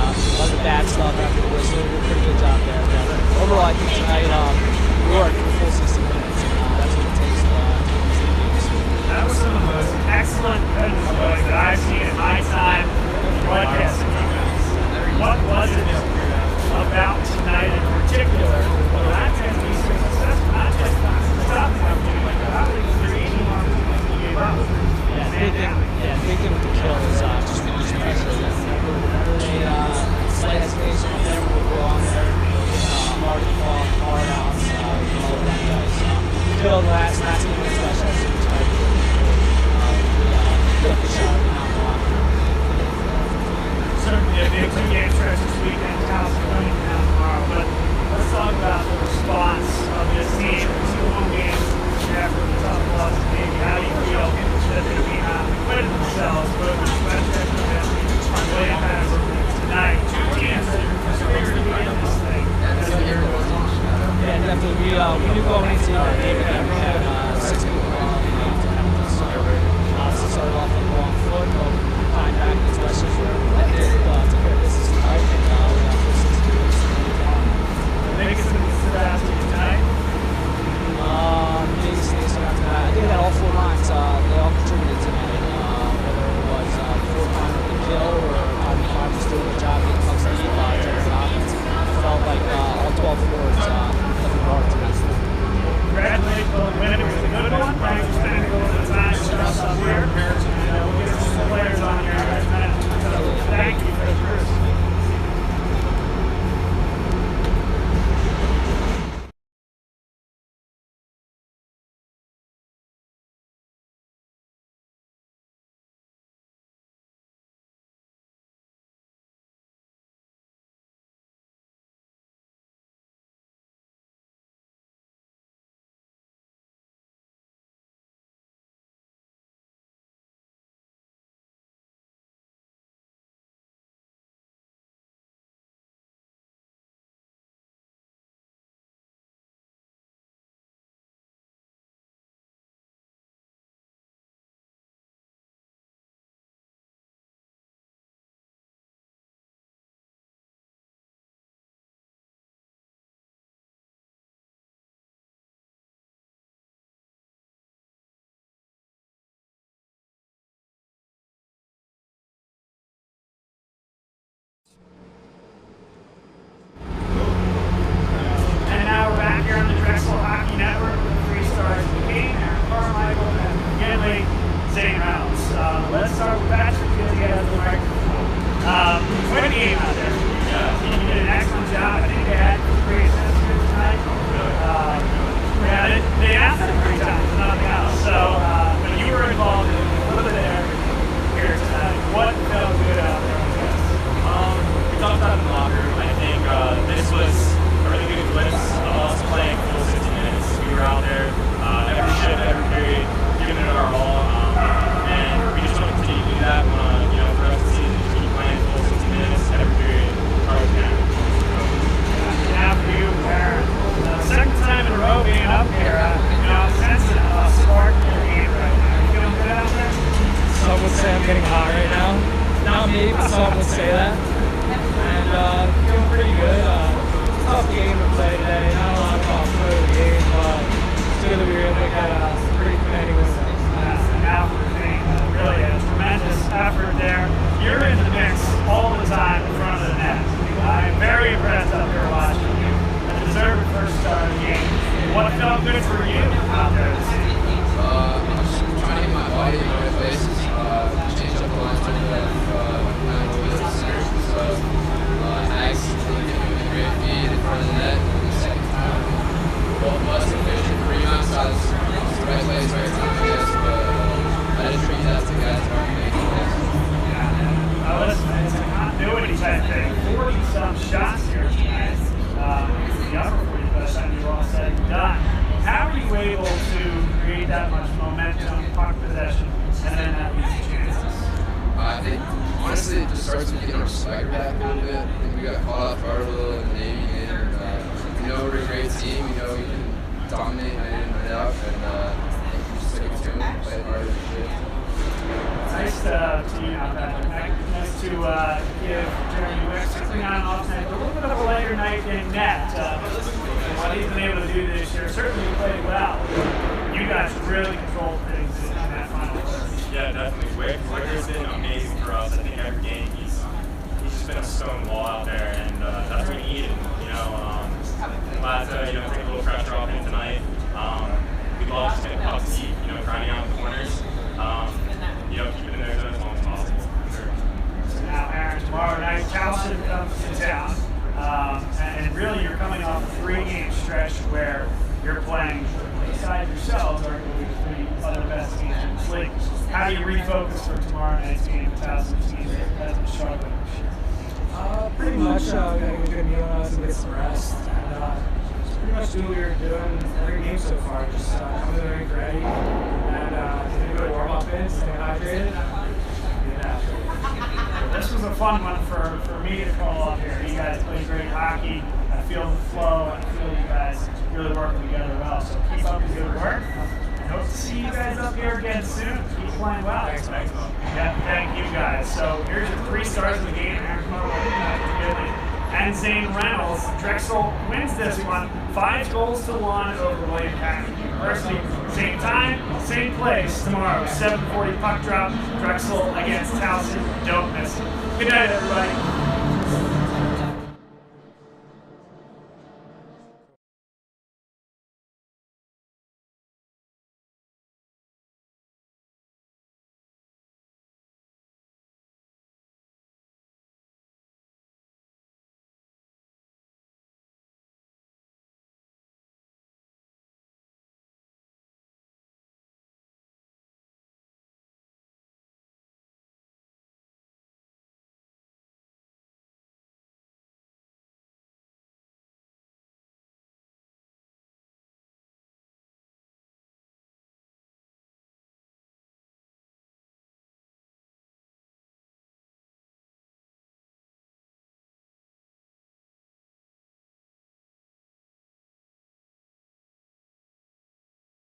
bad stuff after the whistle. We did a pretty good job there. But overall, I think tonight we worked for a full 60 minutes, and that's what it takes to win these games. That was some of the most excellent goodness boys that I've seen in my time broadcasting you guys. What was it about tonight in particular that can be so successful? Not just stopping them, but how they creating on the game up. Big thing with the kill is just reduce pressure. Whenever they slight hesitation on there, we'll go on there, hard to fall, hard out, all of that guys. Kill the last game of the special, so we tried to get the shot out block. Certainly a big 2-game stretch this weekend. House coming down tomorrow, but let's talk about the response of this team. 2 home games after the tough loss to Navy. How do you feel that they acquitted themselves, both in Westchester and William Paterson tonight? 2 teams that are figured to be in this thing as the year goes on. Yeah, definitely. We knew going into the game that we had 6 people on the game to help us. So obviously started off on the wrong foot, but climbed back against Westchester and did take care of business tonight. And we got 6 games to move on. Biggest thing that stood out to you tonight? Biggest thing that stood out to me, I think that all 4 lines, they all contributed tonight. Whether it was 4-time with the kill or I'm just doing a job getting pucks deep, taking offense. It felt like all 12 forwards looking hard tonight. Congratulations on the win. It was a good one. Thanks for spending a little bit of time with us up here. We'll get up here. I'm sensing a spark in your game right now. You feeling good out there? Some would say I'm getting hot right now. Not me, but some would say that. And feeling pretty good. Tough game to play today. Not a lot of off for the game, but it's good that we were able to get a pretty commanding win. Now for the thing, really a tremendous effort there. You're in the mix all the time in front of the net. I'm very impressed up here watching you. A deserved first star of the game. What felt good for you out there this evening? Just trying to get my body in the right places. Change up the lines a little bit. Axe, getting a great feed in front of the net. In the second time, both of us efficient rebounds. I was the right place, right time, I guess. But I didn't treat that to guys who aren't making this. Listen, it's a continuity type thing. 40-some shots here tonight. The upper 40 by the time you're all said and done. How are you able to create that much momentum, puck possession, and then that leads to chances? I think, honestly, it just starts with getting our swagger back a little bit. I think we got caught off guard a little in the Navy game. We know we're a great team. We know we can dominate night in, night out. And I think we just stick to it and play hard and shit. Nice to see you out there. Nice to give Jeremy Wicks something on off night, a little bit of a lighter night in net. What he's been able to do this year, certainly played well. You guys really controlled things in that final third. Yeah, definitely. Wicker's been amazing for us. I think every game he's just been a stone wall out there, and that's what we needed. Glad to take a little pressure off him tonight. We love just getting pucks deep, grinding out the corners. Keep it in there as long as possible. So now, Aaron, tomorrow night, Paterson comes to town, and really you're coming off a 3-game stretch where you're playing beside yourselves, arguably three of the best teams in the league. How do you refocus for tomorrow night's game with Paterson's team that's been struggling this year? Pretty much, we got a good meal on us and get some rest. And just pretty much do what we were doing every game so far. Just come to the rink ready and get a good warm-up in, stay hydrated. This was a fun one for me to call up here. You guys play great hockey. I feel the flow. I feel you guys really working together well. So keep up the good work. I hope to see you guys up here again soon. Keep playing well. Thanks. Yeah, thank you guys. So here's your 3 stars of the game. Aaron and Zane Reynolds. Drexel wins this one, 5-1 over William Paterson University. Same time, same place tomorrow. 7:40 puck drop. Drexel against Towson. Don't miss it. Good night, everybody.